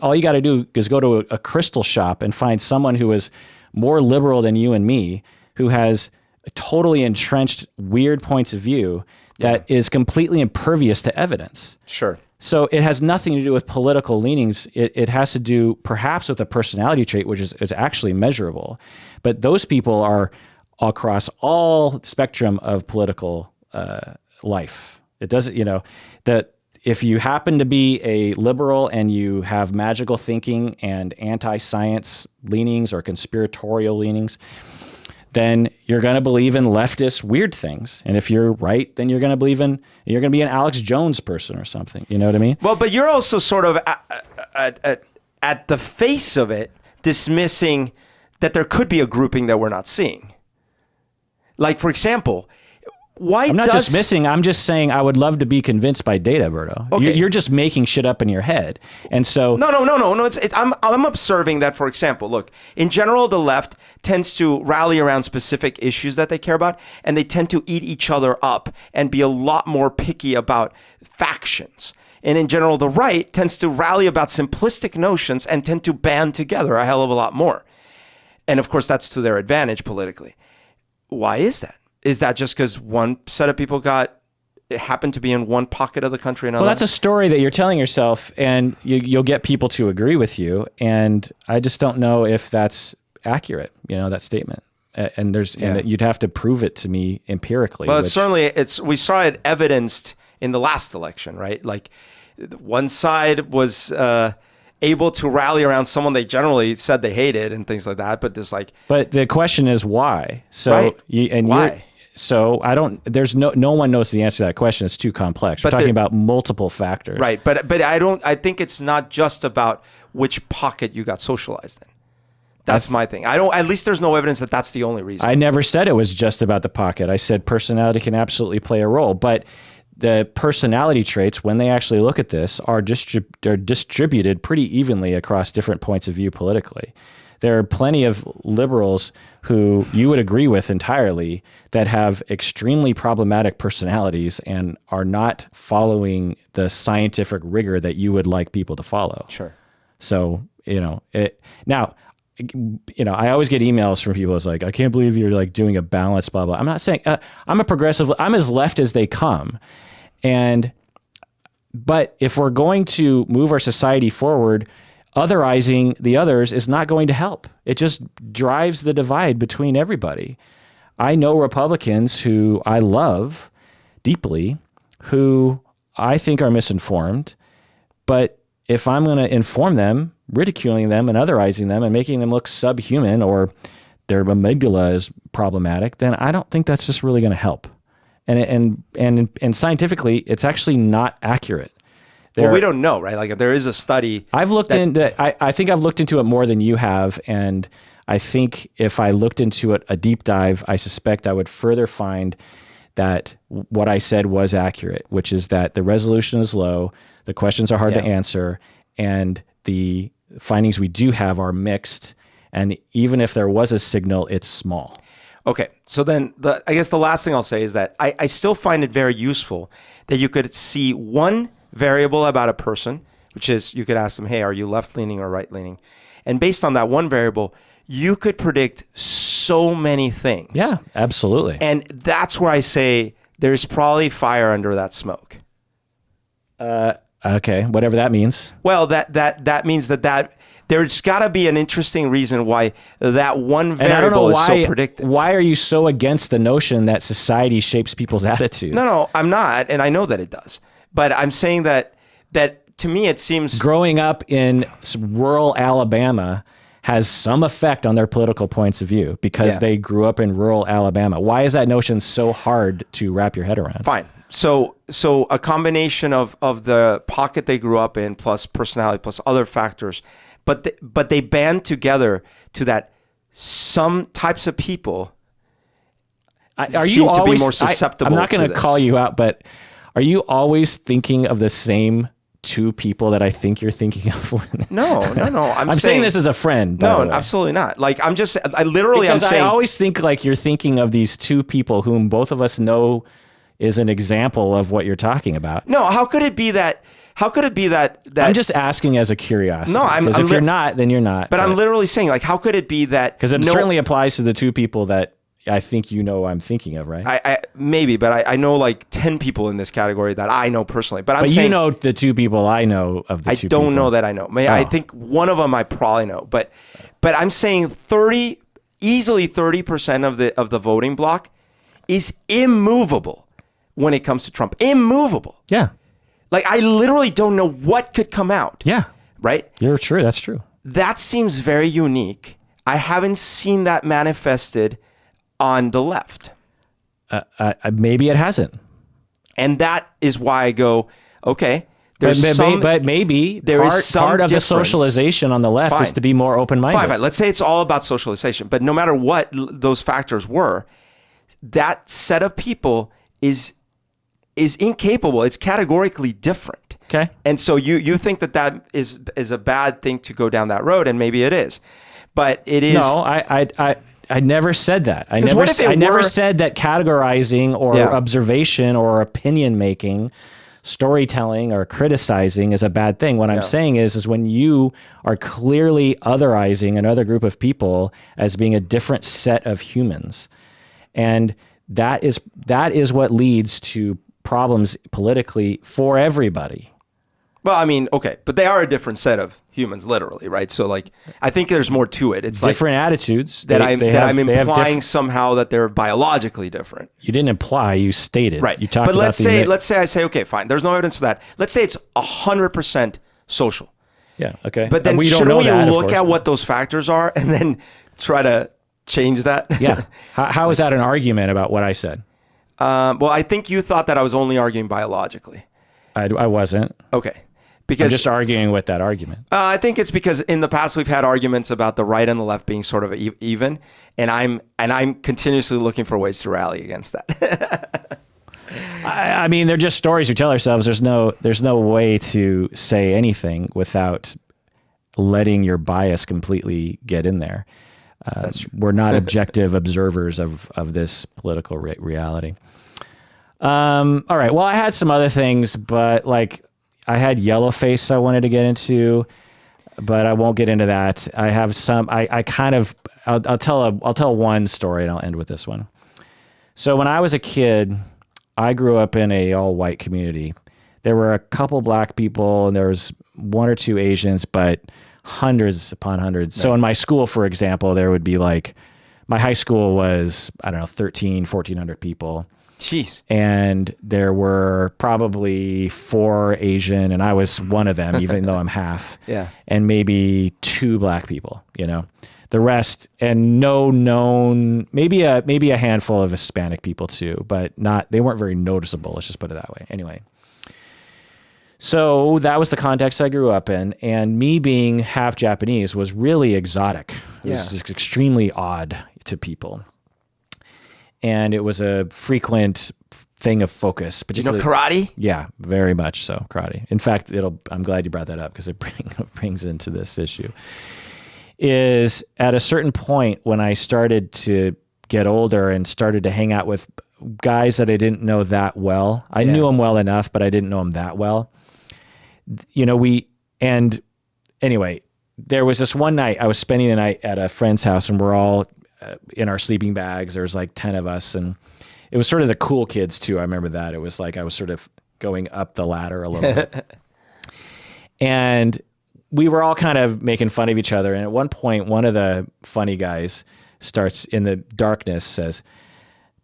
all you got to do is go to a crystal shop and find someone who is more liberal than you and me, who has totally entrenched weird points of view that is completely impervious to evidence. Sure. So it has nothing to do with political leanings. It has to do perhaps with a personality trait, which is actually measurable. But those people are across all spectrum of political life. It doesn't, if you happen to be a liberal and you have magical thinking and anti-science leanings or conspiratorial leanings, then you're going to believe in leftist weird things. And if you're right, then you're going to be an Alex Jones person or something. You know what I mean? Well, but you're also sort of at the face of it, dismissing that there could be a grouping that we're not seeing. Like, for example, I'm not dismissing. I'm just saying I would love to be convinced by data, Berto. Okay. You're just making shit up in your head. And so... No. I'm observing that, for example, look, in general, the left tends to rally around specific issues that they care about, and they tend to eat each other up and be a lot more picky about factions. And in general, the right tends to rally about simplistic notions and tend to band together a hell of a lot more. And of course, that's to their advantage politically. Why is that? Is that just because one set of people happened to be in one pocket of the country? Well, that's a story that you're telling yourself, and you'll get people to agree with you. And I just don't know if that's accurate, that statement. And and you'd have to prove it to me empirically. Well, we saw it evidenced in the last election, right? Like one side was able to rally around someone they generally said they hated and things like that, but just like. But the question is why? So right. Why? So there's no one knows the answer to that question. It's too complex. We're talking about multiple factors. Right. But I think it's not just about which pocket you got socialized in. That's my thing. At least there's no evidence that that's the only reason. I never said it was just about the pocket. I said personality can absolutely play a role, but the personality traits, when they actually look at this, are distributed pretty evenly across different points of view politically. There are plenty of liberals who you would agree with entirely that have extremely problematic personalities and are not following the scientific rigor that you would like people to follow. Sure. So, I always get emails from people. It's like, I can't believe you're like doing a balance, blah, blah. I'm not saying I'm a progressive. I'm as left as they come. But if we're going to move our society forward, otherizing the others is not going to help. It just drives the divide between everybody. I know Republicans who I love deeply, who I think are misinformed, but if I'm going to inform them, ridiculing them and otherizing them and making them look subhuman or their amygdala is problematic, then I don't think that's just really going to help. And scientifically, it's actually not accurate. Well, we don't know, right? Like there is a study. I think I've looked into it more than you have, and I think if I looked into it a deep dive, I suspect I would further find that what I said was accurate, which is that the resolution is low, the questions are hard to answer, and the findings we do have are mixed, and even if there was a signal, it's small. Okay, so then I guess the last thing I'll say is that I still find it very useful that you could see one variable about a person, which is you could ask them, hey, are you left-leaning or right-leaning? And based on that one variable, you could predict so many things. Yeah, absolutely. And that's where I say there's probably fire under that smoke. Okay, whatever that means. Well, that means that there's got to be an interesting reason why that one variable is so predictive. Why are you so against the notion that society shapes people's attitudes? No, I'm not, and I know that it does. But I'm saying that to me it seems growing up in rural Alabama has some effect on their political points of view because they grew up in rural Alabama. Why is that notion so hard to wrap your head around? Fine. So a combination of the pocket they grew up in plus personality plus other factors, but they band together to that some types of people seem to be more susceptible. I'm not going to call you out, but are you always thinking of the same two people that I think you're thinking of? No. I'm saying this as a friend. No, absolutely not. Like I'm saying. I always think like you're thinking of these two people whom both of us know is an example of what you're talking about. No, how could it be that? I'm just asking as a curiosity. No, if you're not, then you're not. But I'm literally saying, like, how could it be that? Because it certainly applies to the two people that I think I'm thinking of, right? I maybe, but I know like 10 people in this category that I know personally. But you know the two people I know of the two people. I don't know that I know. I think one of them I probably know. But I'm saying easily 30% of the voting block is immovable when it comes to Trump. Immovable. Yeah. Like, I literally don't know what could come out. Yeah. Right? You're true. That's true. That seems very unique. I haven't seen that manifested on the left. Maybe it hasn't. And that is why I go, okay, But maybe there is some part of the difference. Socialization on the left Fine. is to be more open-minded. Fine. Let's say it's all about socialization. But no matter what those factors were, that set of people is incapable. It's categorically different. Okay. And so you think that is a bad thing to go down that road, and maybe it is. But it is. No, I never said that. I what never if said that categorizing or observation or opinion making, storytelling or criticizing is a bad thing. What I'm saying is when you are clearly otherizing another group of people as being a different set of humans, and that is what leads to problems politically for everybody. Well, I mean, okay, but they are a different set of humans, literally, right? So, like, I think there's more to it. It's different attitudes that I'm implying somehow that they're biologically different. You didn't imply, you stated. Right. You talked but about let's say I say, okay, fine. There's no evidence for that. Let's say it's 100% social. Yeah. Okay. But then shouldn't we look at what those factors are and then try to change that? Yeah. How is that an argument about what I said? Well, I think you thought that I was only arguing biologically. I wasn't. Okay. Because I'm just arguing with that argument. I think it's because in the past we've had arguments about the right and the left being sort of even, and I'm continuously looking for ways to rally against that. I mean, they're just stories we tell ourselves. There's no way to say anything without letting your bias completely get in there. That's true. We're not objective observers of this political reality. All right. Well, I had some other things, but like I had Yellowface I wanted to get into, but I won't get into that. I have some. I'll tell one story and I'll end with this one. So when I was a kid, I grew up in a all-white community. There were a couple black people and there was one or two Asians, but hundreds upon hundreds. Right. So in my school, for example, there would be like, my high school was, I don't know, 1,400 people. Jeez. And there were probably 4 Asian, and I was one of them, even though I'm half. Yeah. And maybe 2 black people, you know. The rest, and no known, maybe a handful of Hispanic people too, but they weren't very noticeable. Let's just put it that way. Anyway. So that was the context I grew up in, and me being half Japanese was really exotic. It was just extremely odd to people. And it was a frequent thing of focus. Do you know karate? Yeah, very much so, karate. In fact, I'm glad you brought that up because it brings into this issue. Is at a certain point when I started to get older and started to hang out with guys that I didn't know that well. I knew them well enough, but I didn't know them that well. You know, anyway, there was this one night I was spending the night at a friend's house, and we're all in our sleeping bags. There was like 10 of us, and it was sort of the cool kids too. I remember that. It was like I was sort of going up the ladder a little bit. And we were all kind of making fun of each other. And at one point, one of the funny guys starts in the darkness, says,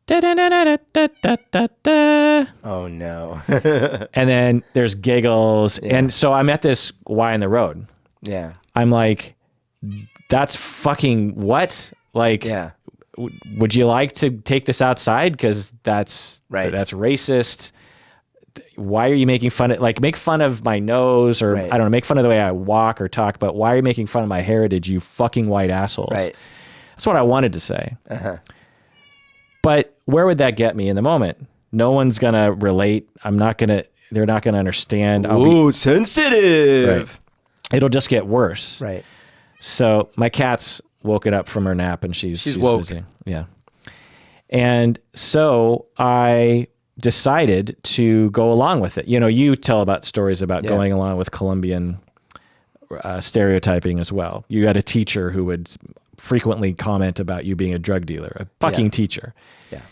da, da, da, da, da, da, da, da. Oh no. And then there's giggles. Yeah. And so I'm at this Y in the road. Yeah. I'm like, that's fucking what? Like, would you like to take this outside? Because that's racist. Why are you making fun of, like, make fun of my nose or I don't know, make fun of the way I walk or talk, but why are you making fun of my heritage, you fucking white assholes? Right. That's what I wanted to say. Uh-huh. But where would that get me in the moment? No one's going to relate. They're not going to understand. Ooh, sensitive. Right. It'll just get worse. Right. So my cat's woken up from her nap and she's woke. Busy. Yeah. And so I decided to go along with it. You know, you tell about stories about going along with Colombian stereotyping as well. You had a teacher who would frequently comment about you being a drug dealer, a fucking teacher. Yeah.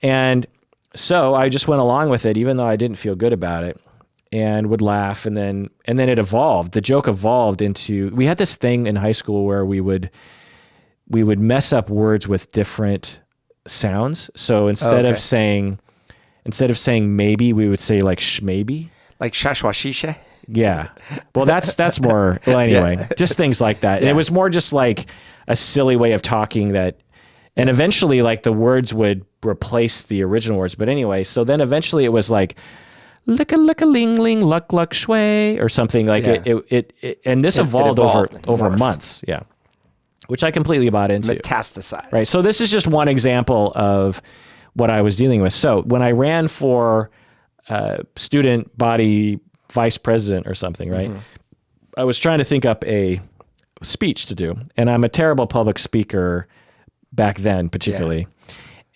And so I just went along with it, even though I didn't feel good about it, and would laugh. And then it evolved. The joke evolved into, we had this thing in high school where we would mess up words with different sounds. So instead of saying maybe, we would say like shmaybe. Like shashwashisha. Yeah. Well, that's more, well, anyway, just things like that. And it was more just like a silly way of talking that, and eventually like the words would replace the original words. But anyway, so then eventually it was like, licka-licka-ling-ling, luck-luck shway, or something like it. And this evolved over months. Yeah. Which I completely bought into. Metastasized. Right. So this is just one example of what I was dealing with. So when I ran for student body vice president or something, right? I was trying to think up a speech to do, and I'm a terrible public speaker back then, particularly,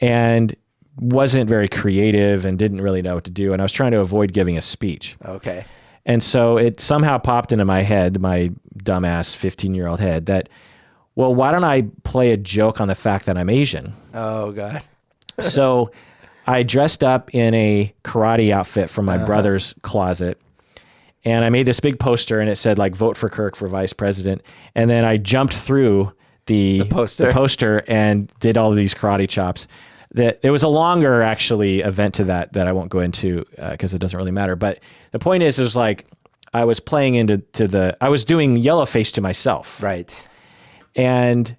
and wasn't very creative and didn't really know what to do. And I was trying to avoid giving a speech. Okay. And so it somehow popped into my head, my dumbass 15-year-old head, that, well, why don't I play a joke on the fact that I'm Asian? Oh, God. So I dressed up in a karate outfit from my brother's closet, and I made this big poster, and it said, like, vote for Kirk for vice president. And then I jumped through the poster and did all of these karate chops. It was a longer, actually, event to that I won't go into because it doesn't really matter. But the point is like I was playing I was doing yellow face to myself. Right. And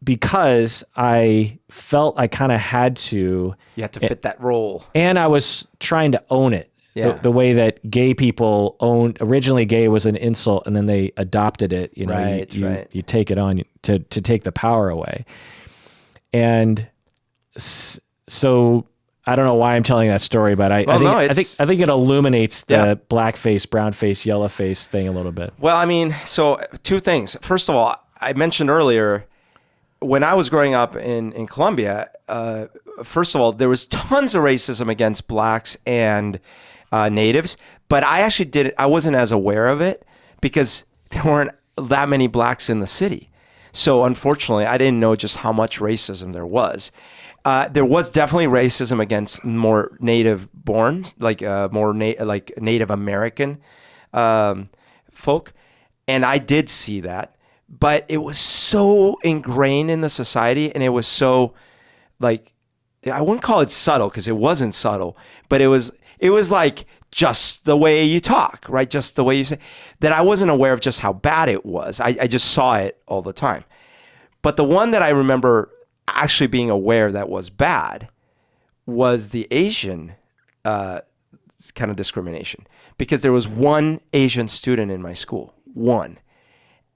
because I felt I kind of had to. You had to fit that role. And I was trying to own it. Yeah. The way that gay people originally gay was an insult, and then they adopted it. You know, you take it on to take the power away. And so I don't know why I'm telling that story, but I think it illuminates the blackface, brownface, yellowface thing a little bit. Well, I mean, so two things. First of all, I mentioned earlier, when I was growing up in Colombia, first of all, there was tons of racism against blacks and natives, but I wasn't as aware of it because there weren't that many blacks in the city. So unfortunately, I didn't know just how much racism there was. There was definitely racism against more native born, like like Native American folk. And I did see that, but it was so ingrained in the society, and it was so, like, I wouldn't call it subtle because it wasn't subtle, but it was like just the way you talk, right? Just the way you say, that I wasn't aware of just how bad it was. I just saw it all the time. But the one that I remember actually being aware that was bad was the Asian kind of discrimination, because there was one Asian student in my school,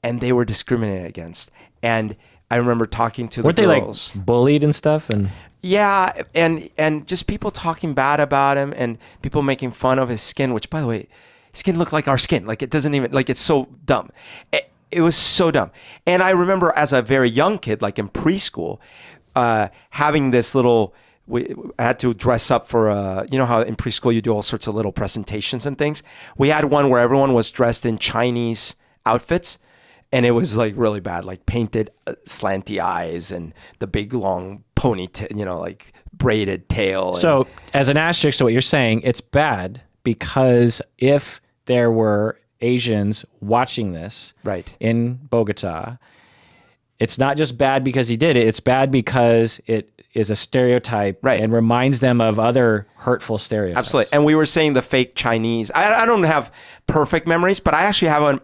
and they were discriminated against. And I remember talking to the girls. Weren't they like bullied and stuff? And yeah, and just people talking bad about him, and people making fun of his skin, which, by the way, his skin looked like our skin. Like, it doesn't even, like, it's so dumb. It was so dumb. And I remember as a very young kid, like in preschool, having this little, I had to dress up for, you know how in preschool you do all sorts of little presentations and things? We had one where everyone was dressed in Chinese outfits, and it was like really bad, like painted slanty eyes and the big long ponytail, you know, like braided tail. So as an asterisk to what you're saying, it's bad because if there were Asians watching this in Bogota, it's not just bad because he did it. It's bad because it is a stereotype and reminds them of other hurtful stereotypes. Absolutely. And we were saying the fake Chinese. I don't have perfect memories, but I actually have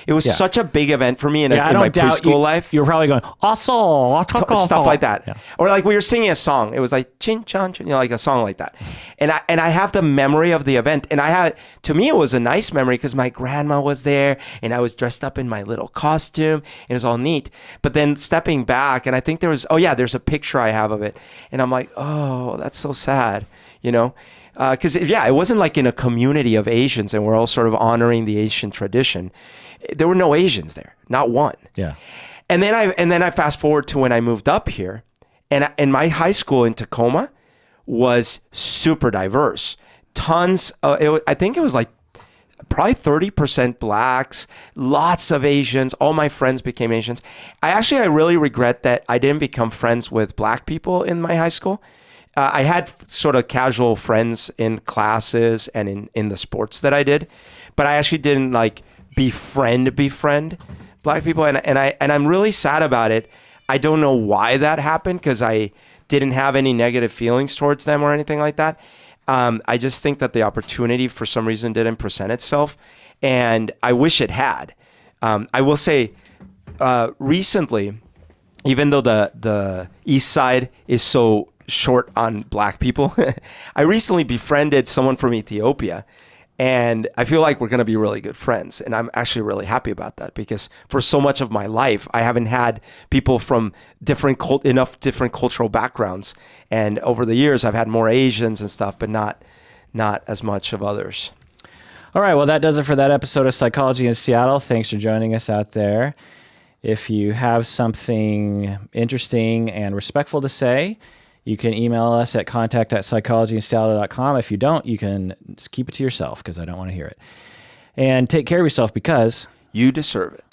it was such a big event for me in my preschool life. You're probably going, stuff like that. Yeah. Or like we were singing a song. It was like chin chan, you know, like a song like that. And I have the memory of the event. And to me, it was a nice memory because my grandma was there and I was dressed up in my little costume. And it was all neat. But then stepping back, and I think there's a picture I have of it. And I'm like, oh, that's so sad, you know? Because, it wasn't like in a community of Asians and we're all sort of honoring the Asian tradition. There were no Asians there, not one. Yeah. And then I fast forward to when I moved up here, and my high school in Tacoma was super diverse. Tons, I think it was like probably 30% blacks, lots of Asians. All my friends became Asians. I really regret that I didn't become friends with black people in my high school. I had sort of casual friends in classes and in the sports that I did, but I actually didn't like befriend black people, and I'm really sad about it. I don't know why that happened because I didn't have any negative feelings towards them or anything like that. I just think that the opportunity for some reason didn't present itself, and I wish it had. I will say, recently, even though the East Side is so short on black people, I recently befriended someone from Ethiopia, and I feel like we're going to be really good friends. And I'm actually really happy about that, because for so much of my life, I haven't had people from different cultural backgrounds. And over the years, I've had more Asians and stuff, but not as much of others. All right. Well, that does it for that episode of Psychology in Seattle. Thanks for joining us out there. If you have something interesting and respectful to say, you can email us at contact@psychologyinseattle.com. If you don't, you can keep it to yourself, because I don't want to hear it. And take care of yourself, because you deserve it.